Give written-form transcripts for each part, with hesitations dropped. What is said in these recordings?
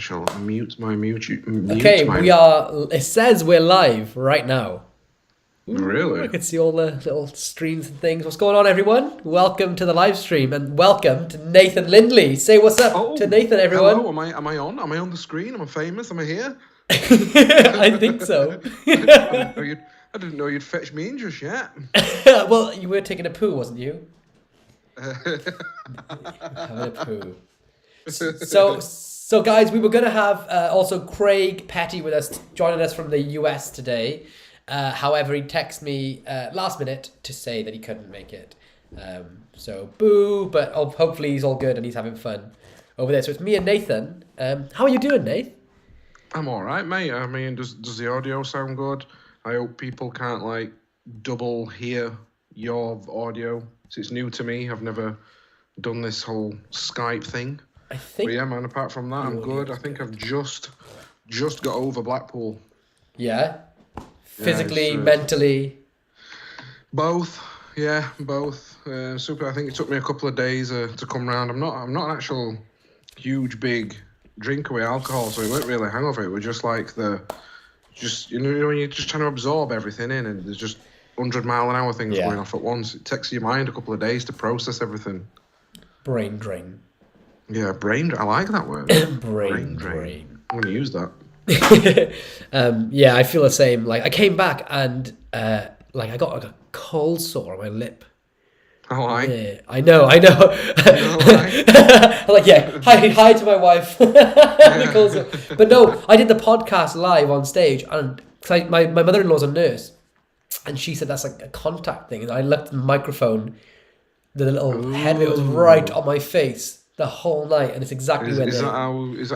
shall mute my mute. Okay, we are. It says we're live right now. Ooh, really? I can see all the little streams and things. What's going on, everyone? Welcome to the live stream, and welcome to Nathan Lindley. Say what's up to Nathan, everyone. Hello, am I on? Am I on the screen? Am I famous? Am I here? I think so. I didn't know you'd fetch me in just yet. Well, you were taking a poo, wasn't you? Having a poo. So guys, we were going to have also Craig Petty with us, joining us from the US today. However, he texted me last minute to say that he couldn't make it. So boo, but hopefully he's all good and he's having fun over there. So it's me and Nathan. How are you doing, Nath? I'm all right, mate. I mean, does the audio sound good? I hope people can't like double hear your audio. It's new to me. I've never done this whole Skype thing. I think. But yeah, man. Apart from that, I'm good. I think I've just got over Blackpool. Yeah. Physically, mentally. Both. Yeah, both. Super. I think it took me a couple of days to come round. I'm not an actual huge big drinker with alcohol, so it weren't really a hangover. It was just like when you're just trying to absorb everything in, and there's just 100-mile-an-hour things going off at once. It takes your mind a couple of days to process everything. Brain drain. Yeah, brain. I like that word. brain drain. I'm gonna use that. Yeah, I feel the same. Like I came back and I got a cold sore on my lip. Oh, yeah, I know. I'm like, yeah, hi to my wife. But no, I did the podcast live on stage, and my mother-in-law's a nurse, and she said that's like a contact thing. And I looked at the microphone, the little head of it was right on my face the whole night, and it's exactly where. Is that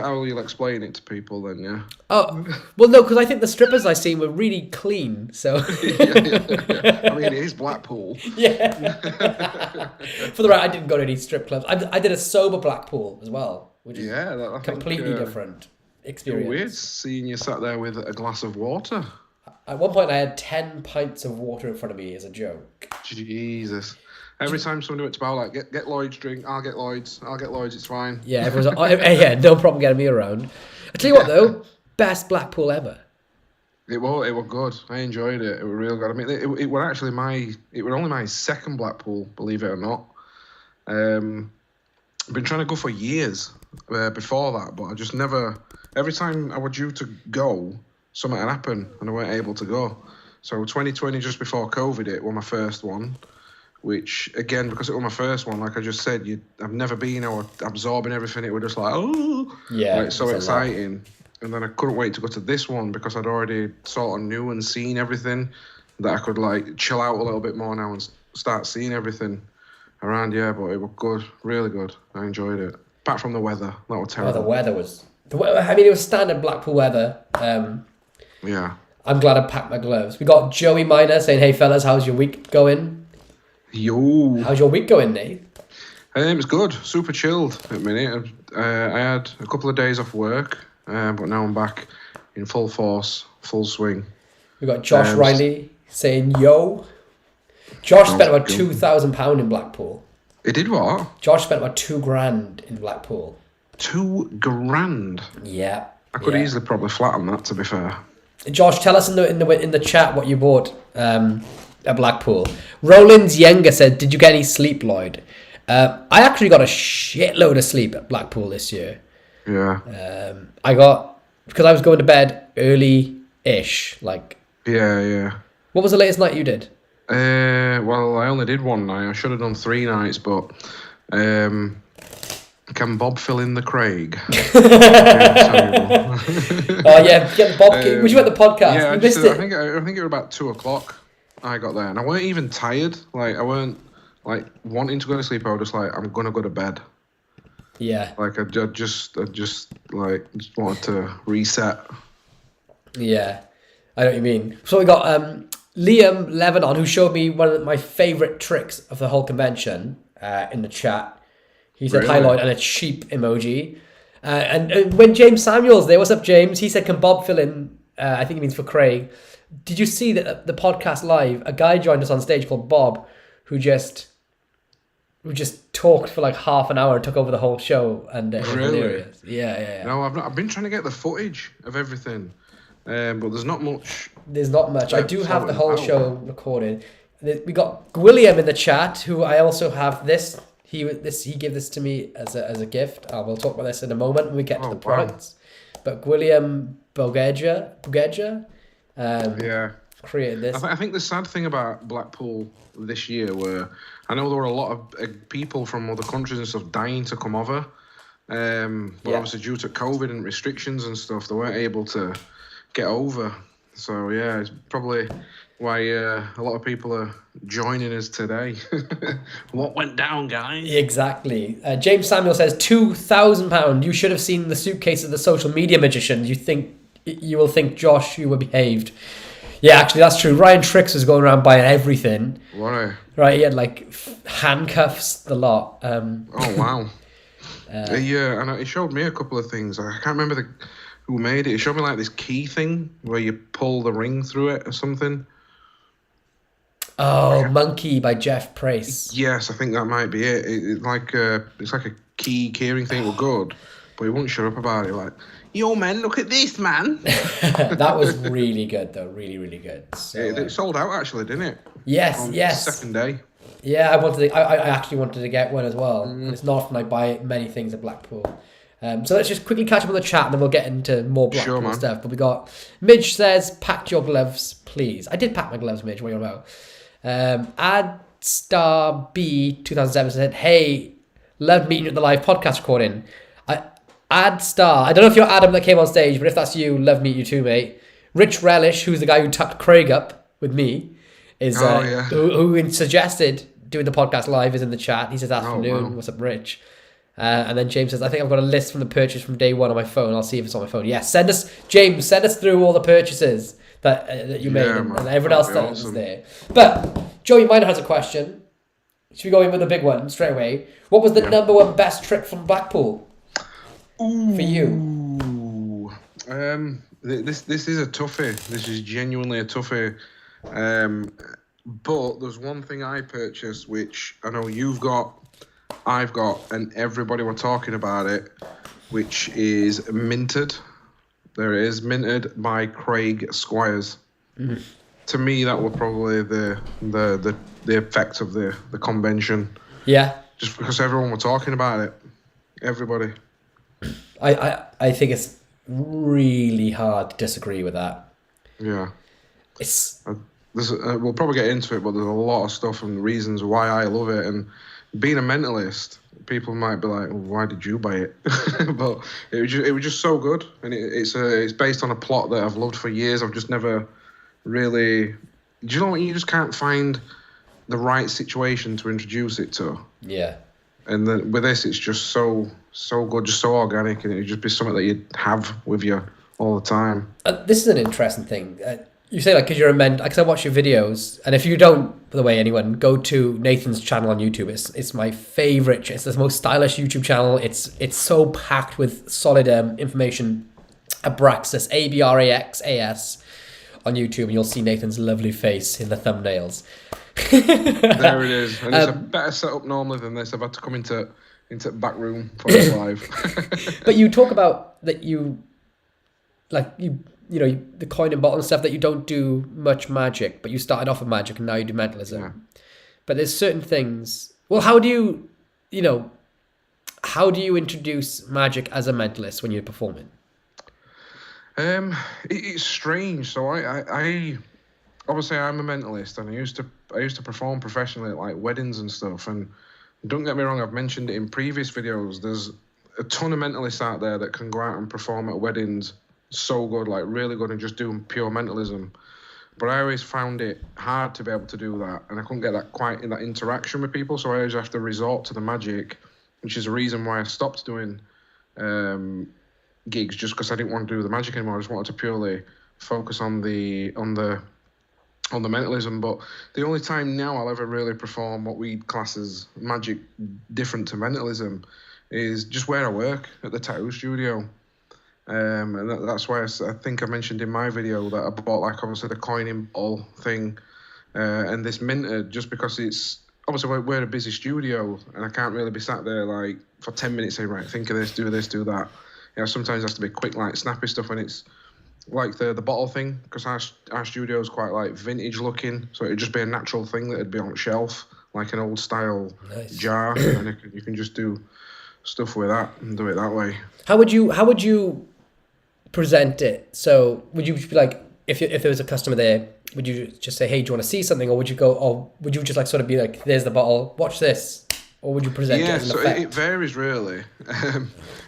how you'll explain it to people then? Yeah. Oh well, no, because I think the strippers I seen were really clean. So. yeah. I mean, it is Blackpool. Yeah. For the right, I didn't go to any strip clubs. I did a sober Blackpool as well, which is completely different experience. Weird seeing you sat there with a glass of water. At one point, I had 10 pints of water in front of me as a joke. Jesus. Every time somebody went to bar, like, get Lloyd's drink, I'll get Lloyd's, it's fine. Yeah, everyone's like, yeah, no problem getting me around. I tell you what, though, best Blackpool ever. It was good. I enjoyed it. It was real good. I mean, it was actually only my second Blackpool, believe it or not. I've been trying to go for years before that, but I just never. Every time I was due to go, something had happened and I weren't able to go. So 2020, just before COVID, it was my first one. Which, again, because it was my first one, like I just said, I've never been, I was absorbing everything. It was just like, so exciting. And then I couldn't wait to go to this one because I'd already sort of knew and seen everything that I could, like, chill out a little bit more now and start seeing everything around. Yeah, but it was good, really good. I enjoyed it. Apart from the weather, that was terrible. Oh, the weather was... I mean, it was standard Blackpool weather. Yeah. I'm glad I packed my gloves. We got Joey Miner saying, hey, fellas, how's your week going? Yo. How's your week going, Nate? It's good. Super chilled at the minute. I had a couple of days off work, but now I'm back in full force, full swing. We got Josh Riley saying, yo. Josh spent about £2,000 in Blackpool. It did what? Josh spent about $2,000 in Blackpool. $2,000? Yeah. I could easily probably flatten that, to be fair. Josh, tell us in the chat what you bought at Blackpool. Roland's Younger said, did you get any sleep, Lloyd? I actually got a shitload of sleep at Blackpool this year. Yeah. Because I was going to bed early-ish. Yeah. What was the latest night you did? Well, I only did one night. I should have done 3 nights, but can Bob fill in the Craig? Oh yeah, get the Bob. Was you at the podcast? Yeah, you missed it. I think it was about 2:00. I got there, and I weren't even tired. Like I weren't like wanting to go to sleep. I was just like, I'm gonna go to bed. Yeah. Like I just wanted to reset. Yeah, I know what you mean. So we got Liam Lebanon, who showed me one of my favourite tricks of the whole convention in the chat. He said, hi, Lloyd, and a sheep emoji. And when James Samuel's there, what's up, James? He said, can Bob fill in? I think he means for Craig. Did you see that the podcast live? A guy joined us on stage called Bob, who just we just talked for like half an hour and took over the whole show, and it was Really? hilarious. Yeah. No, I've been trying to get the footage of everything, but there's not much. There's not much. I do have the whole sorted out. show recorded. We got William in the chat, who I also have this. He gave this to me as a gift. We'll talk about this in a moment when we get to the products. But William Bugeja, Yeah. created this. I think the sad thing about Blackpool this year were, I know there were a lot of people from other countries and stuff dying to come over, but obviously due to COVID and restrictions and stuff, they weren't able to get over. So yeah, it's probably why a lot of people are joining us today. What went down, guys? Exactly. James Samuel says £2,000. You should have seen the suitcase of the social media magician. You will think Josh, you were behaved. Yeah, actually, that's true. Ryan Trix was going around buying everything. Why? Right, he had like handcuffs, the lot. Oh wow. Yeah, and he showed me a couple of things. I can't remember who made it. He showed me like this key thing where you pull the ring through it or something. Oh, Monkey by Jeff Price. Yes, I think that might be it. It's like a keyring thing. Was good, but he won't shut up about it. Like, yo, man, look at this, man. That was really good, though. Really, really good. So, it sold out actually, didn't it? Yes, On yes. The second day. Yeah, I actually wanted to get one as well. And it's not often I buy many things at Blackpool. So let's just quickly catch up on the chat and then we'll get into more Blackpool stuff. But we got Midge says, pack your gloves, please. I did pack my gloves, Midge. What are you on about? Adstar B 2007 said, hey, loved meeting you at the live podcast recording. Adstar, I don't know if you're Adam that came on stage, but if that's you, love meeting you too, mate. Rich Relish, who's the guy who tucked Craig up with me, is who suggested doing the podcast live, is in the chat. He says, afternoon, what's up, Rich? And then James says, I think I've got a list from the purchase from day one on my phone. I'll see if it's on my phone. Yeah, send us through all the purchases that you made and everyone else that was there. But Joey Minor has a question. Should we go in with the big one straight away? What was the number one best trick from Blackpool for you? This is a toughie. This is genuinely a toughie. But there's one thing I purchased, which I know you've got, I've got, and everybody were talking about it, which is Minted. There it is, Minted by Craig Squires. Mm-hmm. To me, that was probably the effect of the convention. Yeah. Just because everyone were talking about it. Everybody. I think it's really hard to disagree with that. Yeah. We'll probably get into it, but there's a lot of stuff and reasons why I love it. And being a mentalist, people might be like, well, why did you buy it? But it was just so good. And it's based on a plot that I've loved for years. I've just never really... Do you know what? You just can't find the right situation to introduce it to. Yeah. And then with this, it's just so good, just so organic, and it'd just be something that you'd have with you all the time. This is an interesting thing. You say, like, because you're a because I watch your videos, and if you don't, by the way, anyone, go to Nathan's channel on YouTube. It's my favorite. It's the most stylish YouTube channel. It's so packed with solid information. Abraxas, Abraxas, on YouTube, and you'll see Nathan's lovely face in the thumbnails. There it is, and it's a better setup normally than this. I've had to come into back room for it live. But you talk about that you know, the coin and bottle and stuff, that you don't do much magic, but you started off with magic and now you do mentalism. Yeah. But there's certain things. Well, how do you introduce magic as a mentalist when you're performing? It's strange. So I obviously I'm a mentalist, and I used to perform professionally at like weddings and stuff. And don't get me wrong, I've mentioned it in previous videos. There's a ton of mentalists out there that can go out and perform at weddings so good, like really good, and just doing pure mentalism. But I always found it hard to be able to do that, and I couldn't get that interaction with people. So I always have to resort to the magic, which is the reason why I stopped doing gigs, just because I didn't want to do the magic anymore. I just wanted to purely focus on the mentalism. But the only time now I'll ever really perform what we class as magic different to mentalism is just where I work at the tattoo studio. And that's why I think I mentioned in my video that I bought, like, obviously the coin in bottle thing and this Minted, just because it's obviously we're a busy studio, and I can't really be sat there like for 10 minutes saying, right, think of this, do that. Sometimes it has to be quick, like snappy stuff when it's like the bottle thing, because our studio is quite like vintage looking, so it'd just be a natural thing that'd be on a shelf, like an old style jar, and you can just do stuff with that and do it that way. How would you present it? So would you be like, if there was a customer there, would you just say, hey, do you want to see something, or would you just like sort of be like, there's the bottle, watch this, or would you present it as an effect? It varies really.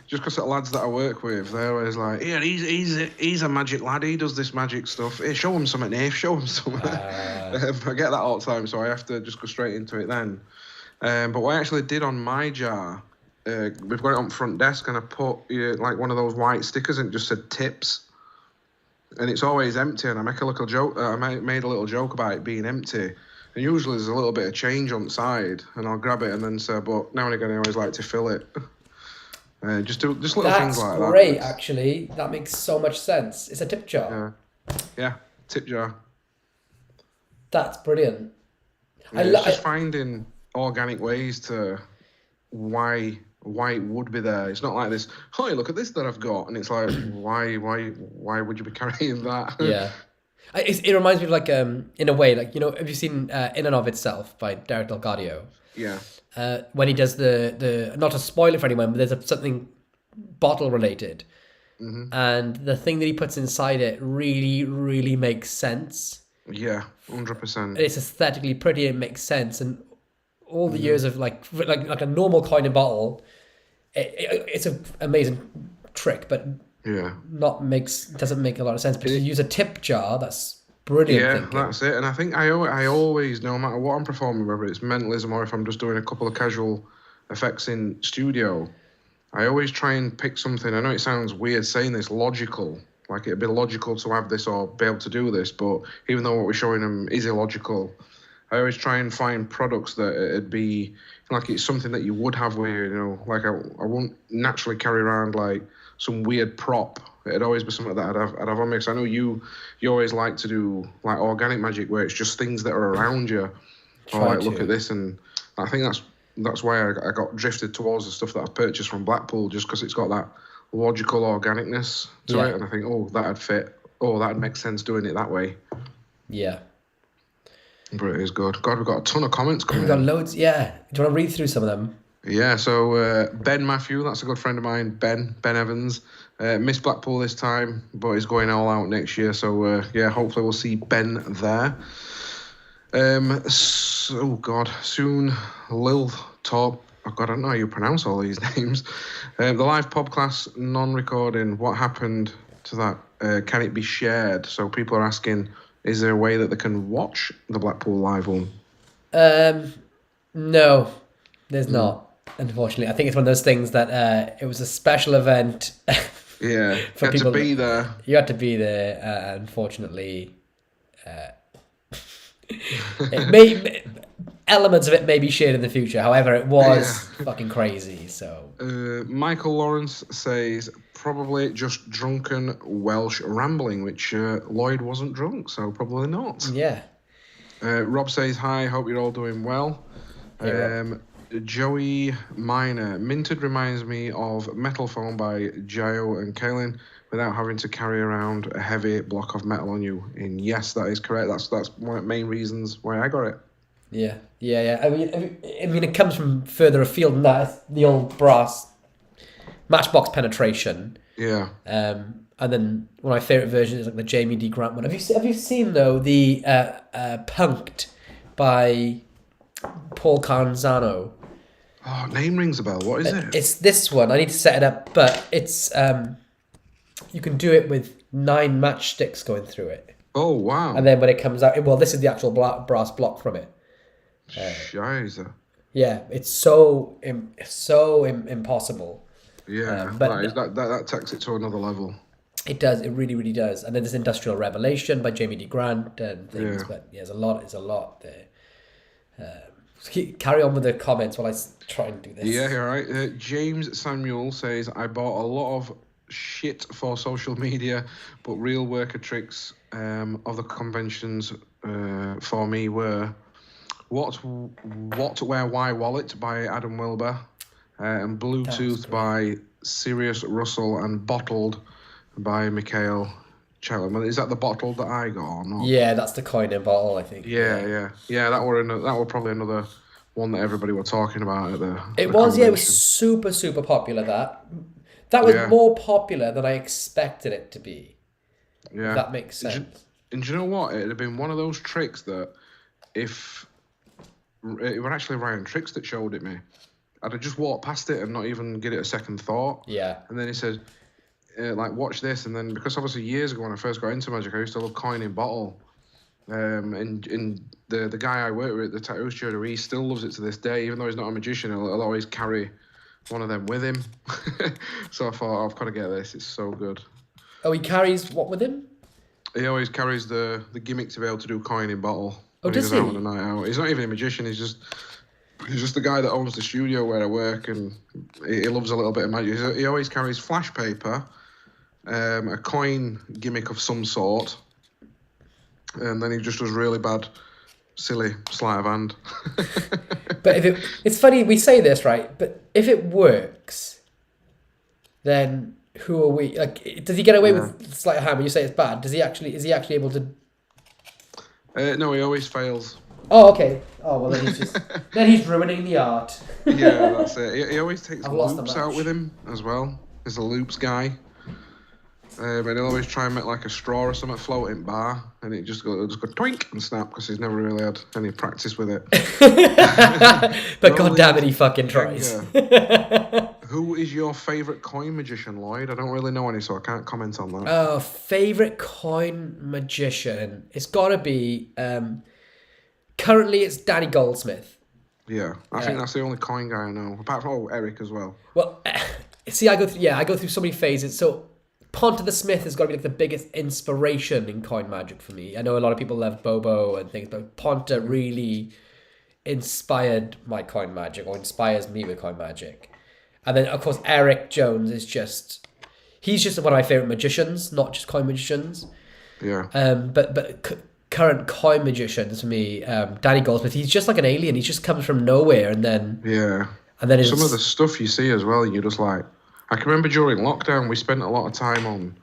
Just because the lads that I work with, they're always like, yeah, he's a magic lad, he does this magic stuff. Hey, show him something, Nave, show him something. I get that all the time, so I have to just go straight into it then. But what I actually did on my jar, we've got it on front desk, and I put like one of those white stickers and it just said tips. And it's always empty, and I make a little joke. I made a little joke about it being empty. And usually there's a little bit of change on the side, and I'll grab it and then say, but now and again I always like to fill it. Just little things like that. That's great, actually. That makes so much sense. It's a tip jar. Yeah, tip jar. That's brilliant. It's just finding organic ways to why it would be there. It's not like this, oh, look at this that I've got, and it's like, why would you be carrying that? Yeah. It reminds me of like, in a way, like, have you seen In and of Itself by Derek Delgadio? Yeah. When he does the not to spoil it for anyone, but there's something bottle related. Mm-hmm. And the thing that he puts inside it really, really makes sense. Yeah, 100%. It's aesthetically pretty, it makes sense. And all the years of like a normal coin and bottle, it's an amazing trick, but doesn't make a lot of sense. But to use a tip jar, that's brilliant. Yeah, thinking. That's it. And I think I always, no matter what I'm performing, whether it's mentalism or if I'm just doing a couple of casual effects in studio, I always try and pick something. I know it sounds weird saying this, logical. Like it'd be logical to have this or be able to do this, but even though what we're showing them is illogical, I always try and find products that it'd be like it's something that you would have where, like I won't naturally carry around like some weird prop. It'd always be something that I'd have on me. Because I know you always like to do like organic magic where it's just things that are around you. Look at this, and I think that's why I got drifted towards the stuff that I've purchased from Blackpool, just because it's got that logical organicness to it, and I think, that'd fit. That'd make sense doing it that way. Yeah. But it is good. God, we've got a ton of comments coming in. We've got loads, yeah. Do you want to read through some of them? Yeah, so Ben Matthew, that's a good friend of mine, Ben Evans. Missed Blackpool this time, but he's going all out next year. So, hopefully we'll see Ben there. Soon Lil Top. Oh, God, I don't know how you pronounce all these names. The live podcast non-recording, what happened to that? Can it be shared? So people are asking, is there a way that they can watch the Blackpool live one? No, there's not. Unfortunately, I think it's one of those things that it was a special event. Yeah, for you had to be there. You had to be there. Unfortunately, elements of it may be shared in the future. However, it was fucking crazy. So Michael Lawrence says probably just drunken Welsh rambling, which Lloyd wasn't drunk, so probably not. Yeah. Rob says hi. Hope you're all doing well. Hey, Joey Miner, Minted reminds me of Metal Phone by Gio and Kaelin without having to carry around a heavy block of metal on you. And yes, that is correct. That's one of the main reasons why I got it. Yeah. I mean, it comes from further afield than that. It's the old brass matchbox penetration. Yeah. And then one of my favorite versions is like the Jamie D. Grant one. Have you seen though the Punked by Paul Canzano? Oh, name rings a bell. What is it? It's this one. I need to set it up, but it's you can do it with 9 matchsticks going through it. Oh wow! And then when it comes out, this is the actual brass block from it. Shiza. Yeah, it's so impossible. Yeah, but that takes it to another level. It does. It really, really does. And then there's Industrial Revelation by Jamie D. Grant and things. Yeah. But there's a lot there. Carry on with the comments while I try and do this. Yeah, you're right. James Samuel says, I bought a lot of shit for social media, but real worker tricks of the conventions for me were What, Where, Why Wallet by Adam Wilber, and Bluetooth by Sirius Russell, and Bottled by Mikhail Chelman. Is that the bottle that I got or not? Yeah, that's the coin in bottle, I think. Yeah. That were probably another one that everybody were talking about at the. It was super, super popular. That was more popular than I expected it to be. Yeah, if that makes sense. And do you know what? It'd have been one of those tricks that if it were actually Ryan Tricks that showed it me, I'd have just walked past it and not even give it a second thought. Yeah. And then he said, watch this. And then, because obviously years ago when I first got into magic, I used to love coin in bottle. And the guy I work with at the tattoo studio, he still loves it to this day. Even though he's not a magician, he'll always carry one of them with him. So I thought, I've got to get this. It's so good. Oh, he carries what with him? He always carries the gimmick to be able to do coin in bottle. Oh, does he? Out on a night out. He's not even a magician. He's just the guy that owns the studio where I work, and he loves a little bit of magic. He always carries flash paper, a coin gimmick of some sort, and then he just does really bad, silly sleight of hand. But it's funny we say this, right? But if it works, then who are we? Like, does he get away with sleight of hand when you say it's bad? Is he actually able to? No, he always fails. Oh, okay. Oh, well, then he's ruining the art. Yeah, that's it. He always takes loops out with him as well. He's a loops guy. And he'll always try and make like a straw or something floating bar, and it'll just go twink and snap because he's never really had any practice with it. But goddamn it, he fucking tries. Who is your favourite coin magician, Lloyd? I don't really know any, so I can't comment on that. Oh, favourite coin magician? It's got to be... currently, it's Danny Goldsmith. Yeah, I think that's the only coin guy I know. Apart from Eric as well. Well, see, I go through so many phases. So, Ponta the Smith has got to be like the biggest inspiration in coin magic for me. I know a lot of people love Bobo and things, but Ponta really inspired my coin magic, or inspires me with coin magic. And then, of course, Eric Jones is he's just one of my favourite magicians, not just coin magicians. Yeah. But current coin magicians for me, Danny Goldsmith, he's just like an alien. He just comes from nowhere, and then... Yeah. And then some of the stuff you see as well, you're just like... I can remember during lockdown, we spent a lot of time on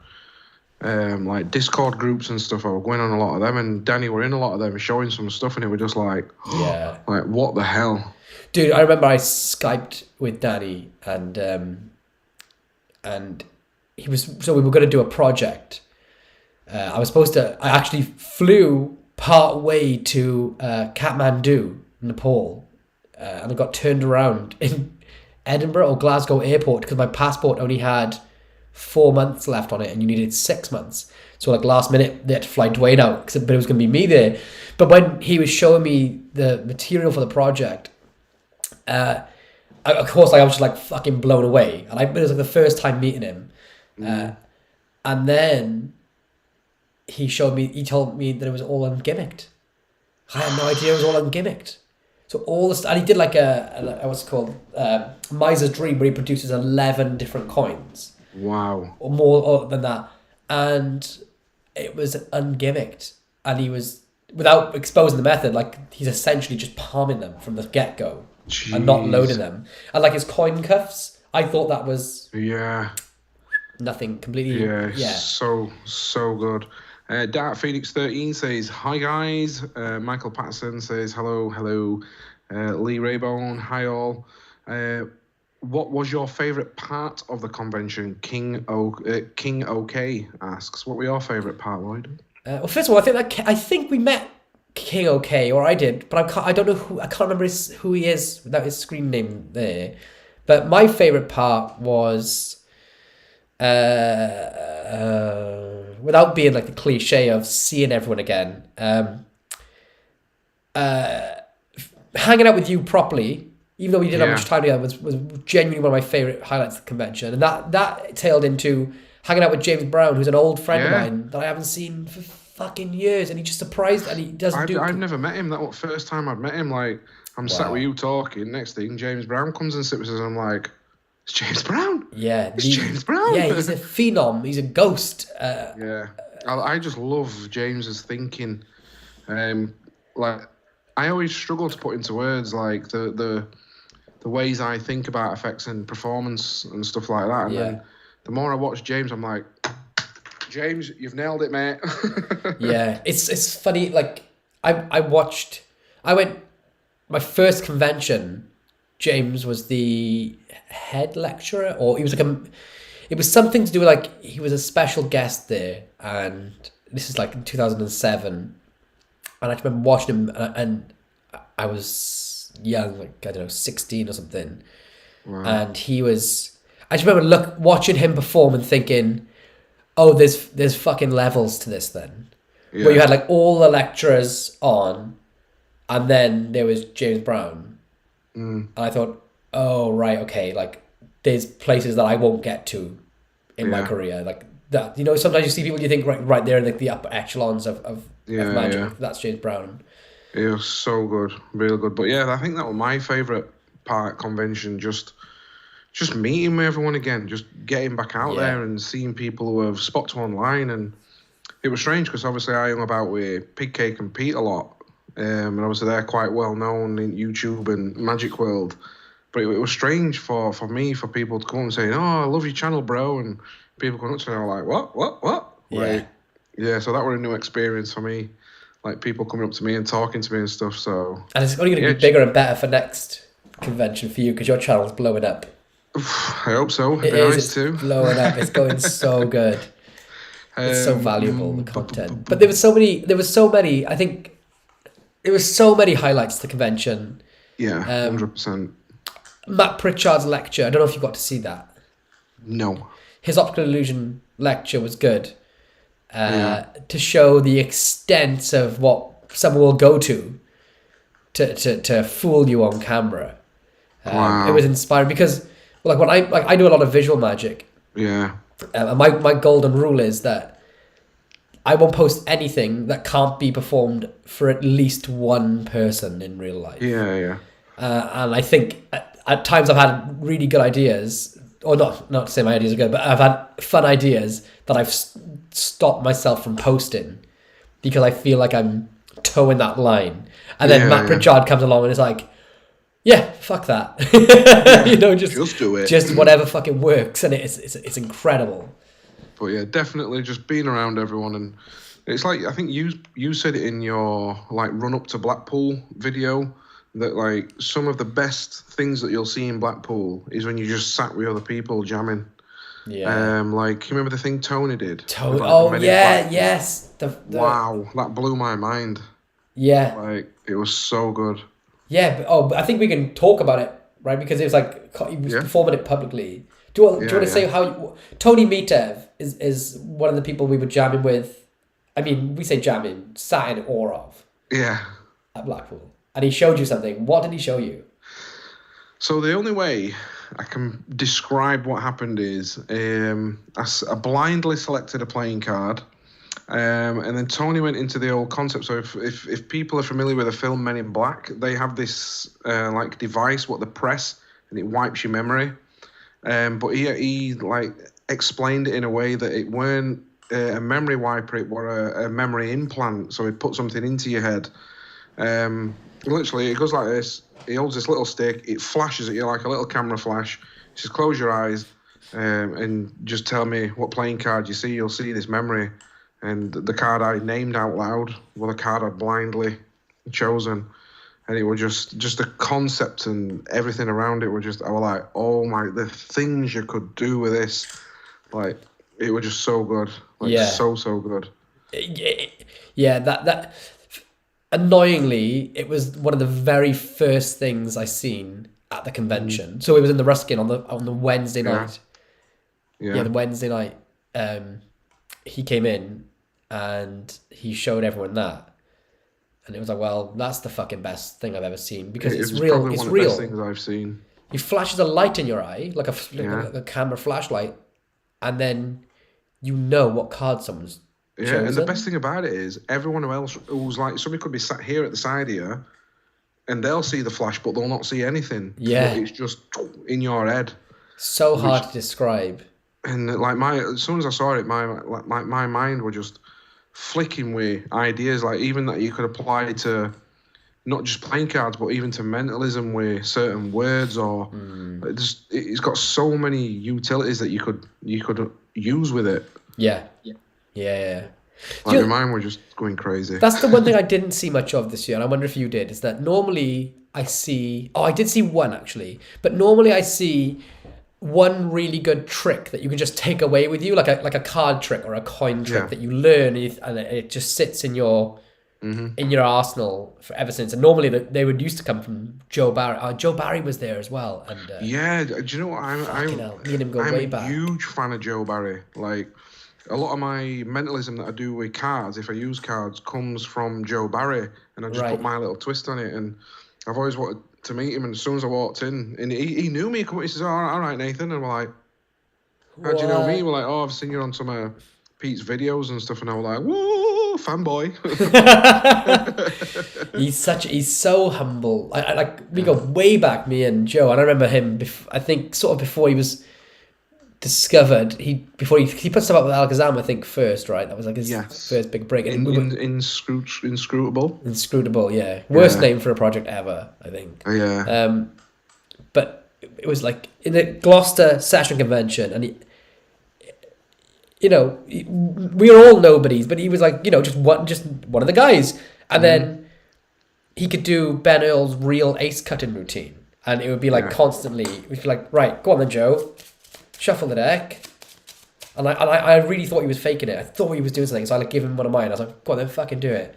like Discord groups and stuff. I was going on a lot of them, and Danny were in a lot of them showing some stuff, and it was just like, like, what the hell? Dude, I remember I Skyped with Danny, and he was... So we were going to do a project. I actually flew part way to Kathmandu, Nepal, and I got turned around in Edinburgh or Glasgow airport because my passport only had 4 months left on it and you needed 6 months. So like last minute, they had to fly Dwayne out, but it was going to be me there. But when he was showing me the material for the project, of course, I was just like fucking blown away. And it was like the first time meeting him. And then... he told me that it was all ungimmicked. I had no idea it was all ungimmicked. So all this, and he did like what's it called? Miser's Dream, where he produces 11 different coins. Wow. Or more than that. And it was ungimmicked. And he was, without exposing the method, like he's essentially just palming them from the get-go. Jeez. And not loading them. And like his coin cuffs, I thought that was... Yeah. Nothing completely... Yeah. So good. Dark Phoenix 13 says, hi guys. Michael Patterson says, hello. Lee Raybone, hi all. What was your favourite part of the convention? King OK asks. What were your favourite part, Lloyd? Well, first of all, I think we met King OK, or I did, but I don't know who. I can't remember who he is without his screen name there. But my favourite part was... without being like the cliche of seeing everyone again, hanging out with you properly, even though we didn't have much time together, was genuinely one of my favourite highlights of the convention. And that tailed into hanging out with James Brown, who's an old friend of mine that I haven't seen for fucking years, and he just surprised, and he doesn't I've never met him. That was the first time I'd met him. Like, I'm sat with you talking, next thing, James Brown comes and sits with us, and I'm like... It's James Brown. Yeah. It's James Brown. Yeah, he's a phenom. He's a ghost. I just love James's thinking. Like, I always struggle to put into words like the ways I think about effects and performance and stuff like that. And then the more I watch James, I'm like, James, you've nailed it, mate. Yeah, it's funny. Like I went my first convention. James was the head lecturer, or he was like it was something to do with like he was a special guest there, and this is like in 2007. And I remember watching him, and I was young, like I don't know, 16 or something. Wow. And he was. I just remember watching him perform and thinking, "Oh, there's fucking levels to this." Then, where you had like all the lecturers on, and then there was James Brown, and I thought, "Oh, right, okay, like there's places that I won't get to in my career, like that." You know, sometimes you see people, you think right there in like the upper echelons of magic. Yeah. That's James Brown. It was so good, real good. But yeah, I think that was my favourite part convention. Just meeting with everyone again, just getting back out there and seeing people who have spot to online. And it was strange because obviously I hung about with Pigcake and Pete a lot, and obviously they're quite well known in YouTube and Magic World. But it was strange for people to come and say, "Oh, I love your channel, bro," and people coming up to me and like, "What?" Like, yeah, so that was a new experience for me. Like people coming up to me and talking to me and stuff. So and it's only going to be bigger and better for next convention for you because your channel's blowing up. I hope so. It'd be nice too. Blowing up. It's going so good. It's so valuable, the content. But there was so many. I think there was so many highlights to the convention. Yeah, 100%. Matt Pritchard's lecture. I don't know if you got to see that. No. His optical illusion lecture was good. To show the extent of what someone will go to fool you on camera. Wow. It was inspiring because, like, when I do a lot of visual magic. Yeah. And my golden rule is that I won't post anything that can't be performed for at least one person in real life. Yeah. And I think at times I've had really good ideas, or not to say my ideas are good, but I've had fun ideas that I've stopped myself from posting because I feel like I'm towing that line. And then Matt Pritchard comes along and is like, yeah, fuck that. You know, just do it. Just whatever fucking works. And it's incredible. But yeah, definitely just being around everyone. And it's like, I think you said it in your like run up to Blackpool video, that like some of the best things that you'll see in Blackpool is when you just sat with other people jamming. Yeah. Like, you remember the thing Tony did? Tony. Oh yeah, yes. Wow, that blew my mind. Yeah. Like, it was so good. Yeah, but I think we can talk about it, right? Because it was like he was performing it publicly. Do you want to say how Tony Mitev is one of the people we were jamming with? I mean, we say jamming, sat in awe of. Yeah. At Blackpool. And he showed you something. What did he show you? So the only way I can describe what happened is I blindly selected a playing card, and then Tony went into the old concept. So if people are familiar with the film Men in Black, they have this like device what they press and it wipes your memory. But he like explained it in a way that it weren't a memory wiper, it was a memory implant. So he put something into your head. Literally, it goes like this. He holds this little stick. It flashes at you like a little camera flash. He says, close your eyes and just tell me what playing card you see. You'll see this memory. And the card I named out loud was the card I'd blindly chosen. And it was just the concept and everything around it were just, I was like, oh my, the things you could do with this. Like, it was just so good. Like, so good. Yeah, that annoyingly, it was one of the very first things I seen at the convention. So it was in the Ruskin on the Wednesday night. Yeah, the Wednesday night. He came in and he showed everyone that, and it was like, well, that's the fucking best thing I've ever seen because it's real. It's real. Best things I've seen. He flashes a light in your eye, like a camera flashlight, and then you know what card someone's. Yeah, and the best thing about it is everyone else who's like, somebody could be sat here at the side of you and they'll see the flash, but they'll not see anything. Yeah. But it's just in your head. So hard to describe. And like as soon as I saw it, my mind was just flicking with ideas, like even that you could apply to not just playing cards, but even to mentalism with certain words, or it's got so many utilities that you could use with it. Yeah. Like mine were just going crazy. That's the one thing I didn't see much of this year, and I wonder if you did, is that normally I see... Oh, I did see one, actually. But normally I see one really good trick that you can just take away with you, like a card trick or a coin trick that you learn, and it just sits in your arsenal ever since. And normally they would used to come from Joe Barry. Joe Barry was there as well. And do you know what? me and him go way back. I'm a huge fan of Joe Barry. Like, a lot of my mentalism that I do with cards, if I use cards, comes from Joe Barry, and I just put my little twist on it. And I've always wanted to meet him, and as soon as I walked in, and he knew me. He says, all right, Nathan. And we're like, how'd you know me? We're like, I've seen you on some of Pete's videos and stuff. And I was like, whoa, fanboy. He's so humble. We go way back, me and Joe. And I remember him, I think sort of before he was discovered, he put stuff up with Alakazam, I think, first, right? That was like his first big break. Inscrutable. Inscrutable, yeah. Worst name for a project ever, I think. Yeah. But it was like in the Gloucester Session Convention, and we were all nobodies, but he was like, just one of the guys. And then he could do Ben Earl's real ace cutting routine, and it would be like constantly. We'd be like, right, go on then, Joe. Shuffle the deck, and I really thought he was faking it. I thought he was doing something, so I gave him one of mine. I was like, "Go on, then, fucking do it,"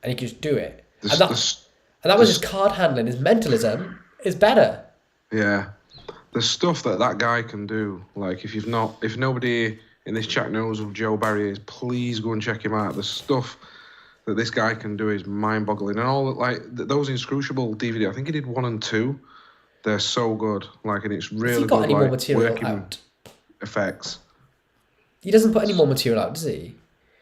and he could just do it. And that was his card handling. His mentalism is better. Yeah, the stuff that guy can do. Like, if nobody in this chat knows who Joe Barry is, please go and check him out. The stuff that this guy can do is mind-boggling, and all like those Inscrutable DVD. I think he did 1 and 2. They're so good, like, and it's really good. Has he got any more material out? Effects. He doesn't put any more material out, does he?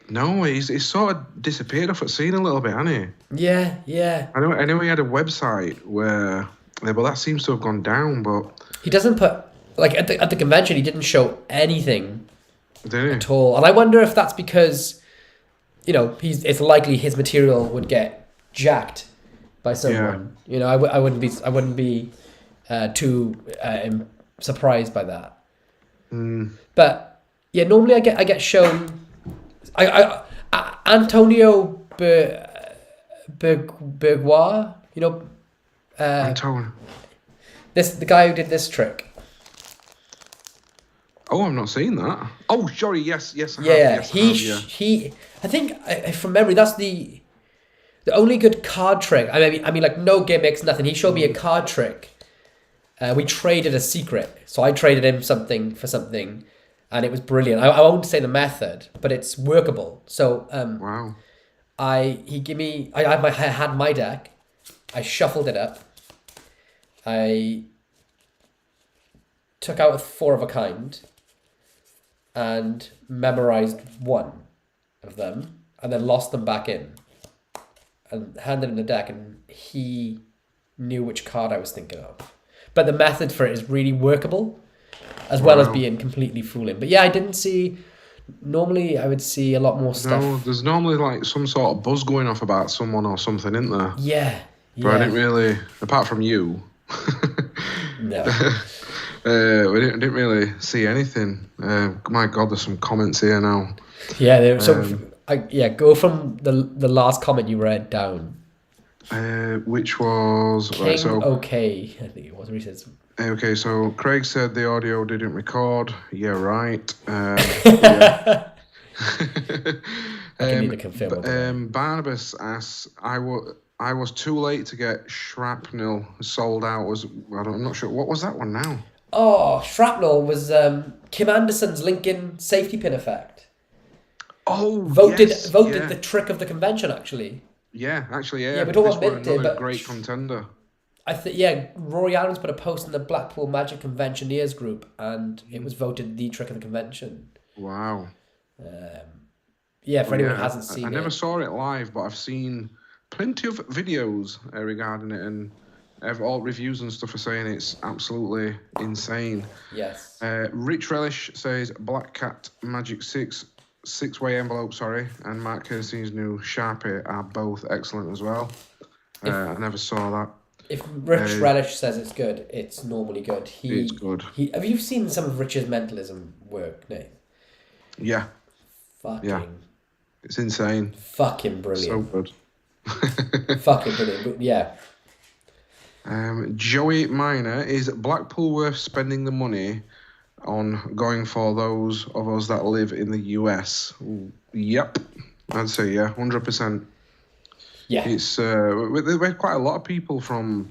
No, he's sort of disappeared off at scene a little bit, hasn't he? Yeah. I know he had a website where, but that seems to have gone down. But he doesn't put, like, at the convention, he didn't show anything at all, and I wonder if that's because, it's likely his material would get jacked by someone. Yeah. I wouldn't be too surprised by that. But yeah, normally I get shown. Antonio Bergois, Antonio. The guy who did this trick. Oh, I've not seen that. Oh, sorry. Yes. I have. He. I think from memory, that's the only good card trick. I mean, like, no gimmicks, nothing. He showed me a card trick. We traded a secret, so I traded him something for something, and it was brilliant. I won't say the method, but it's workable. So wow. I had my deck. I shuffled it up. I took out 4 of a kind, and memorized 1 of them, and then lost them back in, and handed him the deck, and he knew which card I was thinking of. But the method for it is really workable, as well as being completely fooling. But yeah, I didn't see... Normally, I would see a lot more stuff. No, there's normally like some sort of buzz going off about someone or something, isn't there? Yeah. But I didn't really... Apart from you. No. We didn't really see anything. My God, there's some comments here now. Yeah, go from the last comment you read down. Which was King, right, so okay, I think it was. He says. Okay, so Craig said the audio didn't record. Yeah, right. Yeah. I need to confirm. Barnabas asks, I was too late to get Shrapnel sold out. I'm not sure. What was that one now? Oh, Shrapnel was Kim Anderson's Lincoln safety pin effect. Oh, voted the trick of the convention, actually. Yeah, actually, yeah. Yeah, we're talking about Mint, but great contender. I think, Rory Adams put a post in the Blackpool Magic Conventioneers group, and it was voted the trick of the convention. Wow. For anyone who hasn't seen it. I never saw it live, but I've seen plenty of videos regarding it, and all reviews and stuff are saying it's absolutely insane. Yes. Rich Relish says Black Cat Magic 6-way envelope, and Mark Kirstein's new Sharpie are both excellent as well. I never saw that. If Rich Relish says it's good, it's normally good. It's good. Have you seen some of Rich's mentalism work, Nate? Yeah. Fucking. Yeah. It's insane. Fucking brilliant. So good. Fucking brilliant. But yeah. Joey Miner, is Blackpool worth spending the money on going for those of us that live in the US? Yep. I'd say, yeah, 100%. Yeah. It's we had quite a lot of people from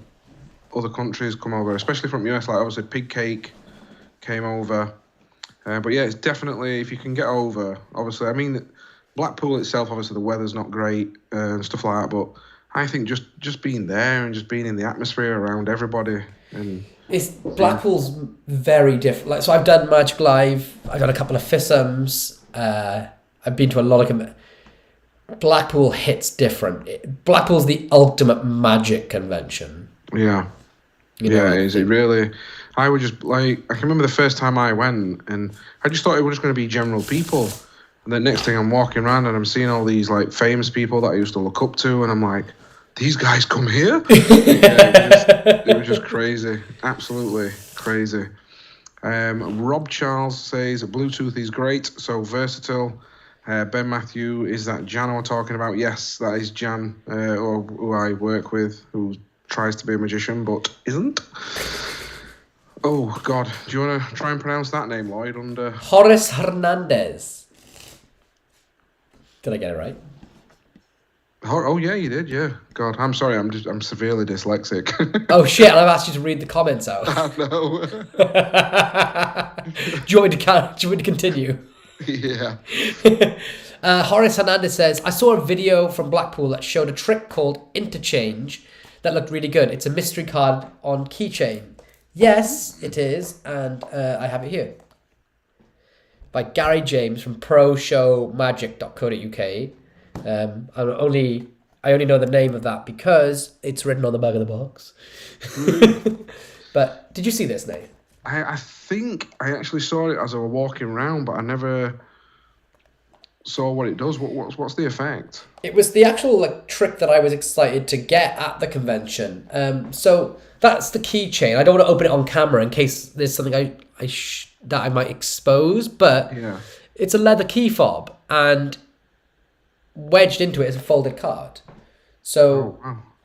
other countries come over, especially from US. Like obviously Pig Cake came over, but yeah, it's definitely, if you can get over. Obviously, I mean, Blackpool itself, obviously the weather's not great and stuff like that, but I think just being there and just being in the atmosphere around everybody and. Blackpool's very different. Like, so I've done Magic Live. I've done a couple of FISMs. I've been to a lot of. Blackpool hits different. Blackpool's the ultimate magic convention. Yeah. It is. It really. I would just like. I can remember the first time I went, and I just thought it was just going to be general people. And then next thing I'm walking around and I'm seeing all these like famous people that I used to look up to, and I'm like, these guys come here? It was just crazy. Absolutely crazy. Rob Charles says Bluetooth is great, so versatile. Ben Matthew, is that Jan we're talking about? Yes, that is Jan, or who I work with, who tries to be a magician but isn't. Oh, God. Do you want to try and pronounce that name, Lloyd? Horace Hernandez. Did I get it right? Oh, yeah, you did, yeah. God, I'm sorry, I'm severely dyslexic. Oh, shit, and I've asked you to read the comments out. I know. Do you want me to continue? Yeah. Horace Hernandez says, I saw a video from Blackpool that showed a trick called Interchange that looked really good. It's a mystery card on keychain. Yes, it is, and I have it here. By Gary James from proshowmagic.co.uk. I only know the name of that because it's written on the back of the box. But did you see this, Nate? I think I actually saw it as I was walking around, but I never saw what it does. What's the effect? It was the actual trick that I was excited to get at the convention. So that's the keychain. I don't want to open it on camera in case there's something that I might expose, but yeah. It's a leather key fob, and wedged into it is a folded card. So,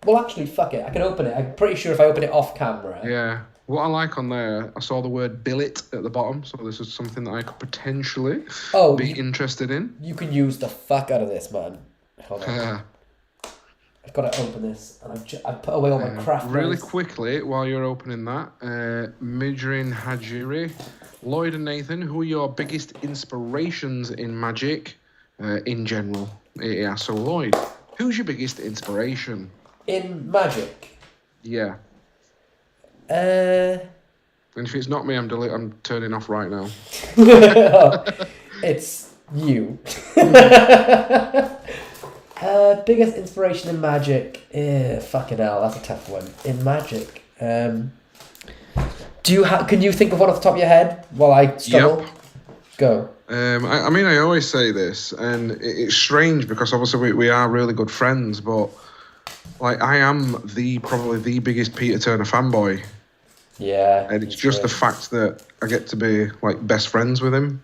well, actually, fuck it. I can open it. I'm pretty sure if I open it off camera. Yeah. What I like on there, I saw the word billet at the bottom, so this is something that I could potentially be interested in. You can use the fuck out of this, man. Hold on. I've got to open this, and I've put away all my craft. Really quickly, while you're opening that, Midrin Hajiri, Lloyd and Nathan, who are your biggest inspirations in magic in general? Yeah, so Lloyd, who's your biggest inspiration? In magic? Yeah. And if it's not me, I'm turning off right now. It's you. Biggest inspiration in magic? Fucking hell, that's a tough one. In magic, can you think of one off the top of your head while I struggle? Yep. Go. I mean, I always say this, and it's strange because obviously we are really good friends, but like I am probably the biggest Peter Turner fanboy. Yeah. And it's just the fact that I get to be like best friends with him.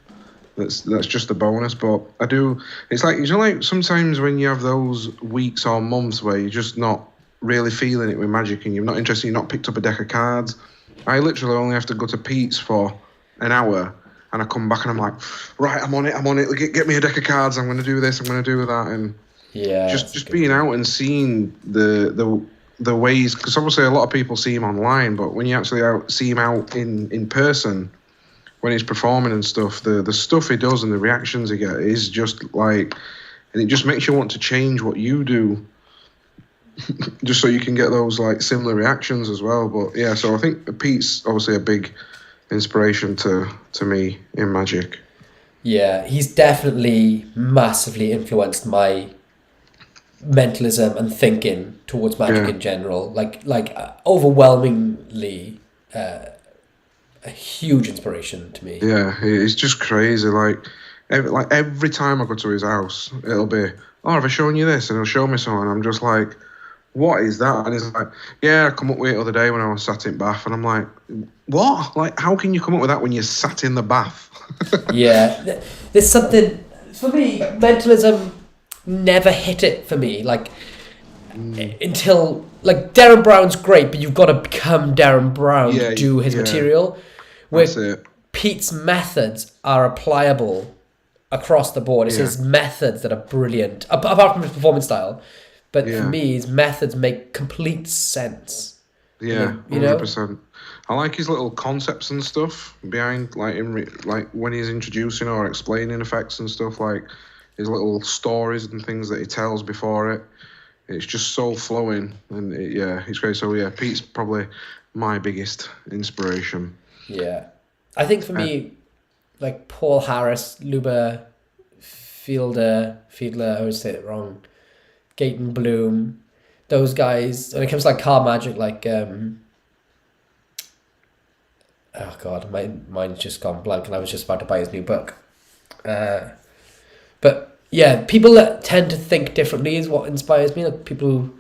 That's just a bonus. But I do. It's like, you know, like sometimes when you have those weeks or months where you're just not really feeling it with magic and you're not interested, you've not picked up a deck of cards. I literally only have to go to Pete's for an hour, and I come back and I'm like, right, I'm on it. Get me a deck of cards. I'm going to do this. I'm going to do that. And yeah, just being out and seeing the ways, because obviously a lot of people see him online, but when you actually see him out in person, when he's performing and stuff, the stuff he does and the reactions he gets is just like, and it just makes you want to change what you do, just so you can get those like similar reactions as well. But yeah, so I think Pete's obviously a big inspiration to me in magic. Yeah, he's definitely massively influenced my mentalism and thinking towards magic in general. Like overwhelmingly a huge inspiration to me. Yeah, it's just crazy. Like every time I go to his house, it'll be, oh, have I shown you this? And he'll show me something. I'm just like, what is that? And he's like, yeah, I come up with it the other day when I was sat in bath. And I'm like, what? Like, how can you come up with that when you're sat in the bath? Yeah. There's something, for me, mentalism never hit it for me. Like, until, like, Darren Brown's great, but you've got to become Darren Brown to do his material. That's it. Pete's methods are applicable across the board. It's his methods that are brilliant, apart from his performance style. But for me, his methods make complete sense. Yeah, 100%. I like his little concepts and stuff behind, like like when he's introducing or explaining effects and stuff, like his little stories and things that he tells before it. It's just so flowing, and it's great. So yeah, Pete's probably my biggest inspiration. Yeah, I think for me, like Paul Harris, Luba Fiedler, I always say it wrong. Gaten Bloom, those guys. When it comes to like card magic, like oh god, my mind's just gone blank, and I was just about to buy his new book. But yeah, people that tend to think differently is what inspires me. Like people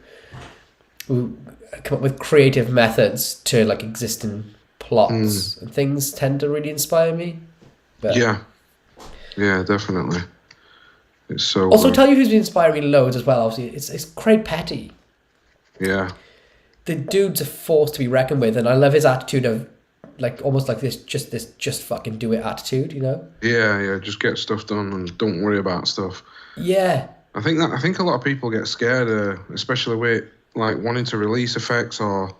who come up with creative methods to like existing plots and things tend to really inspire me. But yeah, definitely. It's so also good. Tell you who's been inspiring me loads as well. Obviously, it's Craig Petty. Yeah, the dude's a force to be reckoned with, and I love his attitude of like almost like this just fucking do it attitude, you know? Yeah, just get stuff done and don't worry about stuff. Yeah, I think a lot of people get scared, especially with like wanting to release effects or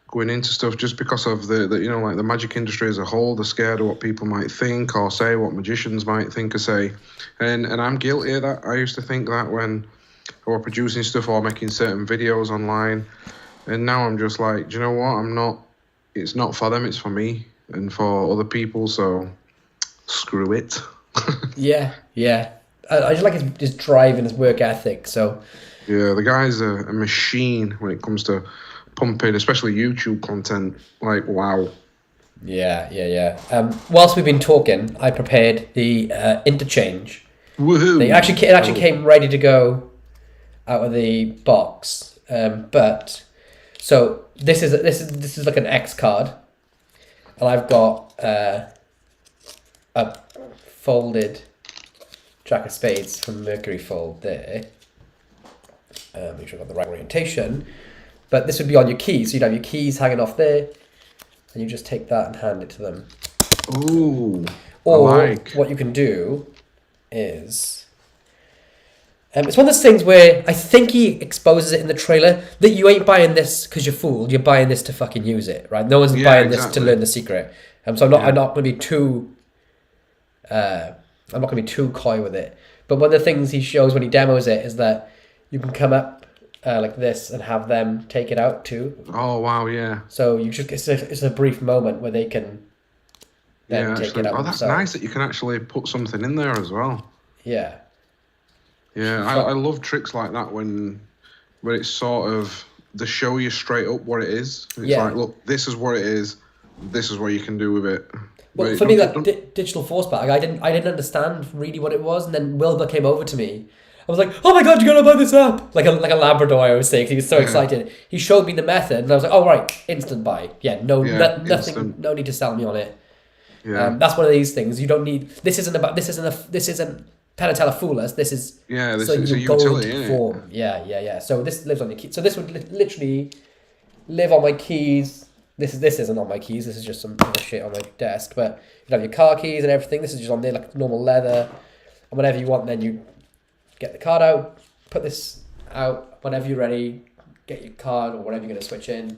going into stuff just because of the you know, like the magic industry as a whole. They're scared of what people might think or say, what magicians might think or say, and I'm guilty of that. I used to think that when I was producing stuff or making certain videos online, and now I'm just like, do you know what? I'm not. It's not for them. It's for me and for other people. So screw it. yeah. I just like his drive and his work ethic. So yeah, the guy's a machine when it comes to pumping, especially YouTube content. Like, wow. Yeah. Whilst we've been talking, I prepared the interchange. Woohoo! It actually came ready to go out of the box. But so this is like an X card, and I've got a folded Jack of Spades from Mercury Fold there. Make sure I've got the right orientation. But this would be on your keys. So you'd have your keys hanging off there, and you just take that and hand it to them. Ooh. Or what you can do is, it's one of those things where I think he exposes it in the trailer that you ain't buying this because you're fooled. You're buying this to fucking use it, right? No one's buying this to learn the secret. So I'm not going to be too. I'm not going to be too coy with it. But one of the things he shows when he demos it is that you can come up like this and have them take it out too. Oh wow, yeah. So you just it's a brief moment where they can then take it out. Oh, that's nice that you can actually put something in there as well. Yeah. Yeah, I love tricks like that where it's sort of they show you straight up what it is. It's like, look, this is what it is. This is what you can do with it. Well, for me, like digital force bag, I didn't understand really what it was, and then Wilbur came over to me. I was like, "Oh my god, you're gonna buy this app!" Like a Labrador, I was saying. He was so excited. He showed me the method, and I was like, "Oh right, instant buy." Yeah, nothing, instant. No need to sell me on it. Yeah, that's one of these things. You don't need. This isn't Penn and Teller fool us. This is this is a utility, isn't form. it? Yeah. So this lives on your keys. So this would literally live on my keys. This isn't on my keys. This is just some other shit on my desk. But you have your car keys and everything. This is just on there like normal leather, and whenever you want, then you get the card out, put this out. Whenever you're ready, get your card or whatever you're going to switch in.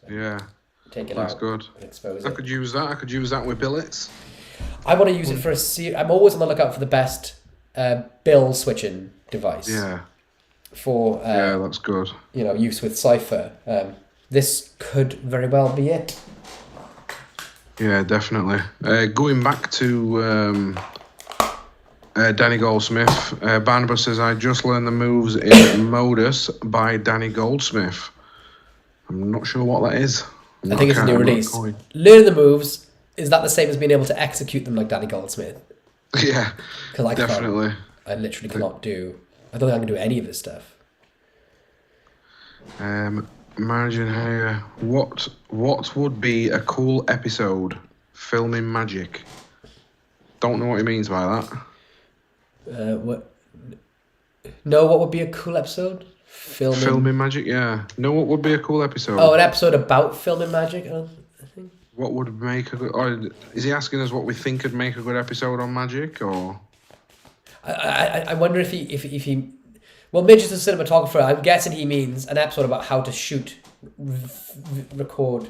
Yeah. Take it That's out. Good. And expose I it. could use that. I could use that with billets. I want to use it for I'm always on the lookout for the best bill switching device. Yeah. For that's good. Use with Cypher. This could very well be it. Yeah, definitely. Going back to Danny Goldsmith, Barnabas says, I just learned the moves in Modus by Danny Goldsmith. I'm not sure what that is. I think it's a new release. Learning the moves, is that the same as being able to execute them like Danny Goldsmith? Yeah, because definitely. I literally cannot do. I don't think I can do any of this stuff. Imagine here, what would be a cool episode? Filming magic. Don't know what he means by that. What? No, what would be a cool episode? Filming magic, yeah. No, what would be a cool episode? Oh, an episode about filming magic, I think. What would make a good... Or is he asking us what we think would make a good episode on magic, or... I wonder if he... Well, Midge is a cinematographer. I'm guessing he means an episode about how to shoot, record.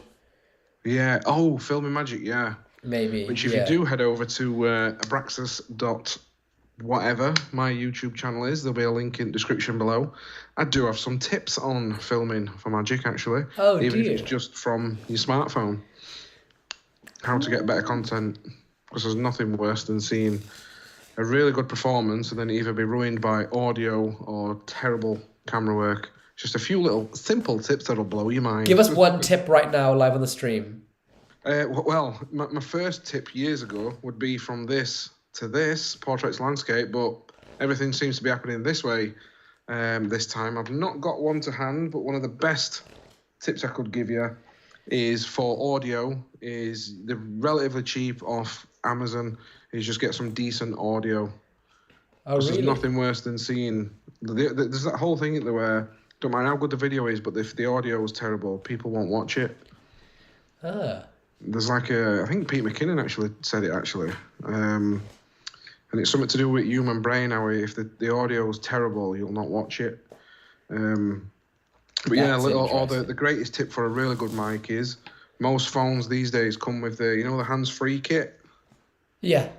Yeah, oh, filming magic, yeah. Maybe, Which if you do head over to abraxas.whatever my YouTube channel is, there'll be a link in the description below. I do have some tips on filming for magic, actually. Oh, even if it's just from your smartphone. How to get better content. Because there's nothing worse than seeing a really good performance and then either be ruined by audio or terrible camera work. Just a few little simple tips that'll blow your mind. Give us one tip right now live on the stream. Well, my first tip years ago would be from this to this, portraits landscape, but everything seems to be happening this way this time. I've not got one to hand, but one of the best tips I could give you is for audio, is the relatively cheap off Amazon, is just get some decent audio. Oh, really? There's nothing worse than seeing... There's that whole thing where, don't mind how good the video is, but if the audio is terrible, people won't watch it. There's like I think Pete McKinnon actually said it actually. And it's something to do with human brain, how if the audio is terrible, you'll not watch it. But yeah, the greatest tip for a really good mic is most phones these days come with the hands-free kit. Yeah.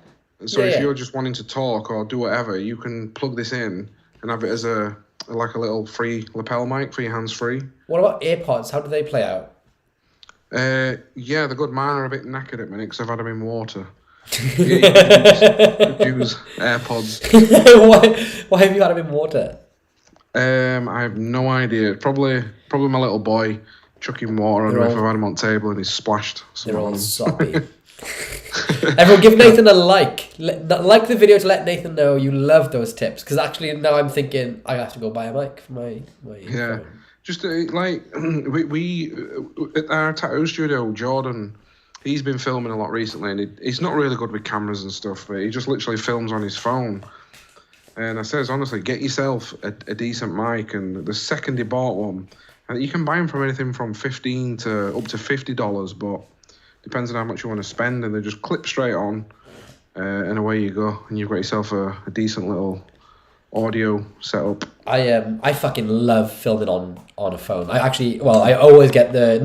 So if you're just wanting to talk or do whatever, you can plug this in and have it as a little free lapel mic for your hands-free. What about AirPods? How do they play out? Yeah, the good. Mine are a bit knackered at the minute because I've had them in water. You could use AirPods. Why have you had them in water? I have no idea. Probably my little boy chucking water on him if I've had him on the table and he's splashed. They're all soppy. Everyone give Nathan a like. Like the video to let Nathan know you love those tips. Because actually now I'm thinking I have to go buy a mic for my phone. Just like we at our tattoo studio, Jordan, he's been filming a lot recently, and he's not really good with cameras and stuff, but he just literally films on his phone. And I says, honestly, get yourself a decent mic, and the second he bought one, and you can buy them from anything from $15 to up to $50, but depends on how much you want to spend, and they just clip straight on, and away you go, and you've got yourself a decent little audio setup. I fucking love filming on a phone. I always get I'm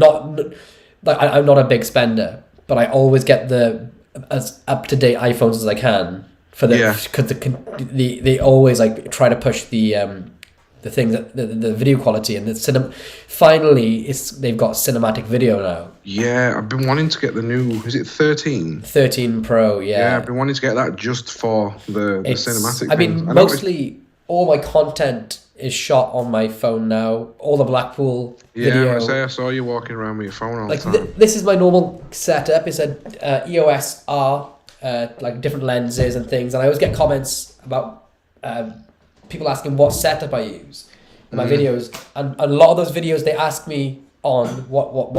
not a big spender, but I always get the as up to date iPhones as I can for because they always like try to push the things that the video quality and the finally they've got cinematic video now. Yeah, I've been wanting to get the new, is it 13? 13 Pro, yeah. Yeah, I've been wanting to get that just for the cinematic. I mean, mostly all my content is shot on my phone now. All the Blackpool video. Yeah, I saw you walking around with your phone all the time. This is my normal setup. It's a EOS R, like different lenses and things. And I always get comments about people asking what setup I use in my videos. And a lot of those videos, they ask me on what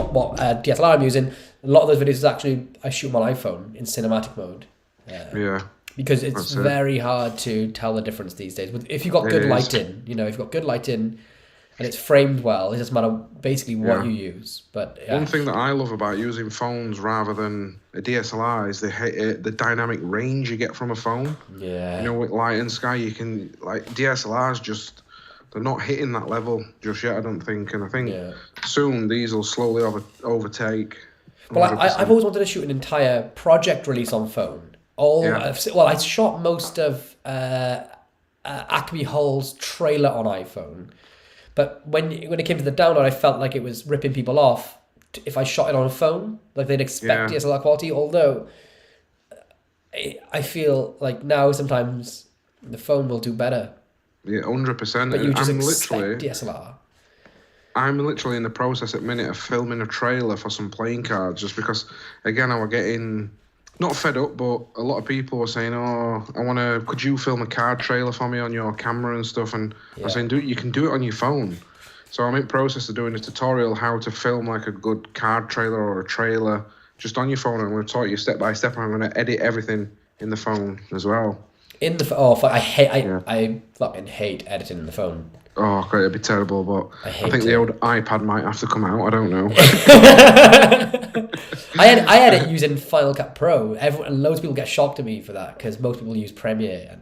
DSLR I'm using. A lot of those videos is actually, I shoot my iPhone in cinematic mode. Because it's very hard to tell the difference these days. If you've got good lighting, if you've got good lighting and it's framed well, it doesn't matter basically what you use. But one thing that I love about using phones rather than a DSLR is the dynamic range you get from a phone. Yeah. With light and sky, you can, like, DSLRs just, they're not hitting that level just yet, I don't think. And I think soon these will slowly overtake. Well, I've always wanted to shoot an entire project release on phone. I shot most of Acme Hall's trailer on iPhone, but when it came to the download, I felt like it was ripping people off if I shot it on a phone. Like they'd expect DSLR quality, although I feel like now sometimes the phone will do better. Yeah, 100%. But you just expect DSLR. I'm literally in the process at the minute of filming a trailer for some playing cards, just because, again, I was getting... not fed up, but a lot of people were saying, could you film a card trailer for me on your camera and stuff? And I was saying, you can do it on your phone. So I'm in process of doing a tutorial how to film like a good card trailer or a trailer just on your phone. I'm going to talk you step by step. I'm going to edit everything in the phone as well. In the I fucking hate editing in the phone. Oh, okay, it'd be terrible, but I think the old iPad might have to come out. I don't know. I edit using Final Cut Pro. Loads of people get shocked at me for that because most people use Premiere. And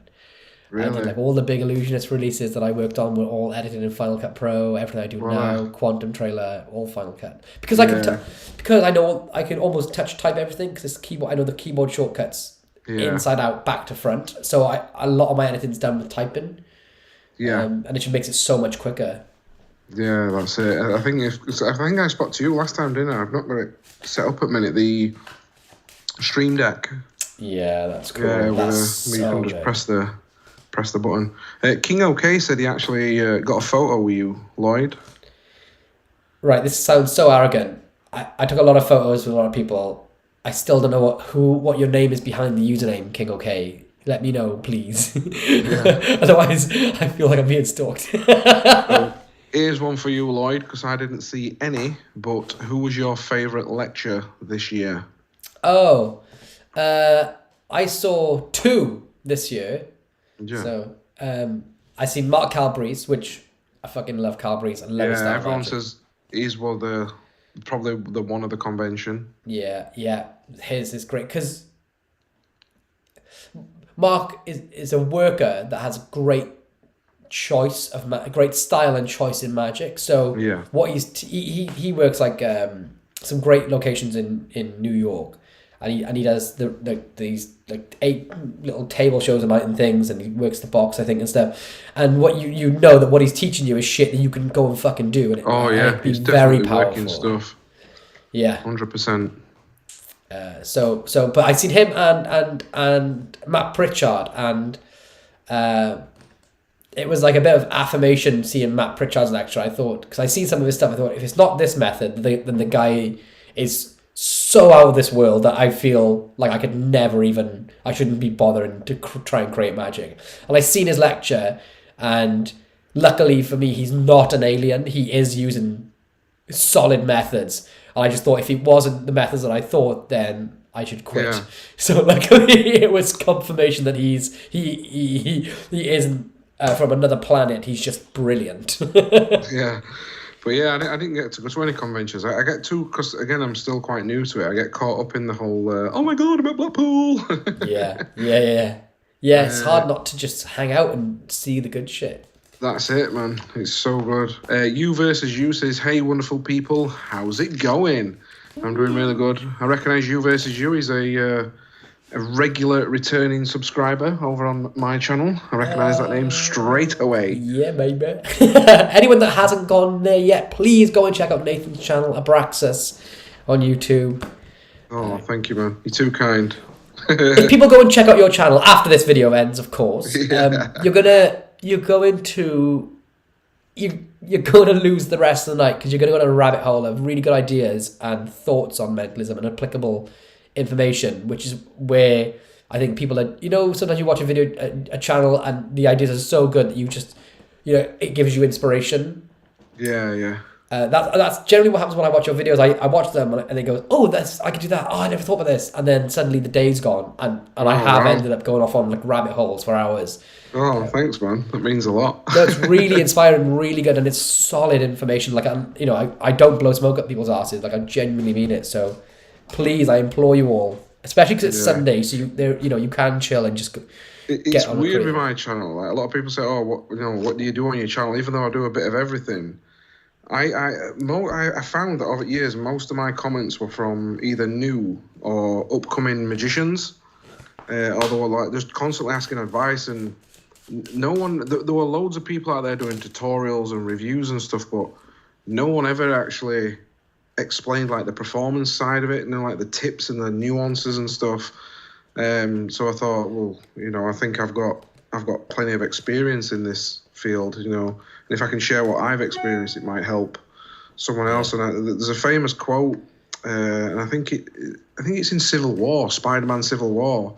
really? I did, like, all the big Illusionist releases that I worked on were all edited in Final Cut Pro. Everything I do now, Quantum Trailer, all Final Cut. Because I can, because I know I can almost touch type everything because this keyboard. I know the keyboard shortcuts inside out, back to front. So a lot of my editing's done with typing. Yeah, and it just makes it so much quicker. Yeah, that's it. I think I spoke to you last time, didn't I? I've not got it set up at the minute. The Stream Deck. Yeah, that's cool. Yeah, that's you can just press the button. King OK said he actually got a photo with you, Lloyd. Right, this sounds so arrogant. I took a lot of photos with a lot of people. I still don't know what your name is behind the username, King OK. Let me know, please. Yeah. Otherwise, I feel like I'm being stalked. Here's one for you, Lloyd, because I didn't see any. But who was your favourite lecture this year? Oh, I saw 2 this year. Yeah. So I seen Mark Calbreeze, which I fucking love Calbreeze. I love his style. Everyone says he's probably the one of the convention. Yeah. His is great because Mark is a worker that has great choice of great style and choice in magic. So what he works like some great locations in New York, and he does these like 8 little table shows a night and things, and he works the box, I think, and stuff. And what you know that what he's teaching you is shit that you can go and fucking do, and he's very definitely powerful working stuff. Yeah, 100%. But I seen him and Matt Pritchard, and it was like a bit of affirmation seeing Matt Pritchard's lecture. I thought, because I seen some of his stuff, I thought if it's not this method, then the guy is so out of this world that I feel like I shouldn't be bothering to try and create magic. And I seen his lecture, and luckily for me, he's not an alien. He is using solid methods. And I just thought if it wasn't the methods that I thought, then I should quit. Yeah. So luckily it was confirmation that he isn't from another planet. He's just brilliant. Yeah. But yeah, I didn't get to go to any conventions. I get to, because again, I'm still quite new to it. I get caught up in the whole, oh my God, I'm at Blackpool. Yeah. It's hard not to just hang out and see the good shit. That's it, man. It's so good. You versus you says, hey, wonderful people, how's it going? I'm doing really good. I recognise you versus you. He's a regular returning subscriber over on my channel. I recognise that name straight away. Yeah, baby. Anyone that hasn't gone there yet, please go and check out Nathan's channel, Abraxas, on YouTube. Oh, thank you, man. You're too kind. If people go and check out your channel after this video ends, of course, you're going to lose the rest of the night because you're going to go down a rabbit hole of really good ideas and thoughts on mentalism and applicable information, which is where I think people are, sometimes you watch a video, a channel, and the ideas are so good that you just, it gives you inspiration. Yeah. That's generally what happens when I watch your videos. I watch them and it goes, oh, I could do that. Oh, I never thought about this. And then suddenly the day's gone, and I have ended up going off on like rabbit holes for hours. Oh, thanks, man. That means a lot. No, it's really inspiring, really good, and it's solid information. Like I don't blow smoke up people's asses. Like I genuinely mean it. So please, I implore you all, especially because it's Sunday, so you can chill and just. It's weird with my channel. Like a lot of people say, oh, what do you do on your channel? Even though I do a bit of everything. I found that over years most of my comments were from either new or upcoming magicians, or they were like just constantly asking advice, and no one. There were loads of people out there doing tutorials and reviews and stuff, but no one ever actually explained like the performance side of it, and like the tips and the nuances and stuff. So I thought, well, I think I've got plenty of experience in this field, and if I can share what I've experienced, it might help someone else. And there's a famous quote, and I think it's in Civil War, Spider-Man Civil War,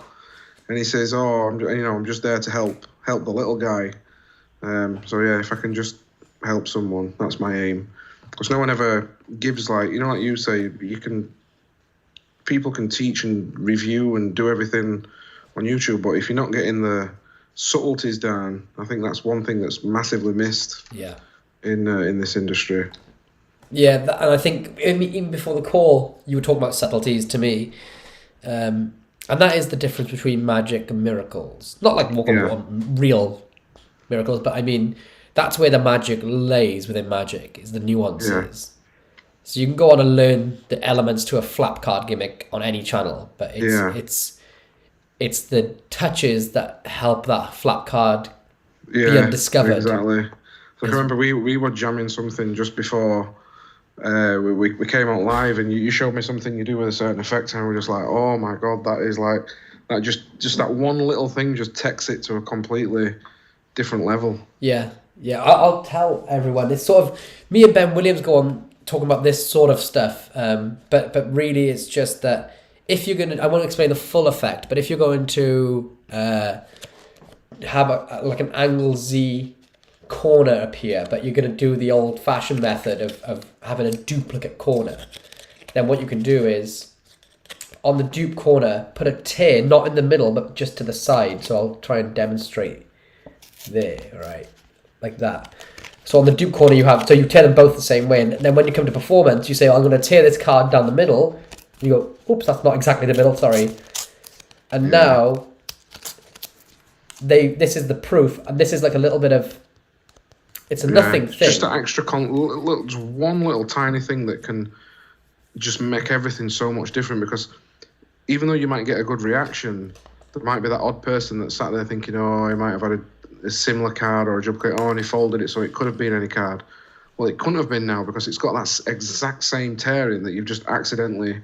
and he says, "Oh, I'm just there to help the little guy." So yeah, if I can just help someone. That's my aim. Because no one ever gives, like, you know, like you say, people can teach and review and do everything on YouTube, but if you're not getting the subtleties down, I think that's one thing that's massively missed. Yeah. In this industry. Yeah, and I think even before the call, you were talking about subtleties to me, and that is the difference between magic and miracles. Not like real miracles, but I mean that's where the magic lays within magic, is the nuances. Yeah. So you can go on and learn the elements to a flap card gimmick on any channel, but it's the touches that help that flap card be undiscovered. Exactly. So I remember we were jamming something just before we came out live, and you showed me something you do with a certain effect, and we were just like, oh my god, that is like that just that one little thing just takes it to a completely different level. Yeah. I'll tell everyone. It's sort of me and Ben Williams go on talking about this sort of stuff, but really it's just that if you're gonna, I won't explain the full effect, but if you're going to have like an angle Z corner appear, but you're going to do the old-fashioned method of having a duplicate corner, then what you can do is on the dupe corner put a tear not in the middle but just to the side. So I'll try and demonstrate there, right, like that. So on the dupe corner you tear them both the same way, and then when you come to performance you say, I'm going to tear this card down the middle. You go, oops, that's not exactly the middle, sorry. And now this is the proof, and this is like a little bit of, it's a nothing thing. Just that extra, just one little tiny thing that can just make everything so much different, because even though you might get a good reaction, there might be that odd person that sat there thinking, oh, he might have had a similar card or a duplicate, and he folded it, so it could have been any card. Well, it couldn't have been now, because it's got that exact same tearing that you've just accidentally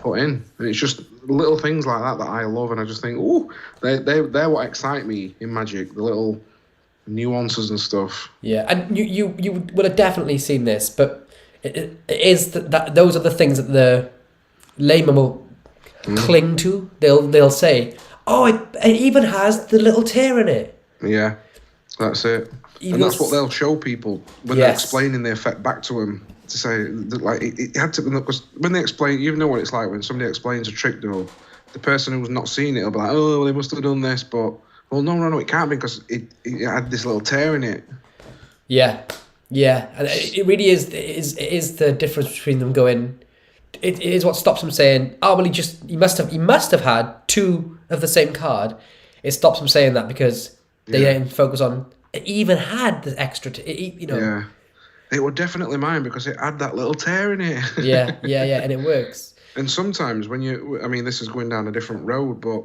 put in. And it's just little things like that I love, and I just think, ooh, they're what excite me in Magic, the little nuances and stuff. Yeah, and you would have definitely seen this, but it is that those are the things that the layman will cling to. They'll say, oh, it even has the little tear in it. Yeah, that's it. And that's what they'll show people when they're explaining the effect back to them, to say that, like, it had to, because when they explain, you know what it's like when somebody explains a trick, though, the person who's not seen it will be like, oh, they must have done this, but well, no, it can't be, because it had this little tear in it. Yeah, and it really is the difference between them going. It is what stops them saying, oh well, he must have had two of the same card. It stops them saying that because they didn't focus on it even had the extra. Yeah, it would definitely mine because it had that little tear in it. yeah, and it works. And sometimes when this is going down a different road, but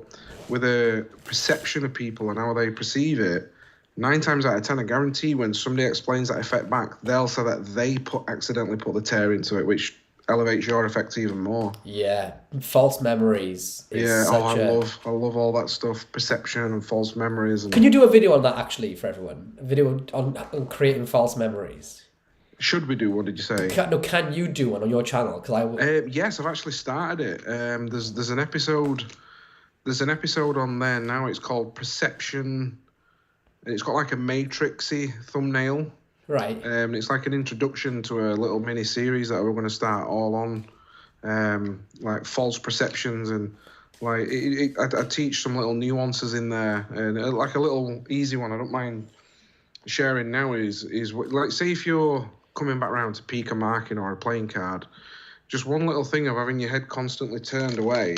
with a perception of people and how they perceive it, 9 times out of 10, I guarantee when somebody explains that effect back, they'll say that they accidentally put the tear into it, which elevates your effect even more. Yeah, false memories. I love all that stuff, perception and false memories. And... Can you do a video on that actually for everyone? A video on creating false memories. Should we do? What did you say? Can you do one on your channel? Yes, I've actually started it. There's an episode. There's an episode on there now. It's called Perception. It's got like a matrixy thumbnail. Right. It's like an introduction to a little mini series that we're going to start all on, like false perceptions, and like I teach some little nuances in there, and like a little easy one I don't mind sharing now is like, say if you're coming back round to peek a marking or a playing card, just one little thing of having your head constantly turned away,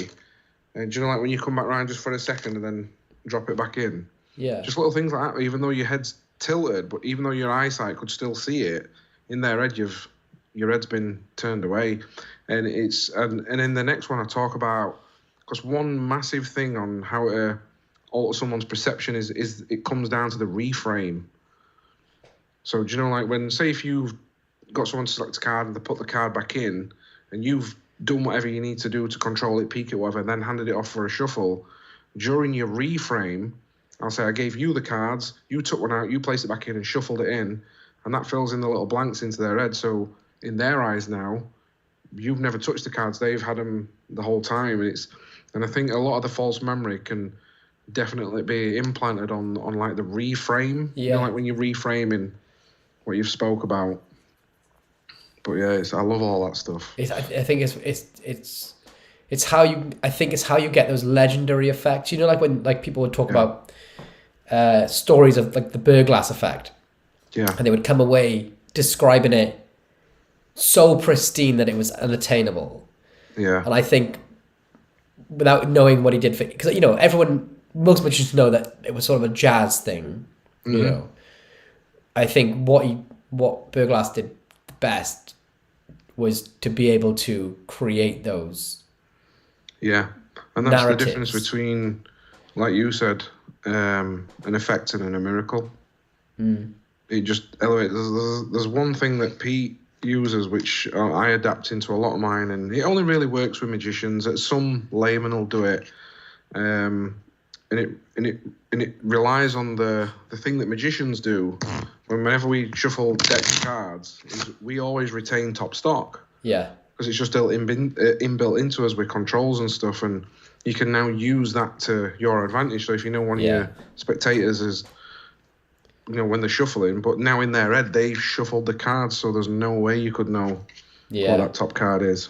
and do you know, like when you come back round just for a second and then drop it back in. Yeah. Just little things like that, even though your head's tilted, but even though your eyesight could still see it, in their head your head's been turned away. And and in the next one I talk about, because one massive thing on how to alter someone's perception is it comes down to the reframe. So do you know, like when, say if you've got someone to select a card and they put the card back in, and you've done whatever you need to do to control it, peek it, whatever, and then handed it off for a shuffle, during your reframe, I'll say, I gave you the cards, you took one out, you placed it back in and shuffled it in, and that fills in the little blanks into their head. So in their eyes now, you've never touched the cards, they've had them the whole time. And I think a lot of the false memory can definitely be implanted on like the reframe. Yeah. You know, like when you're reframing what you've spoke about. But yeah, I love all that stuff. I think it's how you. I think it's how you get those legendary effects. You know, like when like people would talk about stories of like the Burglass effect. Yeah. And they would come away describing it so pristine that it was unattainable. Yeah. And I think without knowing what he did for, because you know most magicians know that it was sort of a jazz thing. You know, I think what Burglass did best was to be able to create those. Yeah, and that's narratives. The difference between, like you said, an effect and a miracle. It just elevates. There's one thing that Pete uses which I adapt into a lot of mine, and it only really works with magicians. Some layman will do it, and it relies on the thing that magicians do. Whenever we shuffle decks of cards, is we always retain top stock. Yeah. Because it's just inbuilt into us with controls and stuff, and you can now use that to your advantage. So if you know one of your spectators is, you know, when they're shuffling, but now in their head they shuffled the cards, so there's no way you could know what that top card is.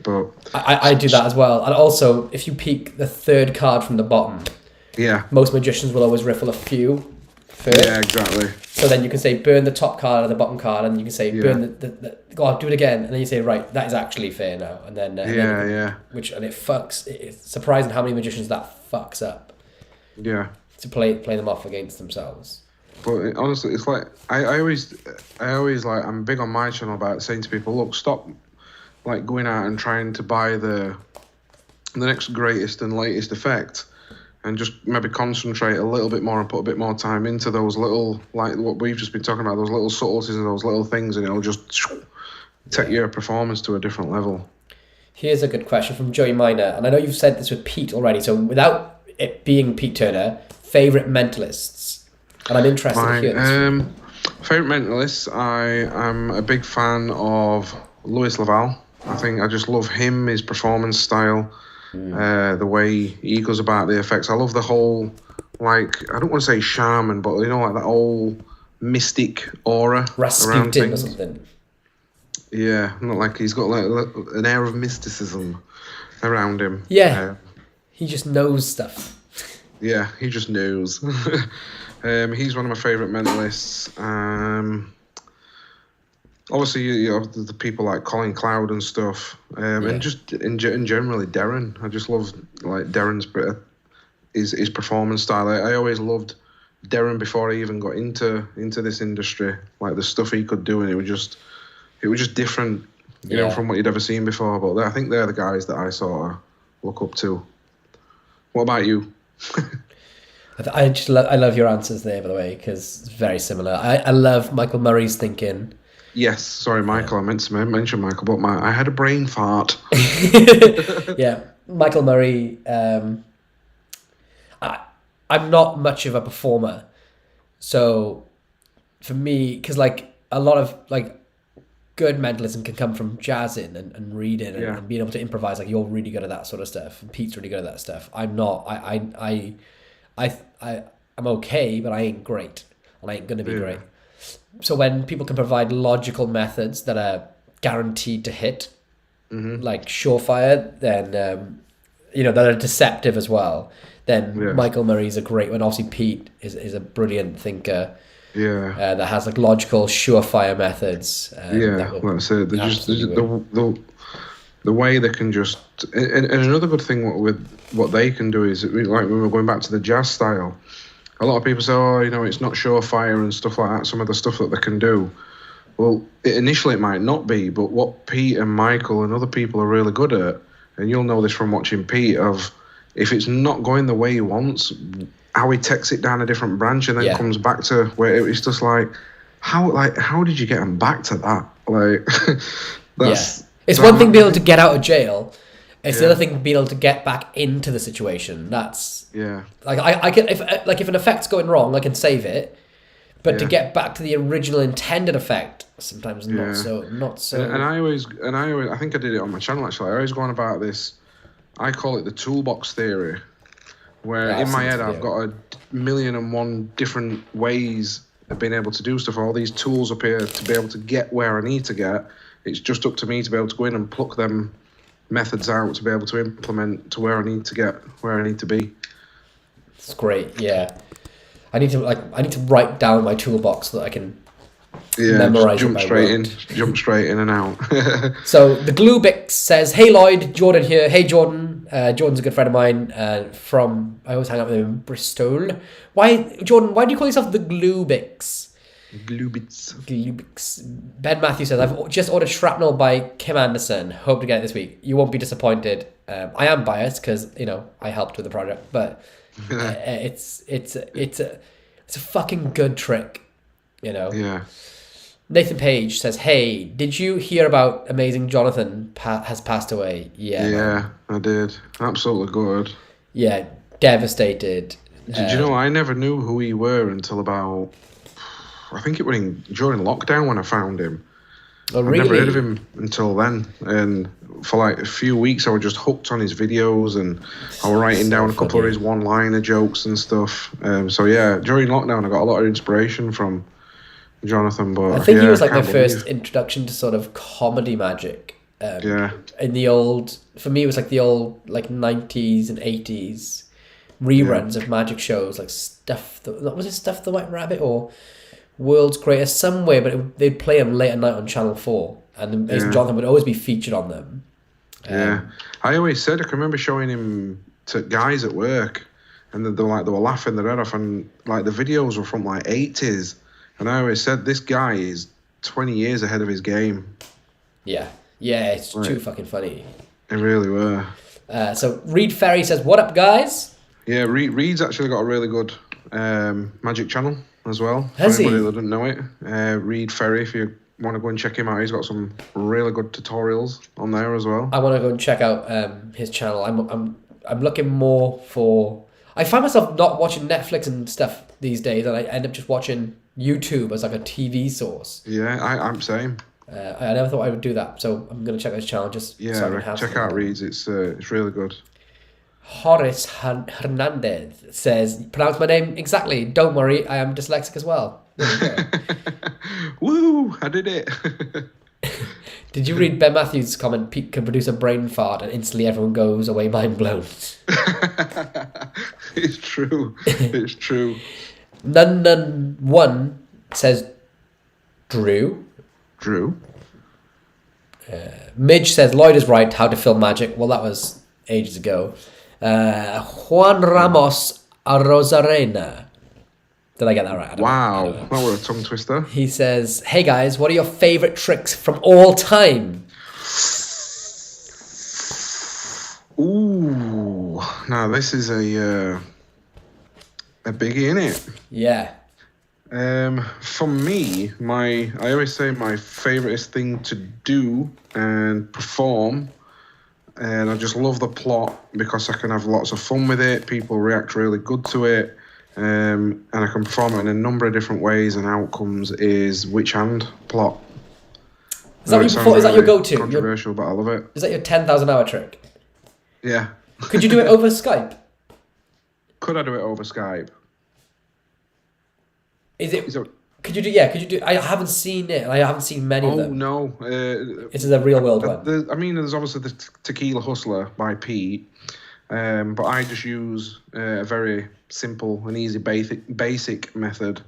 But I do that as well. And also, if you peek the third card from the bottom, most magicians will always riffle a few first. Yeah, exactly. So then you can say burn the top card and the bottom card, and you can say burn the go on, do it again, and then you say right, that is actually fair now, and then and it fucks. It's surprising how many magicians that fucks up. Yeah. To play them off against themselves. But honestly, it's like I always like, I'm big on my channel about saying to people, look, stop like going out and trying to buy the next greatest and latest effect, and just maybe concentrate a little bit more and put a bit more time into those little, like what we've just been talking about, those little subtleties and those little things, and it'll just take your performance to a different level. Here's a good question from Joey Miner, and I know you've said this with Pete already, so without it being Pete Turner, favourite mentalists? And I'm interested to hear this. Favourite mentalists, I am a big fan of Louis Laval. I just love him, his performance style, the way he goes about the effects. I love the whole, like, I don't want to say shaman, but you know, like that whole mystic aura around things. Or something. Yeah, not like he's got like an air of mysticism around him. Yeah, he just knows stuff. Yeah, he just knows. He's one of my favourite mentalists. Obviously, you know, the people like Colin Cloud and stuff, and just in generally Darren. I just love like Darren's his performance style. I always loved Darren before I even got into this industry. Like the stuff he could do, and it was just different, you know, from what you'd ever seen before. But I think they're the guys that I sort of look up to. What about you? I love your answers there, by the way, because it's very similar. I love Michael Murray's thinking. Yes, sorry, Michael. I meant to mention Michael, but I had a brain fart. Yeah, Michael Murray. I'm not much of a performer, so for me, because like a lot of like good mentalism can come from jazzing and reading and being able to improvise. Like you're really good at that sort of stuff, and Pete's really good at that stuff. I'm not. I'm okay, but I ain't great, and I ain't gonna be great. So when people can provide logical methods that are guaranteed to hit, like surefire, then you know, that are deceptive as well, then Michael Murray's a great one. Obviously, Pete is a brilliant thinker. Yeah, that has like logical, surefire methods. That's it. Just the way they can just, and another good thing with what they can do is, like when we're going back to the jazz style, a lot of people say, oh, you know, it's not surefire and stuff like that, some of the stuff that they can do. Well, initially it might not be, but what Pete and Michael and other people are really good at, and you'll know this from watching Pete, of if it's not going the way he wants, how he takes it down a different branch and then comes back to where it's just like, how did you get him back to that? Like, it's one thing being able to get out of jail. It's the other thing being able to get back into the situation. That's like I can, if an effect's going wrong, I can save it, but to get back to the original intended effect, sometimes not so. And I think I did it on my channel actually. I always go on about this. I call it the Toolbox Theory, where in my head I've got a million and one different ways of being able to do stuff. All these tools up here to be able to get where I need to get. It's just up to me to be able to go in and pluck them methods out to be able to implement to where I need to get, where I need to be. It's great, yeah. I need to write down my toolbox so that I can memorize jump straight in and out. So the Glubix says, "Hey Lloyd, Jordan here. Hey Jordan. Jordan's a good friend of mine. I always hang out with him in Bristol. Why, Jordan? Why do you call yourself the Glubix?" Glubix. Ben Matthews says, "I've just ordered Shrapnel by Kim Anderson. Hope to get it this week. You won't be disappointed. I am biased because I helped with the project, but it's a fucking good trick, Yeah." Nathan Page says, "Hey, did you hear about amazing Jonathan has passed away?" Yeah, I did. Absolutely good. Yeah, devastated. Did you know I never knew who he were until about, I think it was during lockdown when I found him. Oh, really? I never heard of him until then, and for like a few weeks I was just hooked on his videos, and I was writing down a couple of his one-liner jokes and stuff. So yeah, during lockdown I got a lot of inspiration from Jonathan. But I think he was like the first introduction to sort of comedy magic. In the old, for me it was like the old like 90s and 80s reruns of magic shows, like Stuff the White Rabbit or World's Greatest somewhere, but they'd play them late at night on Channel 4, and Amazing Jonathan would always be featured on them. I always said, I can remember showing him to guys at work, and they were laughing their head off, and like the videos were from like 80s, and I always said, this guy is 20 years ahead of his game. Yeah, it's too fucking funny. It really were. So Reed Ferry says, "What up, guys?" Yeah, Reed's actually got a really good magic channel as well. Has he? Anybody that doesn't know it, Reed Ferry, if you want to go and check him out, he's got some really good tutorials on there as well. I want to go and check out his channel. I'm looking more for. I find myself not watching Netflix and stuff these days, and I end up just watching YouTube as like a TV source. Yeah, I'm same. I never thought I would do that, so I'm gonna check out his channel just. So I can check out Reed's. It's really good. Horace Hernandez says, "Pronounce my name exactly. Don't worry, I am dyslexic as well." Woo! I did it. Did you read Ben Matthews' comment? Pete can produce a brain fart and instantly everyone goes away mind blown. It's true. It's true. Nun1 says, Drew. Midge says, "Lloyd is right. How to film magic." Well, that was ages ago. Juan Ramos Arrozarena. Did I get that right? Wow, that was a tongue twister. He says, "Hey guys, what are your favourite tricks from all time?" Ooh, now this is a biggie, innit? Yeah. For me, I always say my favourite thing to do and perform, and I just love the plot because I can have lots of fun with it. People react really good to it. And I can perform it in a number of different ways and outcomes. Is Witch Hand plot. Is that your go-to? Controversial, but I love it. Is that your 10,000 hour trick? Yeah. Could you do it over Skype? Could I do it over Skype? Could you do? I haven't seen it, and I haven't seen many of them. Oh no! This is a real world one. There's obviously the Tequila Hustler by Pete, but I just use a very simple and easy basic method,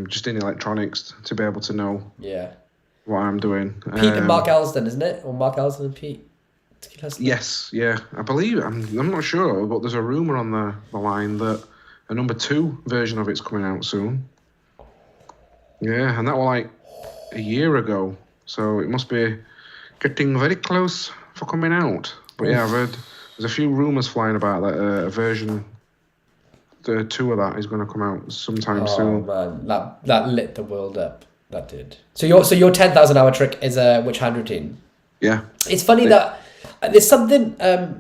just in electronics to be able to know what I'm doing. Pete and Mark Elston, isn't it? Or Mark Elston and Pete? Yes, yeah, I believe. I'm not sure, but there's a rumor on the line that a number 2 version of it's coming out soon. Yeah, and that was like a year ago, so it must be getting very close for coming out. But yeah, I've heard there's a few rumors flying about that a version 2 of that is going to come out sometime soon. Oh man, that lit the world up. That did. So your 10,000 hour trick is a witch hand routine. Yeah. It's funny that there's something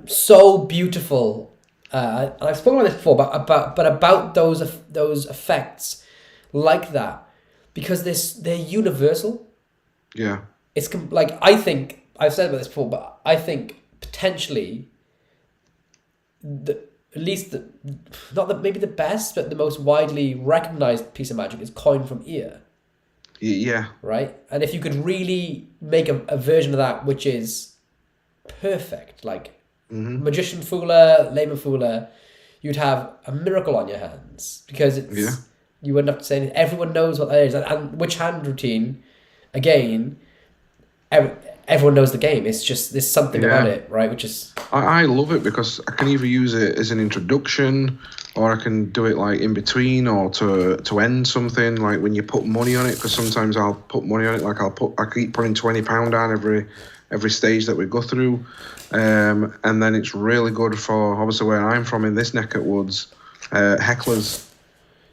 so beautiful. And I've spoken about this before, but about those effects like that, because they're universal. Yeah. It's like, I think I've said about this before, but I think potentially at least maybe the best, but the most widely recognized piece of magic is coin from ear. Yeah. Right? And if you could really make a version of that which is perfect, like magician fooler, layman fooler, you'd have a miracle on your hands, because you wouldn't have to say anything. Everyone knows what that is. And which hand routine, again, everyone knows the game. It's just there's something about it, right? Which is I love it because I can either use it as an introduction, or I can do it like in between, or to end something, like when you put money on it. Because sometimes I'll put money on it, like I keep putting £20 down every stage that we go through, and then it's really good for, obviously where I'm from in this neck of woods, hecklers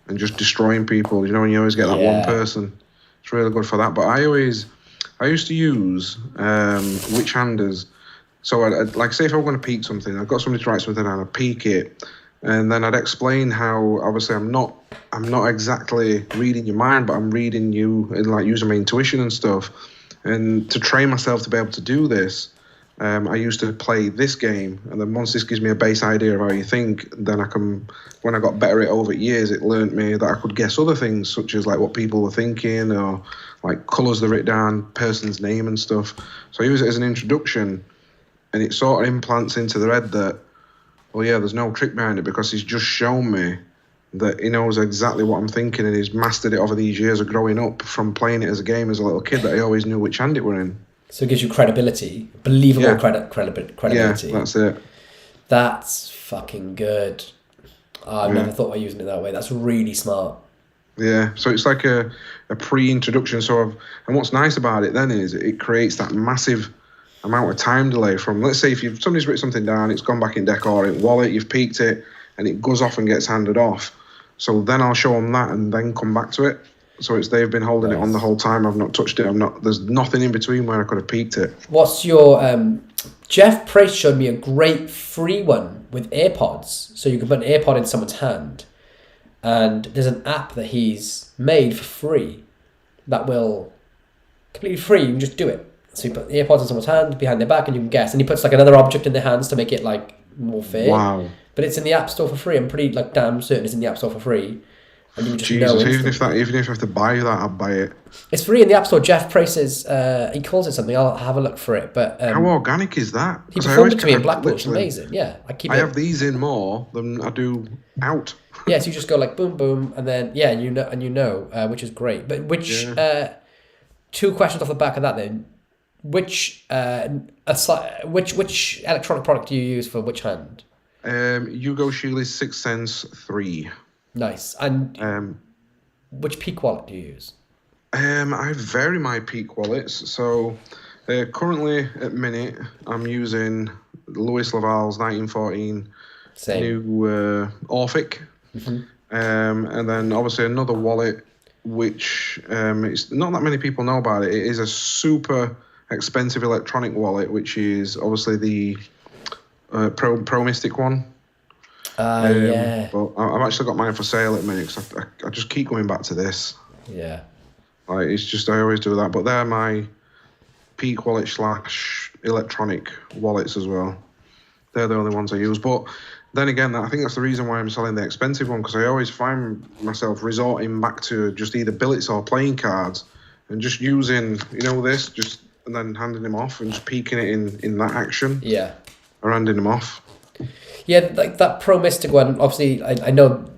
and just destroying people. You know, when you always get that one person, it's really good for that. But I used to use witch-handers. So, like, say if I want to peek something, I've got somebody to write something down, I'd peek it, and then I'd explain how, obviously, I'm not exactly reading your mind, but I'm reading you, and like using my intuition and stuff. And to train myself to be able to do this, I used to play this game, and then once this gives me a base idea of how you think, then I can, when I got better at it over years, it learnt me that I could guess other things, such as like what people were thinking, or like colours they writ down, person's name and stuff. So I use it as an introduction, and it sort of implants into their head that, well, yeah, there's no trick behind it, because he's just shown me that he knows exactly what I'm thinking, and he's mastered it over these years of growing up from playing it as a game as a little kid, that he always knew which hand it were in. So it gives you credibility, believable credibility. Yeah, that's it. That's fucking good. I've never thought of using it that way. That's really smart. Yeah, so it's like a pre-introduction. And what's nice about it then is it creates that massive amount of time delay from, let's say if somebody's written something down, it's gone back in deck or in wallet, you've peeked it, and it goes off and gets handed off. So then I'll show them that and then come back to it. So they've been holding it on the whole time. I've not touched it. There's nothing in between where I could have peeked it. What's your Jeff Price showed me a great free one with AirPods. So you can put an AirPod in someone's hand, and there's an app that he's made for free that will completely free. You can just do it. So you put the AirPods in someone's hand behind their back, and you can guess. And he puts like another object in their hands to make it like more fair. Wow! But it's in the App Store for free. I'm pretty like damn certain it's in the App Store for free. And you just know even if I have to buy that, I'll buy it. It's free in the App Store. Jeff Price's, he calls it something. I'll have a look for it. But how organic is that? He performed it to me in Blackpool. It's amazing. Yeah, I have these in more than I do out. Yeah, so you just go like boom, boom, and then you know, which is great. But two questions off the back of that then. Which electronic product do you use for which hand? Hugo Shealy's Sixth Sense 3. Nice. And which peak wallet do you use? I vary my peak wallets. So currently at minute, I'm using Louis Laval's 1914 new Orphic. Mm-hmm. And then obviously another wallet, which it's not that many people know about it. It is a super expensive electronic wallet, which is obviously the Pro Mystic one. Yeah. But I've actually got mine for sale at the minute, 'cause I just keep going back to this. Yeah. Like, it's just, I always do that. But they're my peak wallet / electronic wallets as well. They're the only ones I use. But then again, I think that's the reason why I'm selling the expensive one, because I always find myself resorting back to just either billets or playing cards, and just using, this, just and then handing them off and just peeking it in that action. Yeah. Or handing them off. Yeah, like that Pro Mystic one, obviously, I know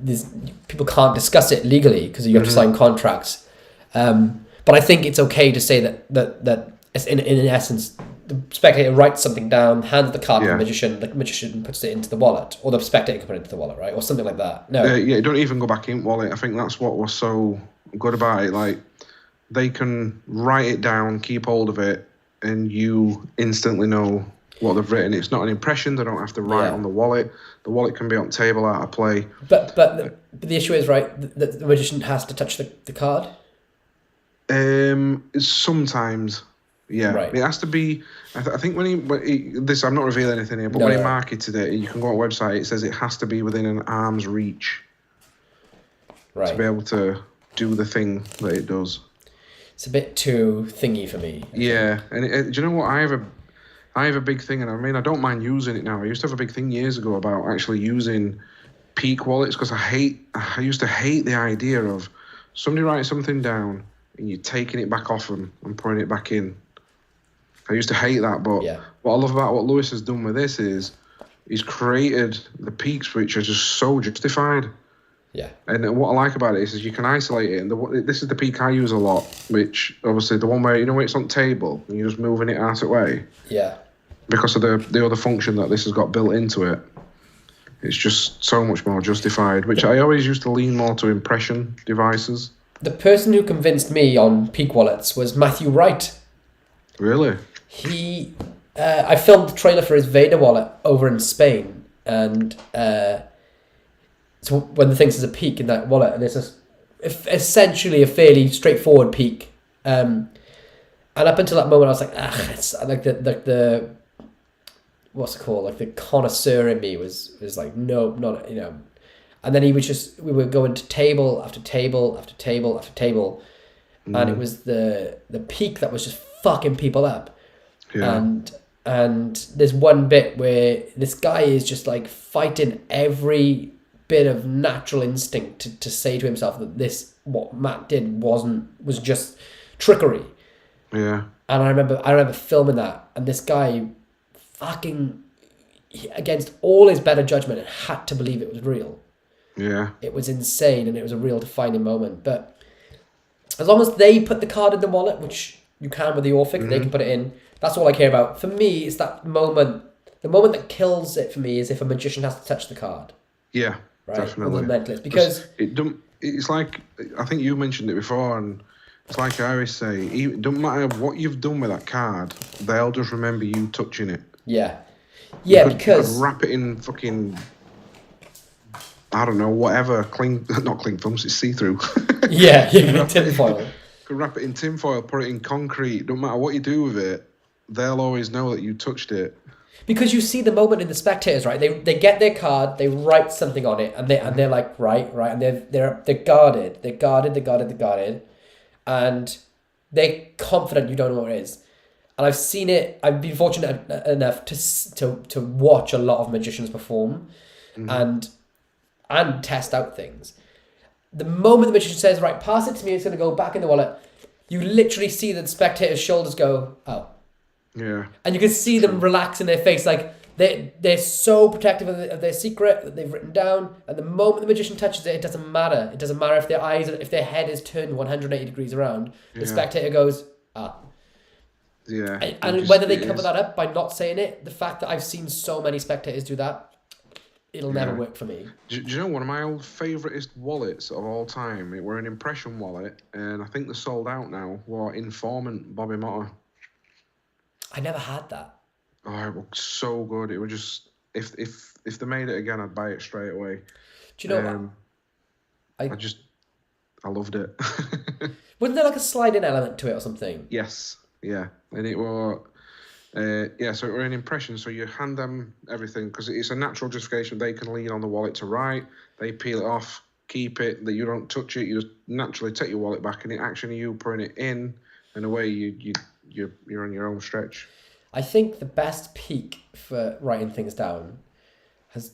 people can't discuss it legally because you have to sign contracts. But I think it's okay to say that in essence, the spectator writes something down, hands the card to the magician puts it into the wallet, or the spectator can put it into the wallet, right? Or something like that. No. Yeah, don't even go back in wallet. I think that's what was so good about it. Like, they can write it down, keep hold of it, and you instantly know what they've written. It's not an impression. They don't have to write on the wallet. The wallet can be on table out of play. But the issue is, right, that the magician has to touch the card? Sometimes, yeah. Right. It has to be, I think when he I'm not revealing anything here, but when he marketed it, you can go on a website, it says it has to be within an arm's reach. Right. To be able to do the thing that it does. It's a bit too thingy for me. Yeah. And do you know what? I I have a big thing, and I mean, I don't mind using it now. I used to have a big thing years ago about actually using peak wallets because I used to hate the idea of somebody writing something down and you taking it back off them and putting it back in. I used to hate that, but what I love about what Lewis has done with this is he's created the peaks which are just so justified. Yeah. And what I like about it is you can isolate it. And this is the peak I use a lot, which obviously the one where, where it's on the table and you're just moving it out of the way. Yeah. Because of the other function that this has got built into it. It's just so much more justified, which I always used to lean more to impression devices. The person who convinced me on peak wallets was Matthew Wright. Really? I filmed the trailer for his Vader wallet over in Spain, and so when the thing says a peak in that wallet, and it's essentially a fairly straightforward peak, and up until that moment I was like, it's like the what's it called, like the connoisseur in me was like, no, not, and then we were going to table after table after table after table, and it was the peak that was just fucking people up. And there's one bit where this guy is just like fighting every bit of natural instinct to say to himself that what Matt did was just trickery. Yeah. And I remember filming that, and this guy fucking, against all his better judgment, had to believe it was real. Yeah. It was insane, and it was a real defining moment. But as long as they put the card in the wallet, which you can with the Orphic, they can put it in. That's all I care about. For me, it's that moment. The moment that kills it for me is if a magician has to touch the card. Yeah, right? definitely. With the Mentalist, because it's like, I think you mentioned it before, and it's like I always say, it doesn't matter what you've done with that card, they'll just remember you touching it. Yeah. Yeah, because you could wrap it in fucking, I don't know, whatever, not cling films, it's see-through. yeah, tinfoil. Could wrap it in tinfoil, put it in concrete. Don't matter what you do with it, they'll always know that you touched it. Because you see the moment in the spectators, right? They get their card, they write something on it, and they're like, right, and they're guarded, and they're confident you don't know what it is. And I've seen it. I've been fortunate enough to watch a lot of magicians perform, and test out things. The moment the magician says, right, pass it to me, it's going to go back in the wallet, you literally see the spectator's shoulders go, oh. Yeah. And you can see them relax in their face, like they're so protective of their secret that they've written down, and the moment the magician touches it, it doesn't matter. It doesn't matter if their head is turned 180 degrees around. The spectator goes, ah. Yeah. And whether they cover that up by not saying it, the fact that I've seen so many spectators do that, it'll never work for me. Do you know one of my old favouriteest wallets of all time? It were an impression wallet, and I think they're sold out now. Were Informant Bobby Motta. I never had that. Oh, it looked so good. It was just, if they made it again, I'd buy it straight away. Do you know what? I loved it. Wasn't there like a sliding element to it or something? Yes, yeah. And it was, so it were an impression. So you hand them everything, because it's a natural justification. They can lean on the wallet to write. They peel it off, keep it, that you don't touch it. You just naturally take your wallet back, and it actually you putting it in a way you're on your own stretch. I think the best peak for writing things down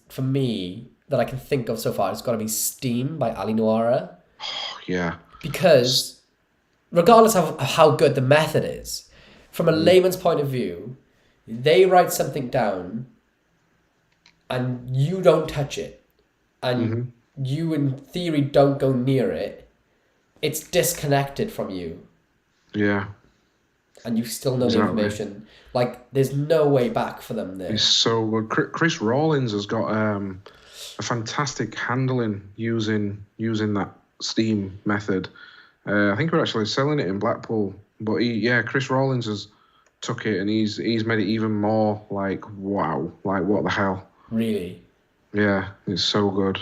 for me, that I can think of so far, has got to be Steam by Ali Noara. Oh, yeah. Because regardless of how good the method is, from a layman's point of view, they write something down and you don't touch it, and you in theory don't go near it, it's disconnected from you. Yeah. And you still know the information. Like, there's no way back for them there. It's so good. Chris Rawlins has got a fantastic handling using that Steam method. I think we're actually selling it in Blackpool. But Chris Rawlins has took it, and he's made it even more like, wow, like what the hell? Really? Yeah, it's so good.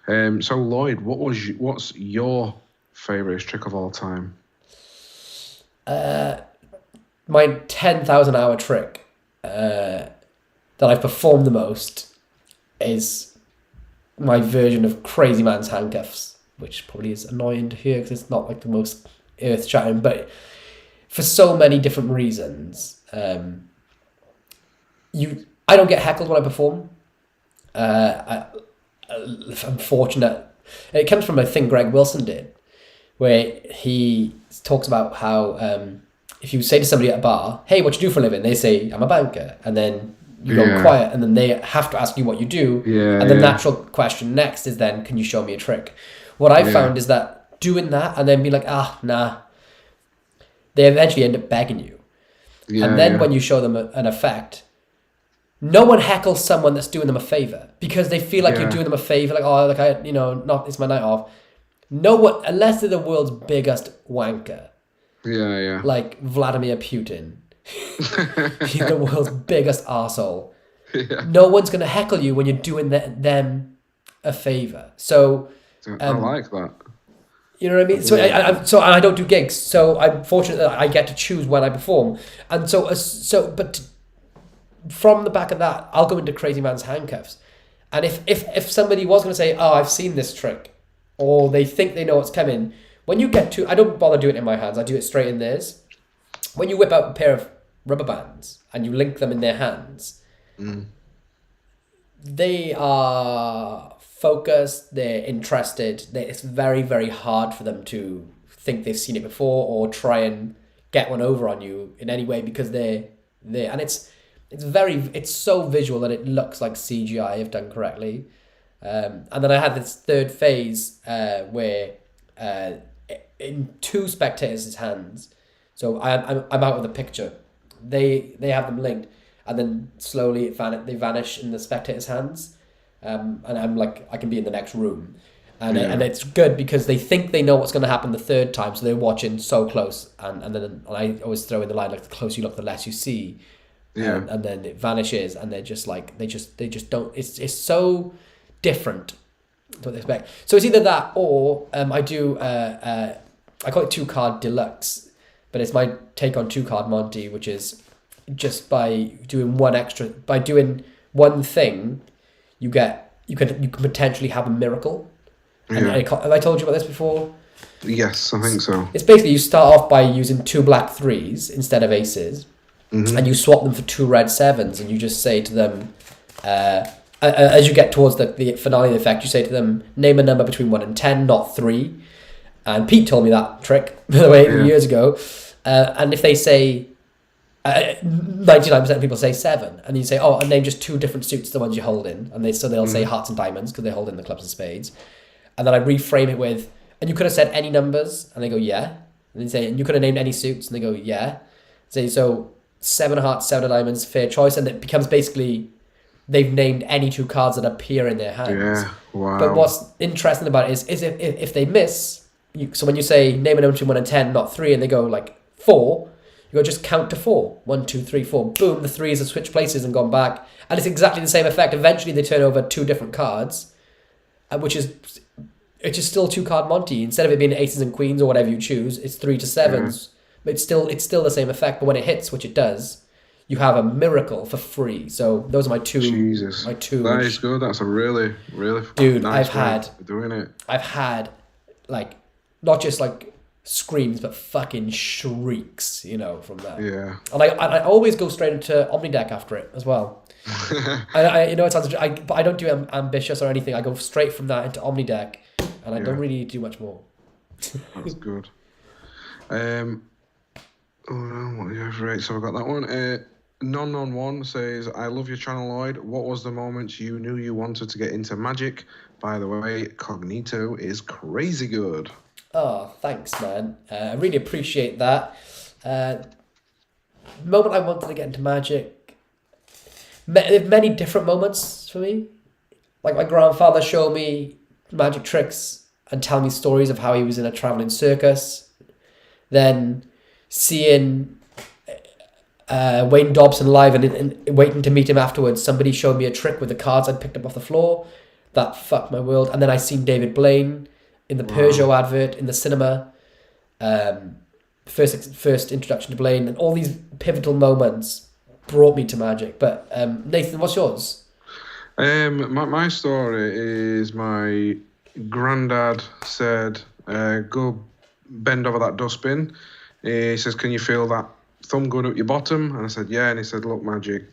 So Lloyd, what's your favourite trick of all time? My 10,000 hour trick that I've performed the most is my version of Crazy Man's Handcuffs, which probably is annoying to hear because it's not like the most earth-shattering, but for so many different reasons. I don't get heckled when I perform. I'm fortunate. It comes from a thing Greg Wilson did, where he talks about how if you say to somebody at a bar, "Hey, what you do for a living?" They say, "I'm a banker," and then you go quiet, and then they have to ask you what you do, and the natural question next is then, "Can you show me a trick?" What I found is that doing that and then be like, nah, they eventually end up begging you, and then when you show them an effect, no one heckles someone that's doing them a favor because they feel like you're doing them a favor, like, it's my night off. No one, unless they're the world's biggest wanker. Yeah. Like Vladimir Putin. He's the world's biggest arsehole. Yeah. No one's going to heckle you when you're doing them a favor. So I like that. You know what I mean? So I don't do gigs. So I'm fortunate that I get to choose when I perform. And but from the back of that, I'll go into crazy man's handcuffs. And if somebody was going to say, "Oh, I've seen this trick," or they think they know what's coming, when you get to, I don't bother doing it in my hands. I do it straight in theirs. When you whip out a pair of rubber bands and you link them in their hands, they are focused, they're interested. It's very, very hard for them to think they've seen it before or try and get one over on you in any way because they're and it's so visual that it looks like CGI if done correctly. And then I had this third phase where in two spectators' hands, so I'm out of the picture. They have them linked, and then slowly they vanish in the spectators' hands, and I'm like, I can be in the next room, and it's good because they think they know what's going to happen the third time, so they're watching so close, and then I always throw in the line, like, the closer you look, the less you see, and then it vanishes, and they're just like they just don't. It's so different to what they expect. So it's either that or I do I call it 2-card deluxe, but it's my take on 2-card Monty, which is just by doing one thing, you can potentially have a miracle. And have I told you about this before? Yes, I think so. It's basically you start off by using 2 black 3s instead of aces, and you swap them for 2 red 7s, and you just say to them, as you get towards the finale effect, you say to them, name a number between 1 and 10, not 3. And Pete told me that trick, by the way, years ago. And if they say, 99% of people say 7, and you say, "Oh, and name just 2 different suits, the ones you hold in," and they'll say hearts and diamonds because they hold in the clubs and spades. And then I reframe it with, "And you could have said any numbers," and they go, "Yeah." And then say, "And you could have named any suits," and they go, "Yeah." Say, so 7 hearts, 7 diamonds, fair choice, and it becomes basically they've named any 2 cards that appear in their hands. Yeah, wow. But what's interesting about it is if they miss, so when you say name a number between 1 and 10, not 3, and they go like 4, you go just count to 4. 1, 2, 3, 4. Boom, the 3s have switched places and gone back. And it's exactly the same effect. Eventually they turn over 2 different cards, which is still 2-card Monty. Instead of it being aces and queens or whatever you choose, it's 3 to 7s. But it's still the same effect. But when it hits, which it does, you have a miracle for free. So those are my 2. Jesus. My 2. That is good. That's a really, really dude, nice way of doing it. I've had like not just like screams, but fucking shrieks, from that. Yeah. And I always go straight into Omnideck after it as well. I know it sounds, but I don't do ambitious or anything. I go straight from that into Omnideck, and I don't really do much more. That's good. Right, so I've got that one. Non-1 says, "I love your channel, Lloyd. What was the moment you knew you wanted to get into magic? By the way, Cognito is crazy good." Oh, thanks, man. I really appreciate that. The moment I wanted to get into magic, many different moments for me. Like my grandfather showed me magic tricks and tell me stories of how he was in a traveling circus. Then seeing Wayne Dobson live and waiting to meet him afterwards, somebody showed me a trick with the cards I'd picked up off the floor. That fucked my world. And then I seen David Blaine in the Peugeot advert in the cinema. First introduction to Blaine, and all these pivotal moments brought me to magic. But Nathan, what's yours? My story is my granddad said, "Go bend over that dustbin." He says, "Can you feel that thumb going up your bottom?" And I said, "Yeah." And he said, "Look, magic,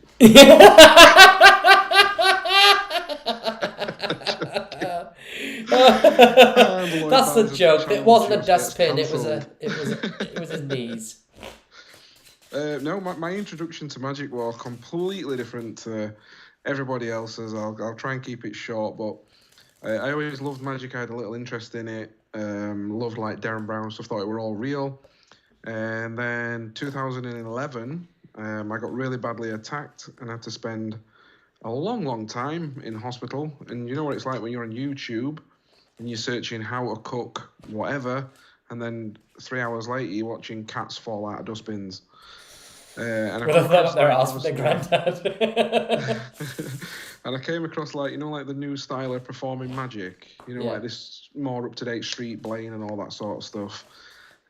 That's the joke. It wasn't a dustbin. It was his knees. No, my introduction to magic was completely different to everybody else's. I'll try and keep it short, but I always loved magic. I had a little interest in it. Loved like Darren Brown stuff. Thought it were all real. And then 2011, I got really badly attacked and had to spend a long time in hospital. And you know what it's like when you're on YouTube and you're searching how to cook whatever, and then 3 hours later you're watching cats fall out of dustbins. And I Well, that's their ass with their granddad. And I came across like the new style of performing magic, like this more up-to-date street blaying and all that sort of stuff.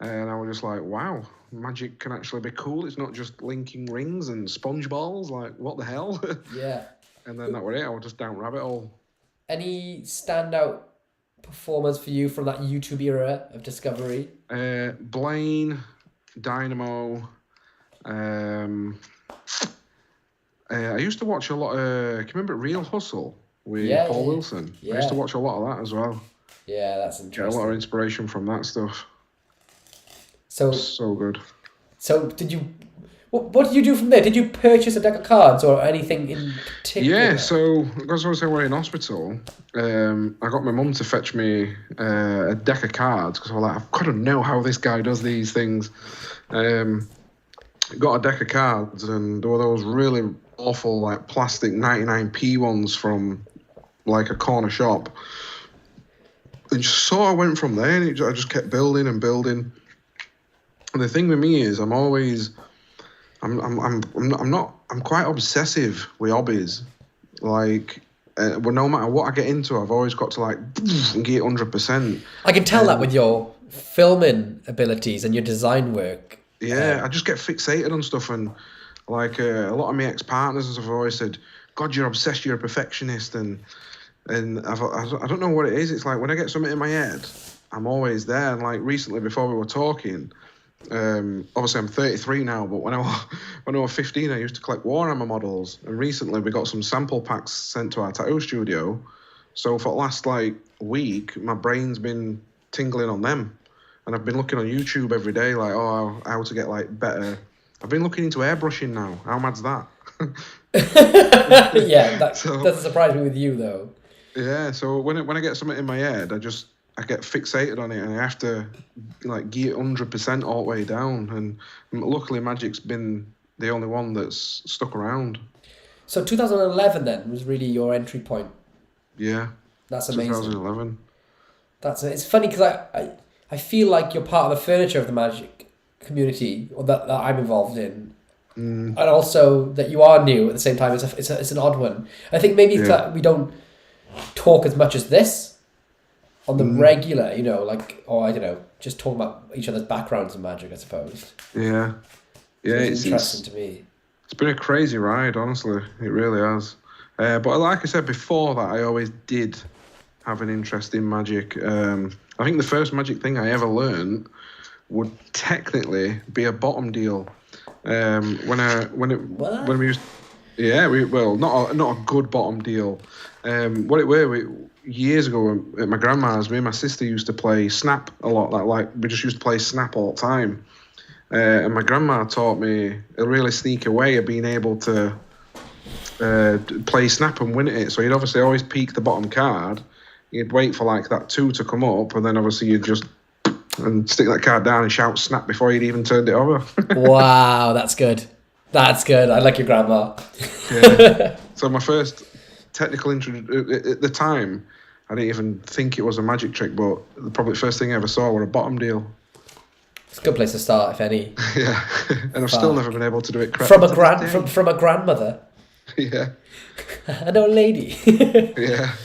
And I was just like, wow, magic can actually be cool. It's not just linking rings and sponge balls. Like, what the hell? Yeah. And then that was it. I was just down rabbit hole. Any standout performers for you from that YouTube era of discovery? Blaine, Dynamo. I used to watch a lot of... Can you remember Real Hustle with Paul Wilson? Yeah. I used to watch a lot of that as well. Yeah, that's interesting. Get a lot of inspiration from that stuff. So good. So did you... What did you do from there? Did you purchase a deck of cards or anything in particular? Yeah, so because I was in hospital, I got my mum to fetch me a deck of cards because I was like, I've got to know how this guy does these things. Got a deck of cards, and there were those really awful like plastic 99p ones from like a corner shop. And so I went from there, and I just kept building and building. And the thing with me is, I'm quite obsessive with hobbies. Like, well, no matter what I get into, I've always got to like and get 100%. I can tell that with your filming abilities and your design work. Yeah, I just get fixated on stuff, and like a lot of my ex-partners have always said, "God, you're obsessed, you're a perfectionist," and I don't know what it is. It's like when I get something in my head, I'm always there. And like recently, before we were talking. Obviously I'm 33 now, but when I was 15, I used to collect Warhammer models, and recently we got some sample packs sent to our tattoo studio. So for the last like week, my brain's been tingling on them, and I've been looking on YouTube every day, like how to get like better. I've been looking into airbrushing now. How mad's that? Yeah, that doesn't surprise me with you though. Yeah, so when I get something in my head, I get fixated on it, and I have to like get 100% all the way down. And luckily, magic's been the only one that's stuck around. So 2011 then was really your entry point. Yeah, that's amazing. 2011. It's funny because I feel like you're part of the furniture of the magic community, or that I'm involved in, and also that you are new at the same time. It's an odd one. I think maybe it's that we don't talk as much as this. On the regular, like, I don't know, just talking about each other's backgrounds in magic, I suppose. Yeah. Yeah, it's interesting to me. It's been a crazy ride, honestly. It really has. But like I said before that, I always did have an interest in magic. I think the first magic thing I ever learned would technically be a bottom deal. When we used, not a good bottom deal. What it were, years ago at my grandma's, me and my sister used to play Snap a lot. Like we just used to play Snap all the time. And my grandma taught me a really sneaky way of being able to play Snap and win it. So you'd obviously always peek the bottom card. You'd wait for like that 2 to come up, and then obviously you'd just stick that card down and shout Snap before you'd even turned it over. Wow, that's good. That's good. I like your grandma. Yeah. So my first technical at the time, I didn't even think it was a magic trick, but probably the first thing I ever saw were a bottom deal. It's a good place to start, if any. Yeah, and I've still never been able to do it correctly. From a grandmother. Yeah. An old lady. Yeah.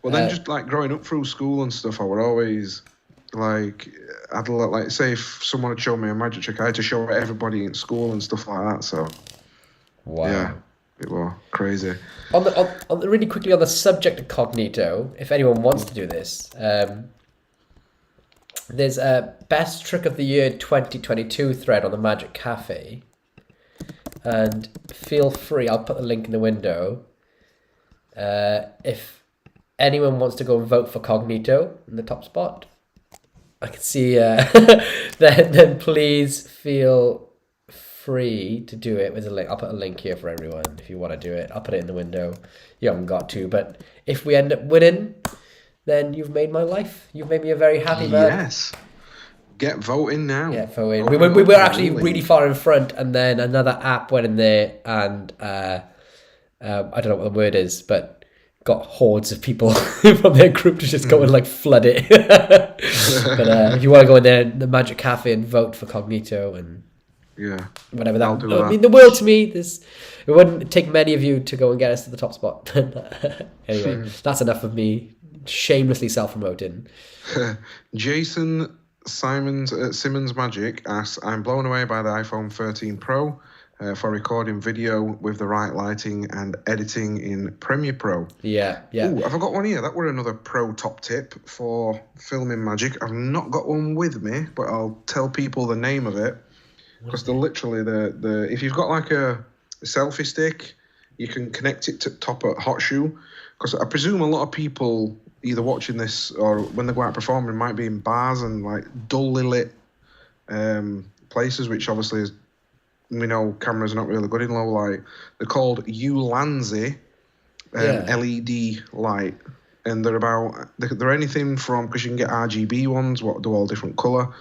Well, then just like growing up through school and stuff, I would always like, say if someone had shown me a magic trick, I had to show it to everybody in school and stuff like that. So. Wow. Yeah. It was crazy. Really quickly on the subject of Cognito, if anyone wants to do this, there's a Best Trick of the Year 2022 thread on the Magic Cafe. and feel free. I'll put the link in the window. If anyone wants to go and vote for Cognito in the top spot, I can see. Then please feel free to do it with a link. I'll put a link here for everyone if you want to do it. I'll put it in the window. You haven't got to, but if we end up winning, then you've made my life. You've made me a very happy man. Yes. Get voting now. Yeah, voting. We were actually really far in front, and then another app went in there, and I don't know what the word is, but got hordes of people from their group to just go and like flood it. But if you want to go in there, the Magic Cafe, and vote for Cognito and whatever that. I mean, the world to me. It wouldn't take many of you to go and get us to the top spot. Anyway, that's enough of me shamelessly self-promoting. Jason Simmons Magic asks, I'm blown away by the iPhone 13 Pro for recording video with the right lighting and editing in Premiere Pro. Yeah. Ooh, have I got one here? That were another pro top tip for filming magic. I've not got one with me, but I'll tell people the name of it. Because they're literally the if you've got like a selfie stick, you can connect it to top of hot shoe. Because I presume a lot of people either watching this or when they go out performing might be in bars and like dully lit places, which obviously is, we know cameras are not really good in low light. They're called Ulanzi LED light, and they're anything from, because you can get RGB ones, what do all different colour.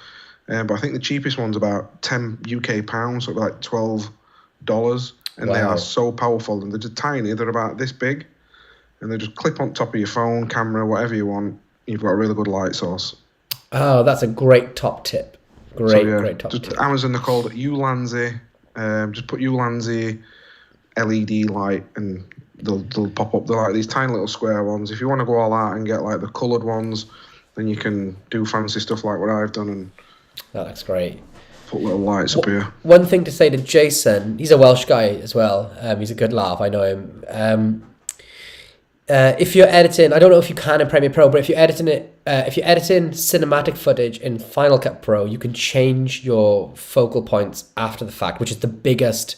But I think the cheapest one's about 10 UK pounds, so like $12, and they are so powerful, and they're just tiny. They're about this big, and they just clip on top of your phone, camera, whatever you want. You've got a really good light source. Oh, that's a great top tip. Great top tip. Amazon, they're called Ulanzi. Just put Ulanzi LED light, and they'll pop up. They're like these tiny little square ones. If you want to go all out and get like the coloured ones, then you can do fancy stuff like what I've done and. That looks great. Put little lights up here. One thing to say to Jason, he's a Welsh guy as well. He's a good laugh. I know him. If you're editing, I don't know if you can in Premiere Pro, but if you're editing cinematic footage in Final Cut Pro, you can change your focal points after the fact, which is the biggest.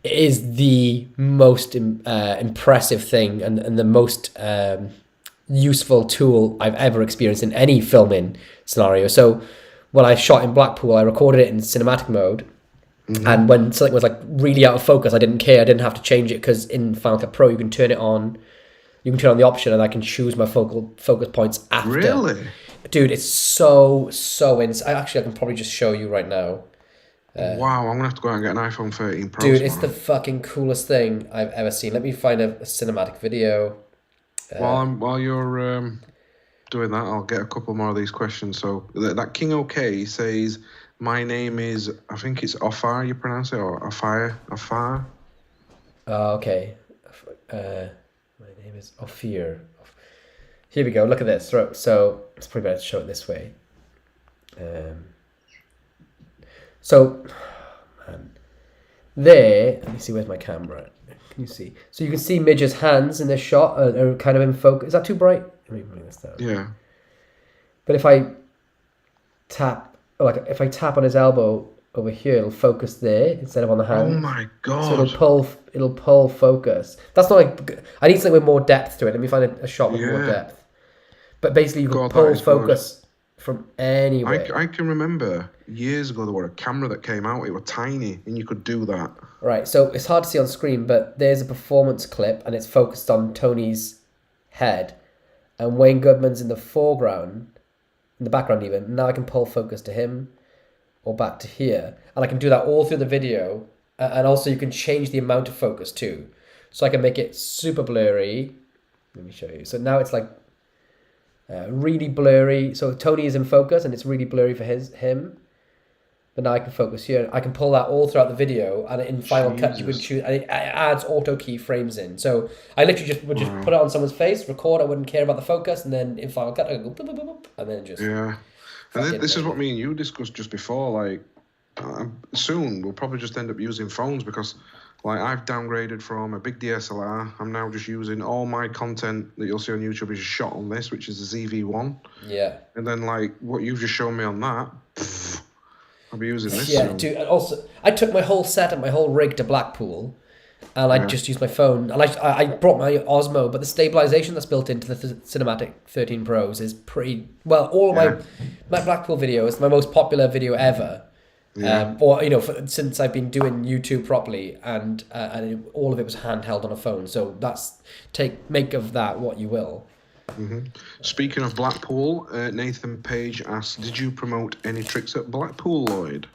It is the most impressive thing and the most useful tool I've ever experienced in any filming scenario. So when I shot in Blackpool, I recorded it in cinematic mode. Mm-hmm. And when something was like really out of focus, I didn't care. I didn't have to change it, because in Final Cut Pro, you can turn it on. You can turn on the option, and I can choose my focus points after. Really? Dude, it's so I can probably just show you right now. Wow, I'm going to have to go out and get an iPhone 13 Pro. Dude, it's the fucking coolest thing I've ever seen. Let me find a cinematic video. While you're doing that, I'll get a couple more of these questions. So that King OK says, my name is, I think it's Ofar, you pronounce it, or Afar? Okay. My name is Ophir. Here we go. Look at this. So it's probably better to show it this way. There. Let me see. Where's my camera? Can you see? So you can see Midge's hands in this shot are kind of in focus. Is that too bright? Let me bring this down. Yeah. But if I tap on his elbow over here, it'll focus there instead of on the hand. Oh my god! So it'll pull focus. That's not like, I need something with more depth to it. Let me find a shot with more depth. But basically, you can pull focus from anywhere. I can remember years ago there was a camera that came out. It was tiny, and you could do that. Right. So it's hard to see on screen, but there's a performance clip, and it's focused on Tony's head, and Wayne Goodman's in the foreground, in the background even. Now I can pull focus to him, or back to here, and I can do that all through the video. And also you can change the amount of focus too. So I can make it super blurry. Let me show you. So now it's like really blurry. So Tony is in focus and it's really blurry for him. But now I can focus here. I can pull that all throughout the video, and in Final Cut you can choose, and it adds auto keyframes in. So I literally would just put it on someone's face, record. I wouldn't care about the focus, and then in Final Cut I go boop, boop, boop, boop, and then just And this is what me and you discussed just before. Like soon we'll probably just end up using phones, because like I've downgraded from a big DSLR. I'm now just using all my content that you'll see on YouTube is shot on this, which is a ZV-1. Yeah. And then like what you've just shown me on that. I'll be using this Yeah, soon. dude. And also, I took my whole setup, my whole rig to Blackpool, and I just used my phone. And I brought my Osmo, but the stabilization that's built into the Cinematic 13 Pros is pretty well. All of my Blackpool video is my most popular video ever. Yeah. Since I've been doing YouTube properly, and all of it was handheld on a phone. So make of that what you will. Mm-hmm. Speaking of Blackpool, Nathan Page asks, did you promote any tricks at Blackpool, Lloyd?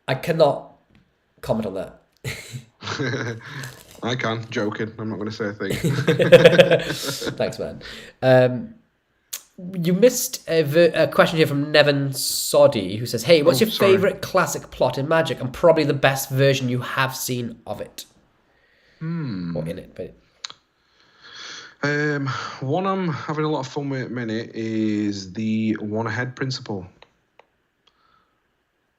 I cannot comment on that. I can. Joking. I'm not going to say a thing. Thanks, man. You missed a question here from Nevin Soddy, who says, hey, what's your favourite classic plot in Magic, and probably the best version you have seen of it? Or in it, but... One I'm having a lot of fun with at the minute is the one-ahead principle.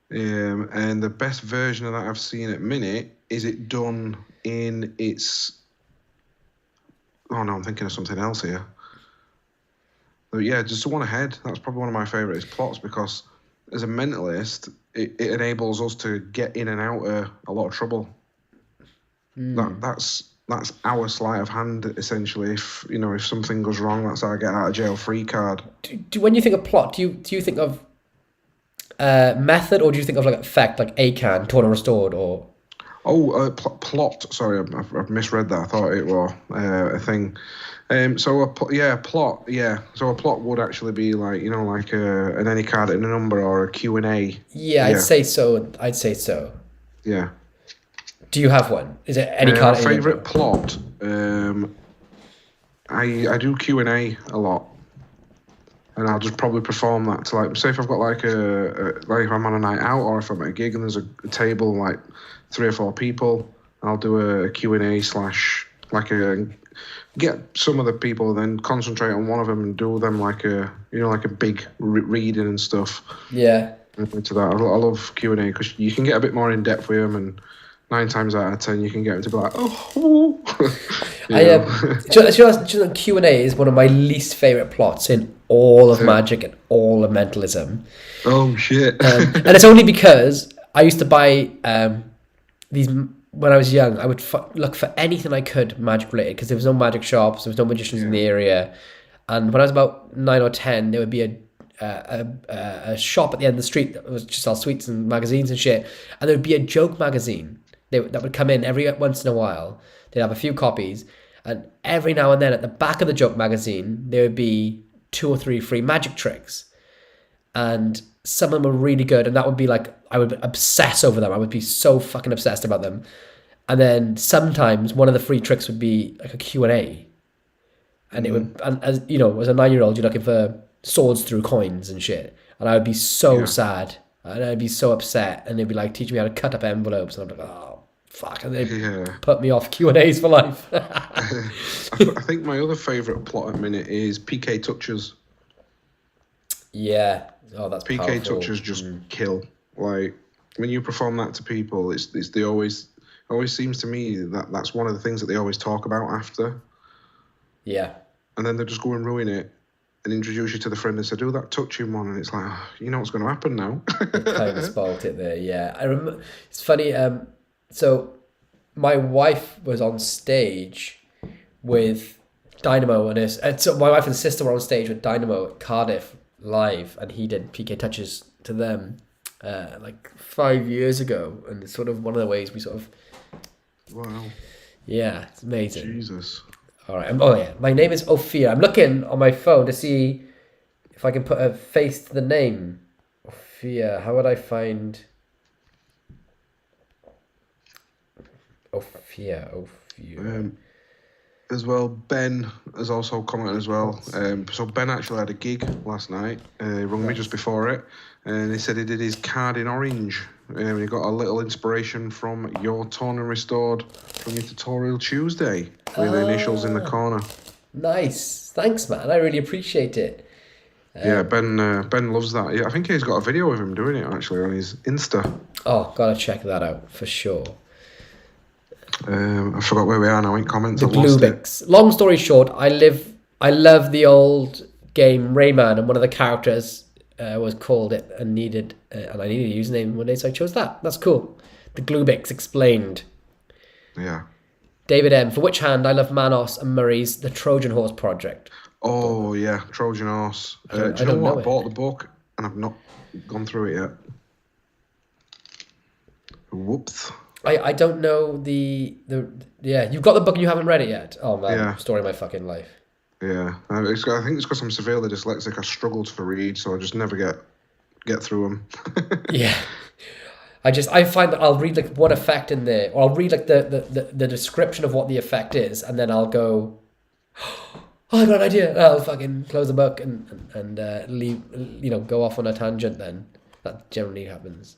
And the best version of that I've seen at the minute is it done in its... Oh, no, I'm thinking of something else here. But yeah, just the one ahead. That's probably one of my favourite plots, because as a mentalist, it enables us to get in and out of a lot of trouble. That's our sleight of hand, essentially. If something goes wrong, that's our get out of jail free card. When you think of plot, do you think of method, or do you think of like effect, like ACAN, torn and restored, or? Plot. Sorry, I've misread that. I thought it was a thing. Plot. Yeah. So a plot would actually be like an any card and a number, or a Q&A. Yeah, I'd say so. Yeah. Do you have one? Is it any card? My favourite plot. I do Q&A a lot, and I'll just probably perform that to, like, say if I've got like if I'm on a night out, or if I'm at a gig and there's a table like 3 or 4 people, I'll do a Q&A / get some of the people, then concentrate on one of them and do them like a big reading and stuff. Yeah. Into that, I love Q&A because you can get a bit more in depth with them, and 9 times out of 10 you can get them to be like, oh. Q&A is one of my least favourite plots in all of Magic and all of Mentalism. Oh shit! And it's only because I used to buy these when I was young. I would look for anything I could Magic related, because there was no Magic shops, there was no magicians in the area. And when I was about 9 or 10, there would be a shop at the end of the street that was just sell sweets and magazines and shit. And there would be a joke magazine that would come in every once in a while. They'd have a few copies, and every now and then at the back of the joke magazine there would be 2 or 3 free magic tricks, and some of them were really good, and that would be like, I would obsess over them. I would be so fucking obsessed about them. And then sometimes one of the free tricks would be like a Q&A, and it would, and as you know, as a 9-year-old, you're looking for swords through coins and shit, and I would be so sad, and I'd be so upset, and they'd be like, teach me how to cut up envelopes, and I'm like, oh fuck, and they put me off Q&As for life. I think my other favourite plot at the minute is PK touches. Yeah. Oh, that's PK powerful. touches just kill. Like, when you perform that to people, they always seems to me that's one of the things that they always talk about after. Yeah. And then they just go and ruin it and introduce you to the friend and say, do that touching one, and it's like, you know what's going to happen now. Kind of spoilt it there. Yeah, I remember. It's funny. So my wife was on stage with Dynamo, and so my wife and sister were on stage with Dynamo at Cardiff live, and he did PK touches to them like 5 years ago, and it's sort of one of the ways we sort of. Wow. Yeah, it's amazing. Jesus. All right. My name is Ophia. I'm looking on my phone to see if I can put a face to the name. Ophia. How would I find Ophia? As well, Ben has also commented as well. So Ben actually had a gig last night. He rung me just before it, and he said he did his card in orange. He got a little inspiration from your Torn and Restored from your tutorial Tuesday with the initials in the corner. Nice, thanks, man. I really appreciate it. Yeah, Ben loves that. Yeah, I think he's got a video of him doing it actually on his Insta. Oh, gotta check that out for sure. I forgot where we are now in comments. The Bluebix. Long story short, I love the old game Rayman, and one of the characters was called it and needed and I needed a username one day, so I chose that. That's cool. The Glubix explained. Yeah. David M. For which hand? I love Manos and Murray's The Trojan Horse Project. Oh yeah, Trojan Horse. Do you know what? I bought the book and I've not gone through it yet. Whoops. I don't know the you've got the book and you haven't read it yet. Oh man, Yeah. Story of my fucking life. Yeah, I think it's because I'm severely dyslexic. I struggle to read, so I just never get through them. Yeah, I find that I'll read like one effect in there, or I'll read like the description of what the effect is, and then I'll go, oh, I got an idea. And I'll fucking close the book and leave, go off on a tangent. Then that generally happens.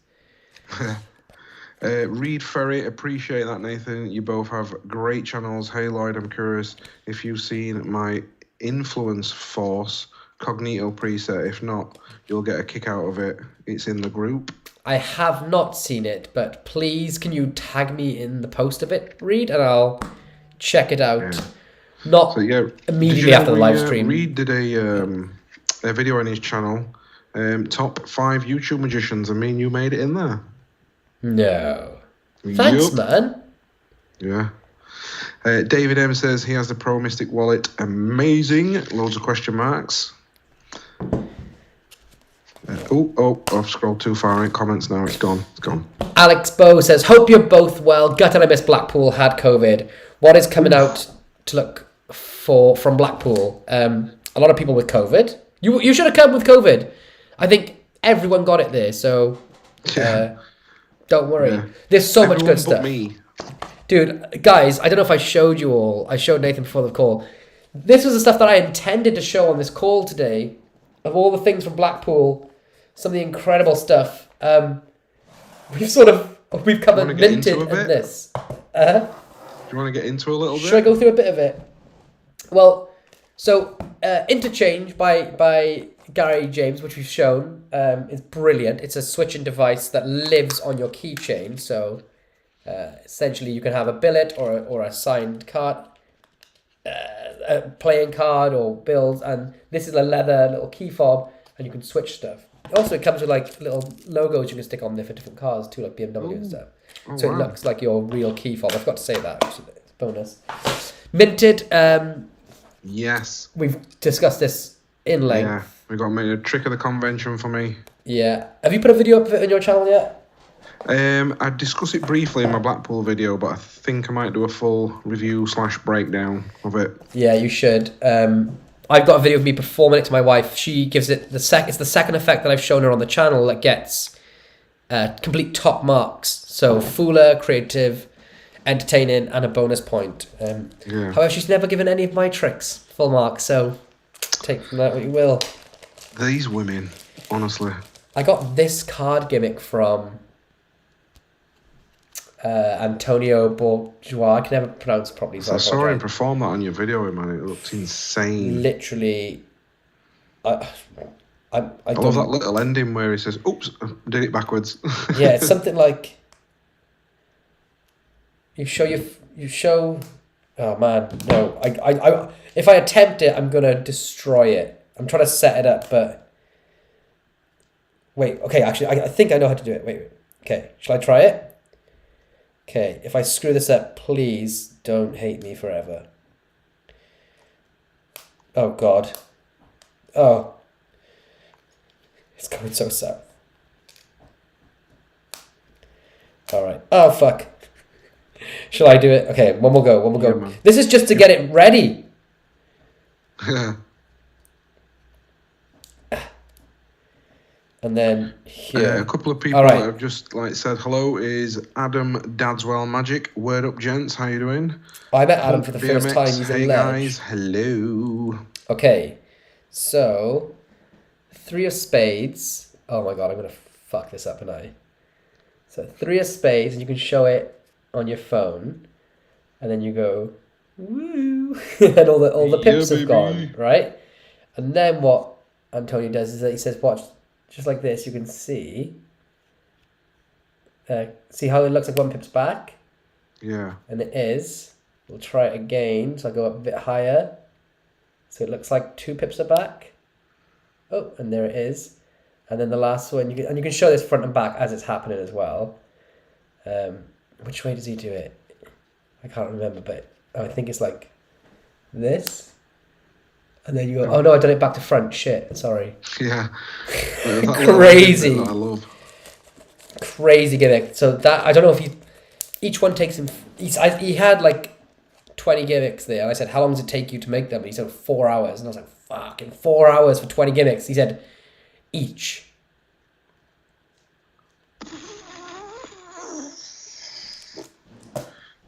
Reed Ferry, appreciate that, Nathan. You both have great channels. Hey Lloyd, I'm curious if you've seen my Influence Force Cognito preset. If not, you'll get a kick out of it. It's in the group. I have not seen it, but please can you tag me in the post of it, Reed, and I'll check it out. Yeah. Not immediately after the live stream. Reed did a video on his channel, top 5 YouTube magicians, and me and you made it in there. No. Thanks, man. Yeah. David M says he has the Pro Mystic wallet. Amazing. Loads of question marks. I've scrolled too far in comments now. It's gone. Alex Bow says, hope you're both well. Gutted I missed Blackpool, had COVID. What is coming out to look for from Blackpool? A lot of people with COVID. You should have come with COVID. I think everyone got it there, so... don't worry. Yeah. There's so much good stuff. Me. Dude, guys, I don't know if I showed you all. I showed Nathan before the call. This was the stuff that I intended to show on this call today. Of all the things from Blackpool, some of the incredible stuff. We've covered Minted and this. Do you want to get into a little bit? Should I go through a bit of it? Well, so Interchange by Gary James, which we've shown, is brilliant. It's a switching device that lives on your keychain. So essentially, you can have a billet or a signed card, a playing card or bills, and this is a leather little key fob, and you can switch stuff. Also, it comes with like little logos you can stick on there for different cars too, like BMW and stuff. So it looks like your real key fob. I forgot to say that. Actually, it's a bonus. Minted. Yes. We've discussed this in length. Yeah, we got made a trick of the convention for me. Yeah. Have you put a video up of it on your channel yet? I discussed it briefly in my Blackpool video, but I think I might do a full review / breakdown of it. Yeah, you should. I've got a video of me performing it to my wife. She gives it it's the second effect that I've shown her on the channel that gets complete top marks. So Fooler, creative, entertaining, and a bonus point. However, she's never given any of my tricks full marks, so take from that what you will. These women, honestly. I got this card gimmick from Antonio Bourgeois. I can never pronounce it properly. So I saw him perform that on your video, man. It looked insane. Literally, I love that little ending where he says, "Oops, I did it backwards." Yeah, it's something like you show. Oh man, no! I if I attempt it, I'm gonna destroy it. I'm trying to set it up, but wait. Okay, actually, I think I know how to do it. Wait. Okay, shall I try it? Okay, if I screw this up, please don't hate me forever. Oh, God. Oh. It's going so south. All right. Oh, fuck. Shall I do it? Okay, one more go. Yeah, this is just to get it ready. And then here. A couple of people that have just said hello is Adam Dadswell Magic. Word up, gents. How you doing? I met Adam for the first time. He's hey guys, hello. Okay, so 3 of spades. Oh my god, I'm gonna fuck this up, aren't I? So 3 of spades, and you can show it on your phone, and then you go woo, and all the pips have gone, right? And then what Antonio does is that he says, watch. Just like this, you can see how it looks like 1 pip's back? Yeah. And it is. We'll try it again. So I'll go up a bit higher. So it looks like 2 pips are back. Oh, and there it is. And then the last one, you can show this front and back as it's happening as well. Which way does he do it? I can't remember, but I think it's like this. And then you go, oh no, I done it back to front. Shit, sorry. Yeah. Crazy. That I love. Crazy gimmick. So that, I don't know if each one takes him, he had like 20 gimmicks there. And I said, how long does it take you to make them? And he said 4 hours. And I was like, fucking 4 hours for 20 gimmicks. He said, each.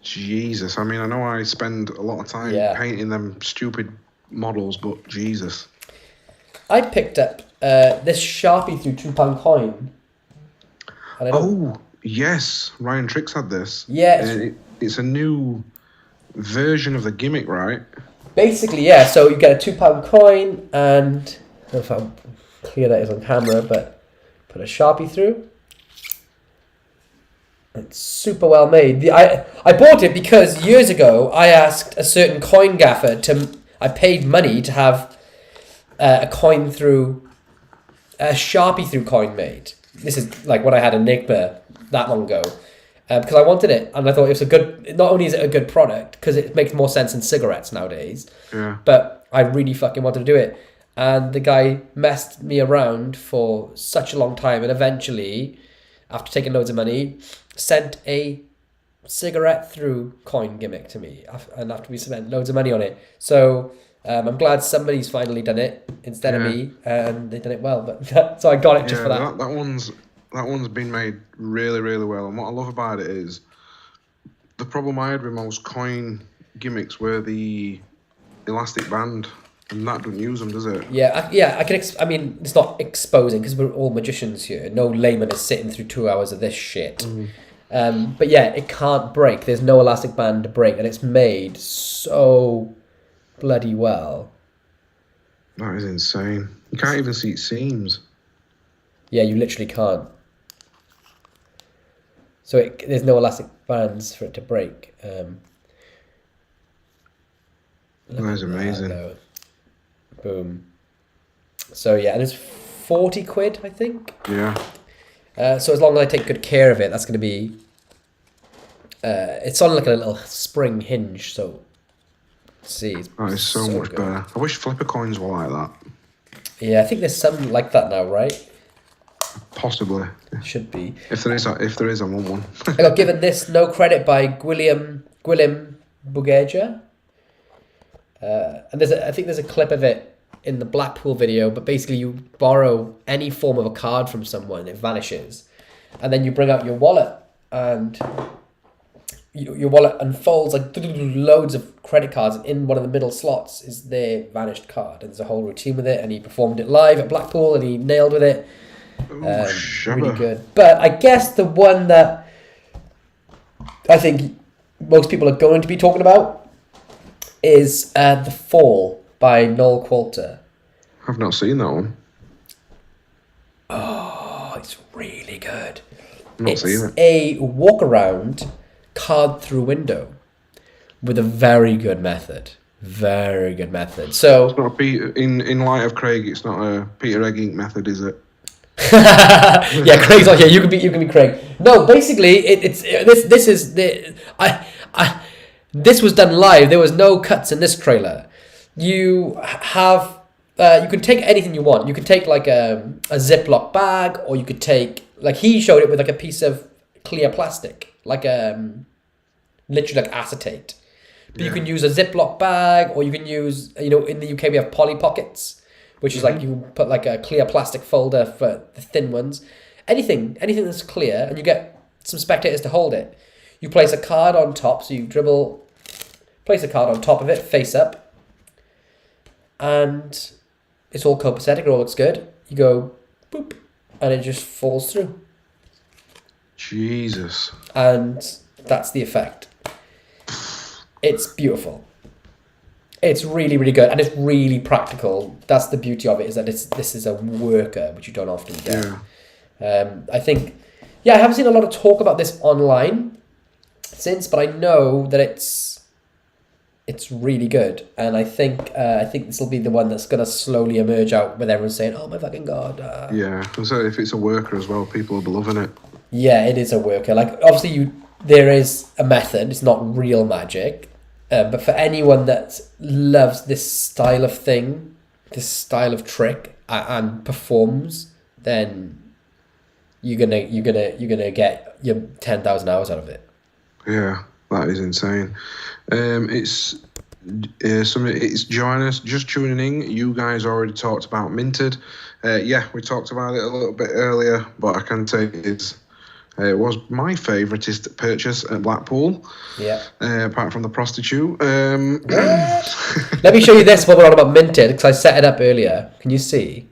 Jesus, I mean, I know I spend a lot of time painting them stupid models, but Jesus. I picked up this Sharpie through £2 coin. Oh, yes, Ryan Tricks had this. Yeah. It's a new version of the gimmick, right? Basically, yeah, so you get a £2 coin, and I don't know if how clear that is on camera, but put a Sharpie through. It's super well made. I bought it because years ago I asked a certain coin gaffer I paid money to have a coin through, a Sharpie through coin made. This is like when I had Enigma that long ago, because I wanted it and I thought it was a good. Not only is it a good product because it makes more sense in cigarettes nowadays, but I really fucking wanted to do it. And the guy messed me around for such a long time, and eventually, after taking loads of money, sent a cigarette through coin gimmick to me, and after we spent loads of money on it. So I'm glad somebody's finally done it instead of me, and they've done it well. But so I got it just for that. That one's been made really, really well. And what I love about it is the problem I had with most coin gimmicks were the elastic band. And that don't use them, does it? I can. I mean, it's not exposing because we're all magicians here. No layman is sitting through 2 hours of this shit. But yeah, it can't break. There's no elastic band to break, and it's made so bloody well. That is insane. You can't even see seams. Yeah, you literally can't. So there's no elastic bands for it to break. That is amazing. Boom. So yeah, and it's 40 quid, I think. Yeah. So as long as I take good care of it, that's going to be... it's on like a little spring hinge, so... See, that is so much better. I wish flipper coins were like that. Yeah, I think there's some like that now, right? Possibly. Should be. If there is, I want one. I got given this no credit by Gwilym Bugeja. And I think there's a clip of it in the Blackpool video, but basically you borrow any form of a card from someone, it vanishes. And then you bring out your wallet, and your wallet unfolds like loads of credit cards, and in one of the middle slots is their vanished card. And there's a whole routine with it, and he performed it live at Blackpool, and he nailed with it. Really good. But I guess the one that I think most people are going to be talking about is The Fall by Noel Coulter. I've not seen that one. Oh, it's really good. It's a walk around card through window with a very good method. Very good method. So it's not in light of Craig, it's not a Peter Egg Inc. method, is it? Yeah, Craig's not here. You can be Craig. No, basically this was done live. There was no cuts in this trailer. You have you can take anything you want. You could take like a Ziploc bag, or you could take, like he showed it with like a piece of clear plastic, like literally like acetate. But you can use a Ziploc bag, or you can use, in the UK we have Polly Pockets, which is like you put like a clear plastic folder for the thin ones. Anything that's clear, and you get some spectators to hold it. You place a card on top, so you place a card on top of it, face up, and it's all copacetic, it all looks good. You go, boop, and it just falls through. Jesus. And that's the effect. It's beautiful. It's really, really good, and it's really practical. That's the beauty of it, is that this is a worker, which you don't often get. I think, I haven't seen a lot of talk about this online since, but I know that it's It's really good, and I think this will be the one that's gonna slowly emerge out with everyone saying, "Oh my fucking god!" Yeah, so if it's a worker as well, people will be loving it. Yeah, it is a worker. Like obviously, there is a method. It's not real magic, but for anyone that loves this style of thing, this style of trick, and performs, then you're gonna get your 10,000 hours out of it. Yeah, that is insane. It's Joanna just tuning in. You guys already talked about Minted. Yeah, we talked about it a little bit earlier, but I can say it was my favouriteest purchase at Blackpool. Yeah. Apart from the prostitute. Let me show you this while we're on about Minted, because I set it up earlier. Can you see?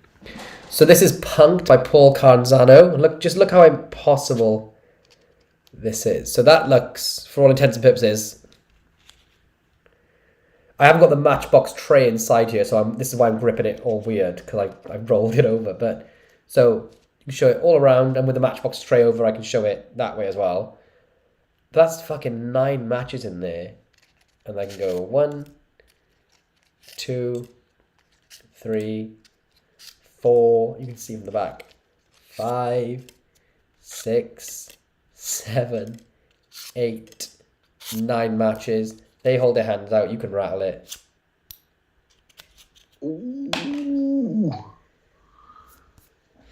So this is Punked by Paul Carzano. Look how impossible this is. So that looks, for all intents and purposes, I haven't got the Matchbox tray inside here, so this is why I'm gripping it all weird, because I rolled it over. But so you can show it all around, and with the Matchbox tray over, I can show it that way as well. But that's fucking 9 matches in there, and I can go 1, 2, 3, 4. You can see from the back. 5, 6, 7, 8, 9 matches. They hold their hands out. You can rattle it. Ooh. Look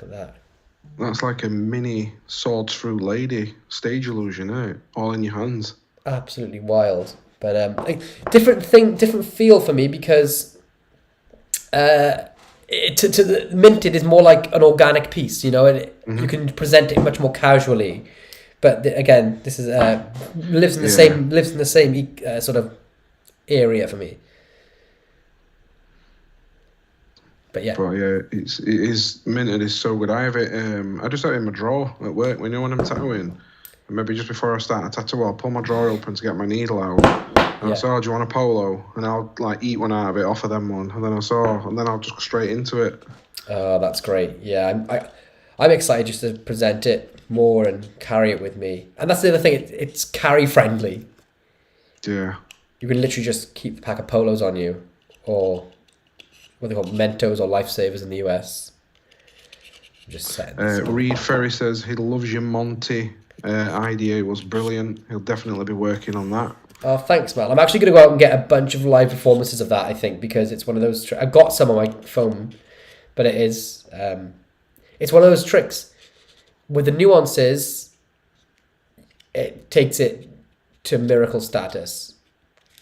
at that. That's like a mini Swords Through Lady stage illusion, isn't it? All in your hands. Absolutely wild. But different feel for me, because to the Minted is more like an organic piece, you know, and you can present it much more casually. But again, this is lives in the same sort of area for me. But yeah, it is Minted is so good. I have it. I just have it in my drawer at work. When I'm tattooing, and maybe just before I start a tattoo, I'll pull my drawer open to get my needle out. And I say, "Oh, do you want a polo?" And I'll like eat one out of it, offer them one, and then I'll just go straight into it. Oh, that's great. Yeah, I'm excited just to present it more and carry it with me. And that's the other thing, it's carry friendly. Yeah. You can literally just keep a pack of polos on you, or what they call Mentos or Lifesavers in the US. Just saying. Reed Ferry says he loves your Monty idea was brilliant. He'll definitely be working on that. Oh, thanks, man. I'm actually going to go out and get a bunch of live performances of that, I think, because it's one of those... I've got some on my phone, but it is... it's one of those tricks. With the nuances, it takes it to miracle status.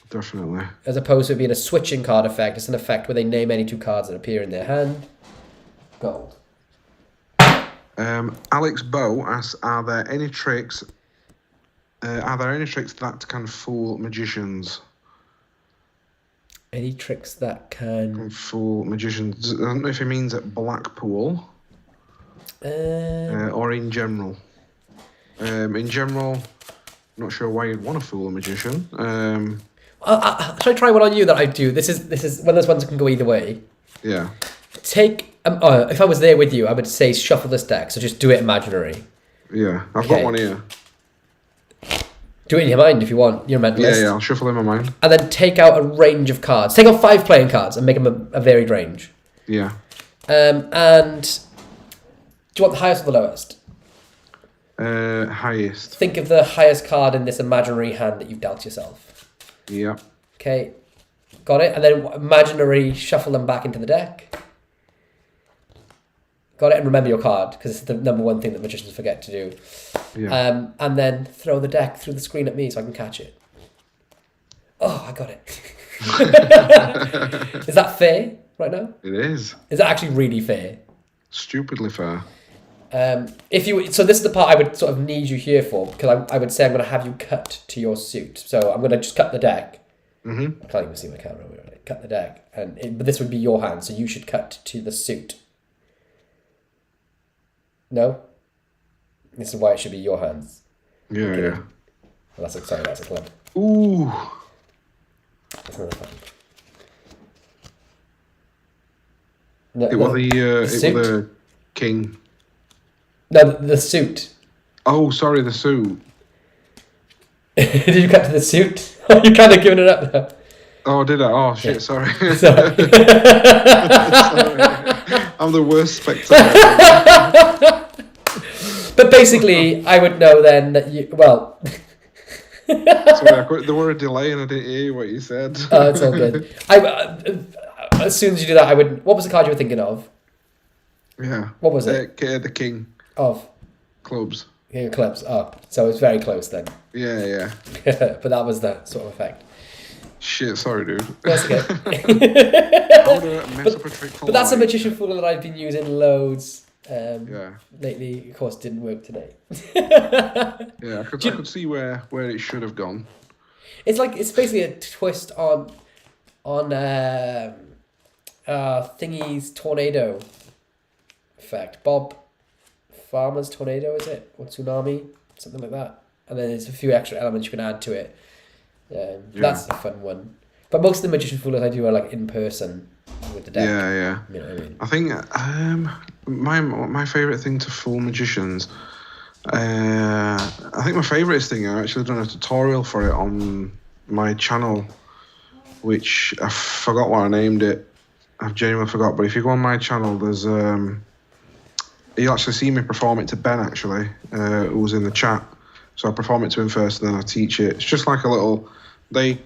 Definitely. As opposed to it being a switching card effect, it's an effect where they name any 2 cards that appear in their hand. Gold. Alex Bow asks, are there any tricks that can fool magicians? Any tricks that can fool magicians? I don't know if he means at Blackpool. Or in general. In general, not sure why you'd want to fool a magician. Should I try one on you that I do? This is one of those ones that can go either way. Yeah. Take if I was there with you, I would say shuffle this deck. So just do it imaginary. Yeah, I've got one here. Do it in your mind if you want. You're a mentalist. Yeah, I'll shuffle in my mind. And then take out a range of cards. Take out 5 playing cards and make them a varied range. Yeah. And do you want the highest or the lowest? Highest. Think of the highest card in this imaginary hand that you've dealt yourself. Yeah. Okay. Got it? And then imaginary shuffle them back into the deck. Got it? And remember your card, because it's the number one thing that magicians forget to do. Yeah. And then throw the deck through the screen at me so I can catch it. Oh, I got it. Is that fair right now? It is. Is that actually really fair? Stupidly fair. So this is the part I would sort of need you here for, because I would say I'm going to have you cut to your suit. So I'm going to just cut the deck. Mm-hmm. I can't even see my camera. Cut the deck, but this would be your hand, so you should cut to the suit. No? This is why it should be your hands. Yeah, okay. yeah. Well, that's a club. Ooh. That's another fun. No, it was the king. No, the suit. Oh, sorry, the suit. Did you cut to the suit? You're kind of giving it up now. Oh, did I? Oh, shit, sorry. Sorry. Sorry. I'm the worst spectator. But basically, I would know then that you... Well... Sorry, there were a delay and I didn't hear what you said. Oh, it's all good. As soon as you do that, I would... What was the card you were thinking of? Yeah. What was it? The king. Of? Clubs. King of clubs. Oh, so it's very close then. Yeah. But that was the sort of effect. Shit, sorry, dude. That's okay. How would I mess up a trick for But that's a Lloyd? magician fool that I've been using loads. Lately, of course, didn't work today. Yeah, I could see where it should have gone. It's basically a twist on Thingy's tornado effect. Bob Farmer's tornado, is it? Or tsunami, something like that. And then there's a few extra elements you can add to it. That's a fun one. But most of the magician foolers I do are like in person with the deck. Yeah. You know what I mean? I think my favourite thing to fool magicians. I think my favourite thing, I've actually done a tutorial for it on my channel, which I forgot what I named it. I've genuinely forgot. But if you go on my channel, there's you'll actually see me perform it to Ben actually, who was in the chat. So I perform it to him first, and then I teach it. It's just like a little. They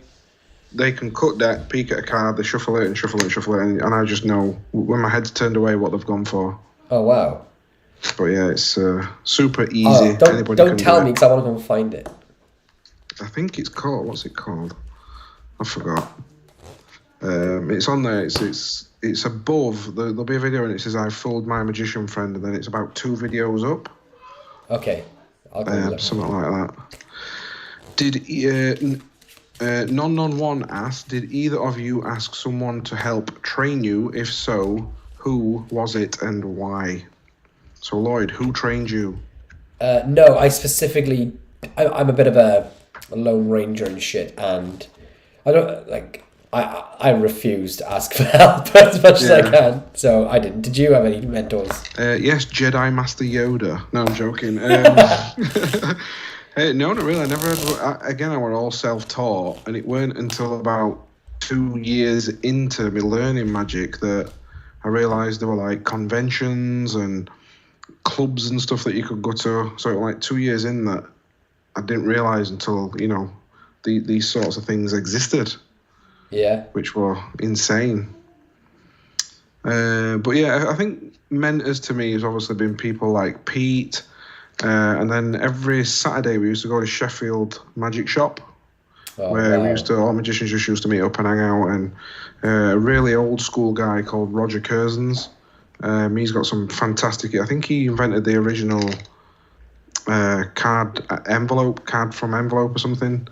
can cut deck, peek at a card, they shuffle it, and I just know when my head's turned away what they've gone for. Oh wow! But yeah, it's super easy. Oh, don't tell me because I want to go and find it. I think it's called. What's it called? I forgot. It's on there. It's above. There'll be a video and it says I fooled my magician friend, and then it's about 2 videos up. Okay. I'll go something like that. Did Non-1 asked, did either of you ask someone to help train you? If so, who was it and why? So Lloyd, who trained you? No, I specifically... I'm a bit of a lone ranger and shit, and I don't... I refuse to ask for help as much as I can, so I didn't. Did you have any mentors? Yes, Jedi Master Yoda. No, I'm joking. No, not really. I never had... Again, I were all self-taught, and it weren't until about 2 years into me learning magic that I realised there were like conventions and clubs and stuff that you could go to. So like 2 years in that I didn't realise until, these sorts of things existed. Yeah. Which were insane. But yeah, I think mentors to me has obviously been people like Pete, and then every Saturday we used to go to Sheffield Magic Shop, where all magicians just used to meet up and hang out, and a really old school guy called Roger Curzons. He's got some fantastic... I think he invented the original card from envelope or something.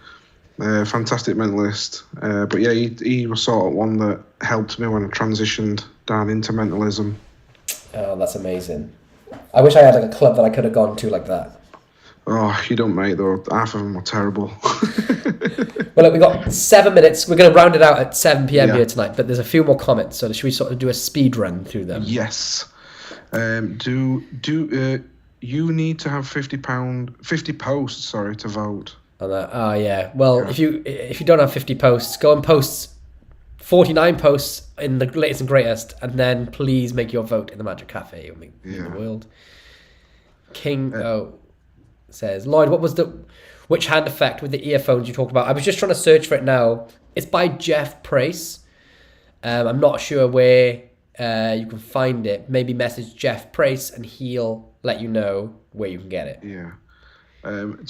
Fantastic mentalist. But yeah, he was sort of one that helped me when I transitioned down into mentalism. Oh, that's amazing. I wish I had like a club that I could have gone to like that. Oh, you don't, mate, though. Half of them were terrible. Well, look, we've got 7 minutes. We're going to round it out at 7 p.m. here tonight, but there's a few more comments, so should we sort of do a speed run through them? Yes. Do you need to have 50 posts, to vote? Oh yeah. Well, if you don't have 50 posts, go and post 49 posts in the latest and greatest, and then please make your vote in the Magic Cafe in the world. King says, Lloyd, what was which hand effect with the earphones you talked about? I was just trying to search for it now. It's by Jeff Price. I'm not sure where you can find it. Maybe message Jeff Price and he'll let you know where you can get it. Yeah.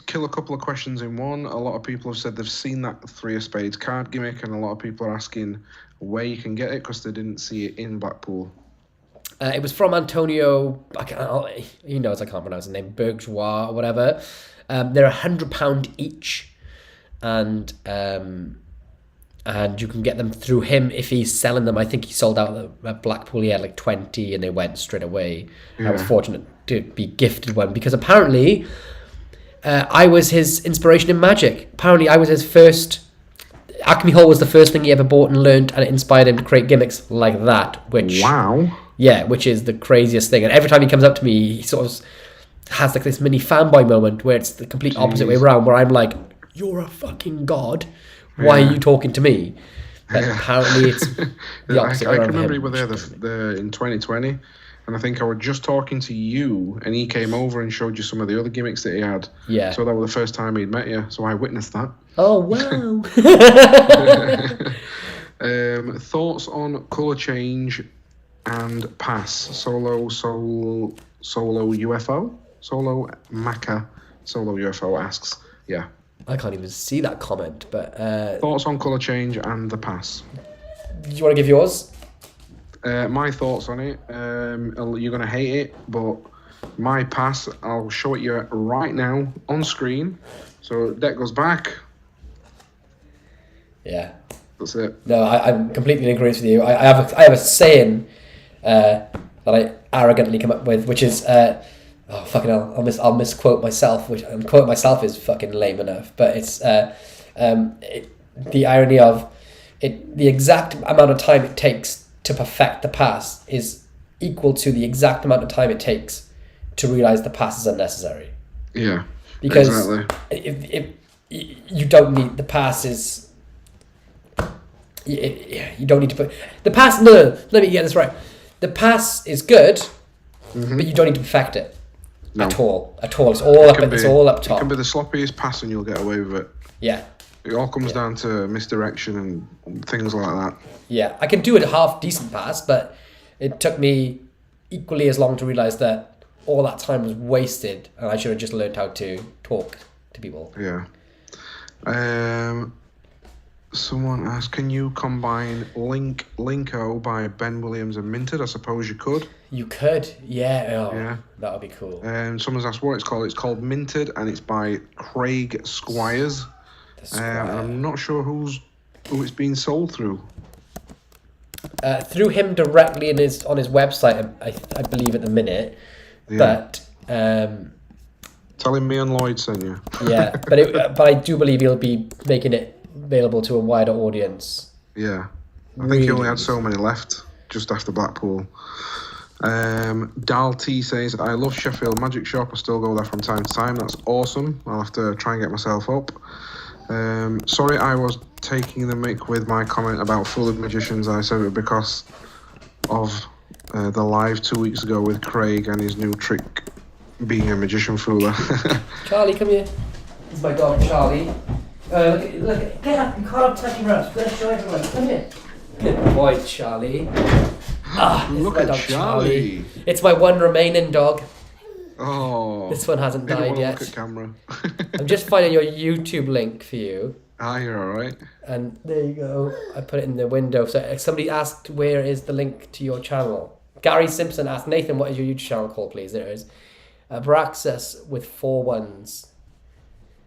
Kill a couple of questions in one. A lot of people have said they've seen that 3 of Spades card gimmick, and a lot of people are asking where you can get it because they didn't see it in Blackpool. It was from Antonio, he knows I can't pronounce his name, Bourgeois or whatever. They're £100 each, and you can get them through him if he's selling them. I think he sold out at Blackpool. He had like 20 and they went straight away. Yeah. I was fortunate to be gifted one because apparently I was his inspiration in magic. Apparently I was his first... Acme Hall was the first thing he ever bought and learned, and it inspired him to create gimmicks like that, which... Wow. Yeah, which is the craziest thing. And every time he comes up to me, he sort of has like this mini fanboy moment where it's the complete opposite way around, where I'm like, you're a fucking god. Why are you talking to me? But apparently it's the opposite. I can remember you were there in 2020, and I think I was just talking to you, and he came over and showed you some of the other gimmicks that he had. Yeah. So that was the first time he'd met you, so I witnessed that. Oh, wow. Thoughts on colour change and pass? Solo UFO? Solo Maca Solo UFO asks. Yeah. I can't even see that comment, but... Thoughts on colour change and the pass? Do you want to give yours? My thoughts on it, you're going to hate it, but my pass, I'll show it you right now on screen. So deck goes back. Yeah. That's it. No, I'm completely in agreement with you. I have a saying that I arrogantly come up with, which is... oh, fucking hell, I'll misquote myself, which quoting myself is fucking lame enough, but it's the irony of it, the exact amount of time it takes to perfect the pass is equal to the exact amount of time it takes to realize the pass is unnecessary. Yeah, because exactly. if you don't need, the pass is, you don't need to put, the pass, no, let me get this right. The pass is good, but you don't need to perfect it. No. At all. It's all up. It's all up top. It can be the sloppiest pass and you'll get away with it. Yeah. It all comes down to misdirection and things like that. Yeah, I can do a half decent pass, but it took me equally as long to realise that all that time was wasted, and I should have just learned how to talk to people. Yeah. Someone asked, can you combine Linko by Ben Williams and Minted? I suppose you could. You could, yeah. Oh, yeah. That would be cool. Someone's asked what it's called. It's called Minted, and it's by Craig Squires. And I'm not sure who it's being sold through. Through him directly on his website, I believe at the minute. Yeah. But telling me and Lloyd sent you. Yeah, but I do believe he'll be making it available to a wider audience. Yeah, I think he only had so many left just after Blackpool. Dal T says, I love Sheffield Magic Shop. I still go there from time to time. That's awesome. I'll have to try and get myself up. Sorry, I was taking the mick with my comment about foolish magicians. I said it because of the live 2 weeks ago with Craig and his new trick being a magician fooler. Charlie, come here. This is my dog, Charlie. Look, get up, you can't touch your rush. Let's show everyone. Come here. Good boy, Charlie. Look at Charlie. It's my one remaining dog. Oh. This one hasn't died yet. Look at camera. I'm just finding your YouTube link for you. You're alright. And there you go. I put it in the window. So somebody asked, where is the link to your channel? Gary Simpson asked, Nathan, what is your YouTube channel called, please? There it is. Braxis with 4 1s.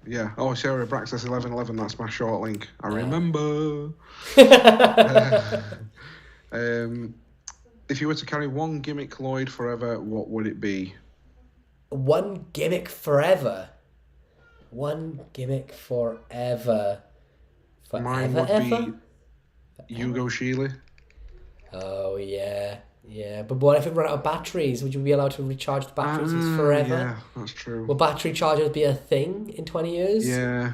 Yeah. Oh, Sarah, Braxis 1111. That's my short link. I remember. If you were to carry one gimmick Lloyd forever, what would it be? One gimmick forever. One gimmick forever. Mine would be Hugo Shealy. Oh, yeah. Yeah, but what if it ran out of batteries? Would you be allowed to recharge the batteries forever? Yeah, that's true. Will battery chargers be a thing in 20 years? Yeah.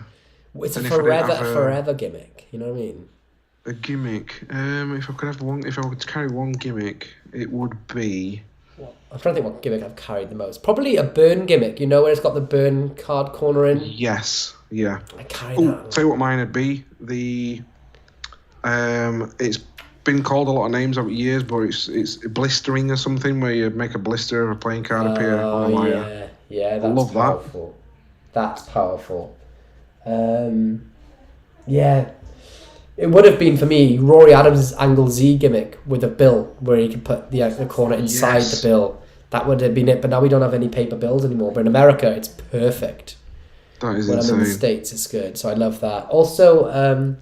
It's a forever gimmick. You know what I mean? A gimmick. If I could carry one gimmick, it would be. I'm trying to think what gimmick I've carried the most. Probably a burn gimmick. You know where it's got the burn card corner in? Yes. Yeah. I carry that. Tell you what mine would be. It's been called a lot of names over the years, but it's blistering or something, where you make a blister of a playing card appear on a wire. Yeah, that's I love powerful. That's powerful. Yeah. It would have been for me Rory Adams' Angle Z gimmick with a bill where you could put the corner inside the bill. That would have been it, but now we don't have any paper bills anymore. But in America, it's perfect. That is when insane. I'm in the States, it's good. So I love that. Also,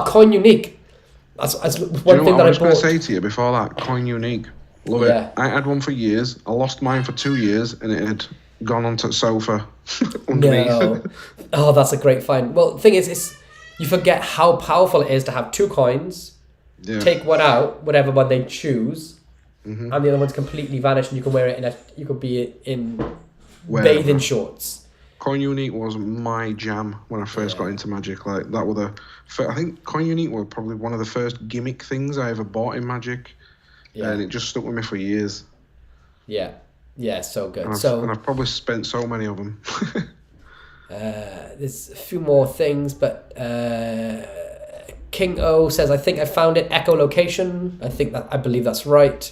Coin Unique. That's one thing that I bought. I was going to say to you before that, Coin Unique. Love it. I had one for years. I lost mine for 2 years, and it had gone onto the sofa underneath. No. Oh, that's a great find. Well, the thing is, you forget how powerful it is to have 2 coins, take one out, whatever one they choose, and the other one's completely vanished, and you can wear it you could be in bathing shorts. Coin Unique was my jam when I first got into Magic. Like that were I think Coin Unique were probably one of the first gimmick things I ever bought in Magic, and it just stuck with me for years. Yeah, so good. And I've probably spent so many of them. There's a few more things, but King O says, I think I found it, echolocation. I believe that's right.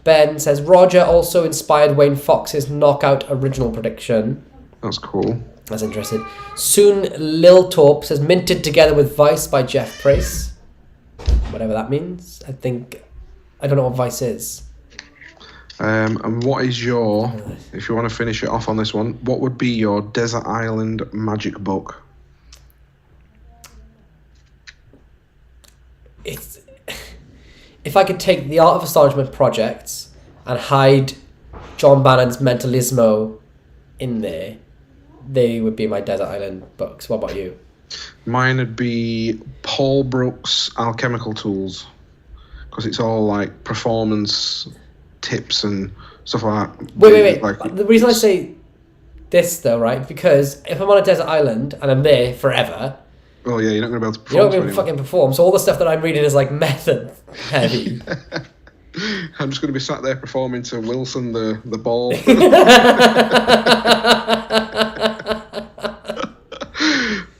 Ben says, Roger also inspired Wayne Fox's knockout original prediction. That's cool. That's interesting. Soon Lil Torp says, minted together with Vice by Jeff Price. Whatever that means. I don't know what Vice is. And what is your, if you want to finish it off on this one, what would be your Desert Island Magic book? If I could take the Art of Astonishment projects and hide John Bannon's Mentalismo in there, they would be my Desert Island books. What about you? Mine would be Paul Brooks' Alchemical Tools, because it's all like performance tips and stuff like that. Wait. Like, the reason I say this though, right? Because if I'm on a desert island and I'm there forever, well, yeah, you're not going to be able to perform. You're not going to fucking perform. So all the stuff that I'm reading is like method heavy. I'm just going to be sat there performing to Wilson the ball.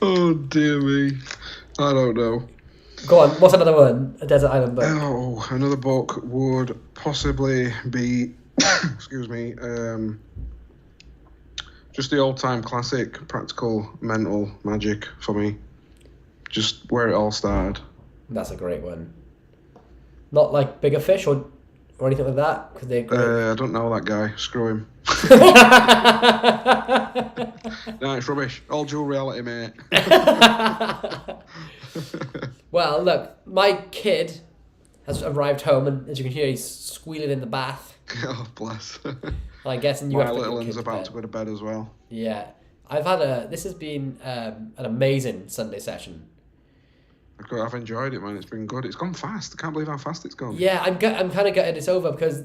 Oh dear me, I don't know. Go on, what's another one? A desert island book. Oh, another book would possibly be, excuse me, just the old-time classic, Practical Mental Magic for me. Just where it all started. That's a great one. Not like Bigger Fish or anything like that? Cause they're great. I don't know that guy. Screw him. No, it's rubbish. All dual reality, mate. Well, look, my kid has arrived home, and as you can hear, he's squealing in the bath. Oh, bless. I'm guessing my little one's about to go to bed as well. Yeah. This has been an amazing Sunday session. I've enjoyed it, man. It's been good. It's gone fast. I can't believe how fast it's gone. Yeah, I'm kind of gutted it's over, because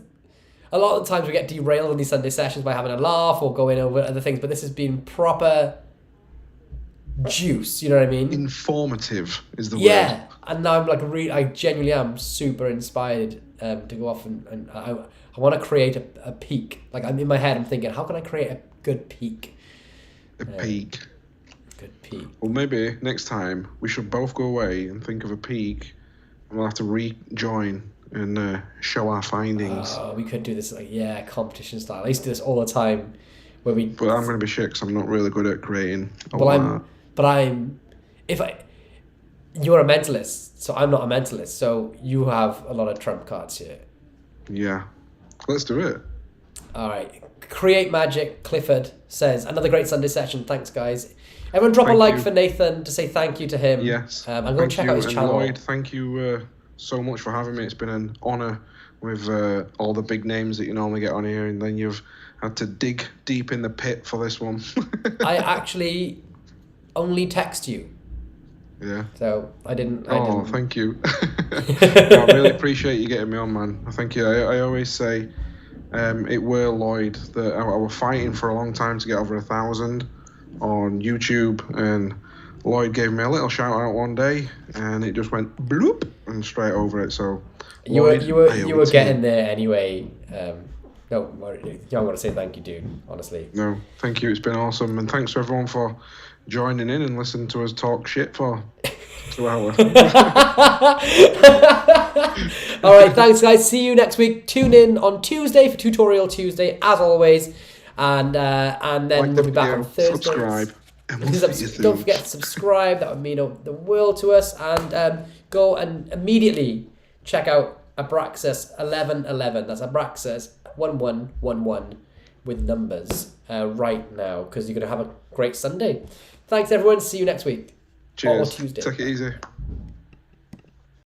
a lot of the times we get derailed in these Sunday sessions by having a laugh or going over other things, but this has been proper juice, you know what I mean? Informative is the word. Yeah, and now I'm like I genuinely am super inspired to go off and I want to create a peak. Like I'm in my head, I'm thinking, how can I create a good peak? A peak. Good peak. Well, maybe next time we should both go away and think of a peak, and we'll have to rejoin and show our findings. Oh, we could do this competition style. I used to do this all the time, where we. But I'm going to be shit because I'm not really good at creating. You're a mentalist, so I'm not a mentalist. So you have a lot of trump cards here. Yeah, let's do it. All right. Create Magic, Clifford says, another great Sunday session. Thanks, guys. Everyone drop a like for Nathan to say thank you to him. Yes. I'm going to check out his channel. Lloyd, thank you so much for having me. It's been an honour with all the big names that you normally get on here, and then you've had to dig deep in the pit for this one. I actually only text you. Yeah. So I didn't. Thank you. I really appreciate you getting me on, man. Thank you. I always say it were Lloyd that I was fighting for a long time to get over 1,000 on YouTube, and Lloyd gave me a little shout out one day, and it just went bloop and straight over it. So you were getting there anyway. No, you don't want to say thank you, dude. Honestly. No, thank you. It's been awesome, and thanks to everyone for joining in and listening to us talk shit for 2 hours. All right, thanks, guys. See you next week. Tune in on Tuesday for Tutorial Tuesday, as always, and then we'll be back on Thursday. Subscribe. Don't forget to subscribe. That would mean the world to us. And go and immediately check out Abraxas 1111. That's Abraxas 1111 with numbers right now, because you're going to have a great Sunday. Thanks, everyone. See you next week. Cheers. Or Tuesday. Take it easy.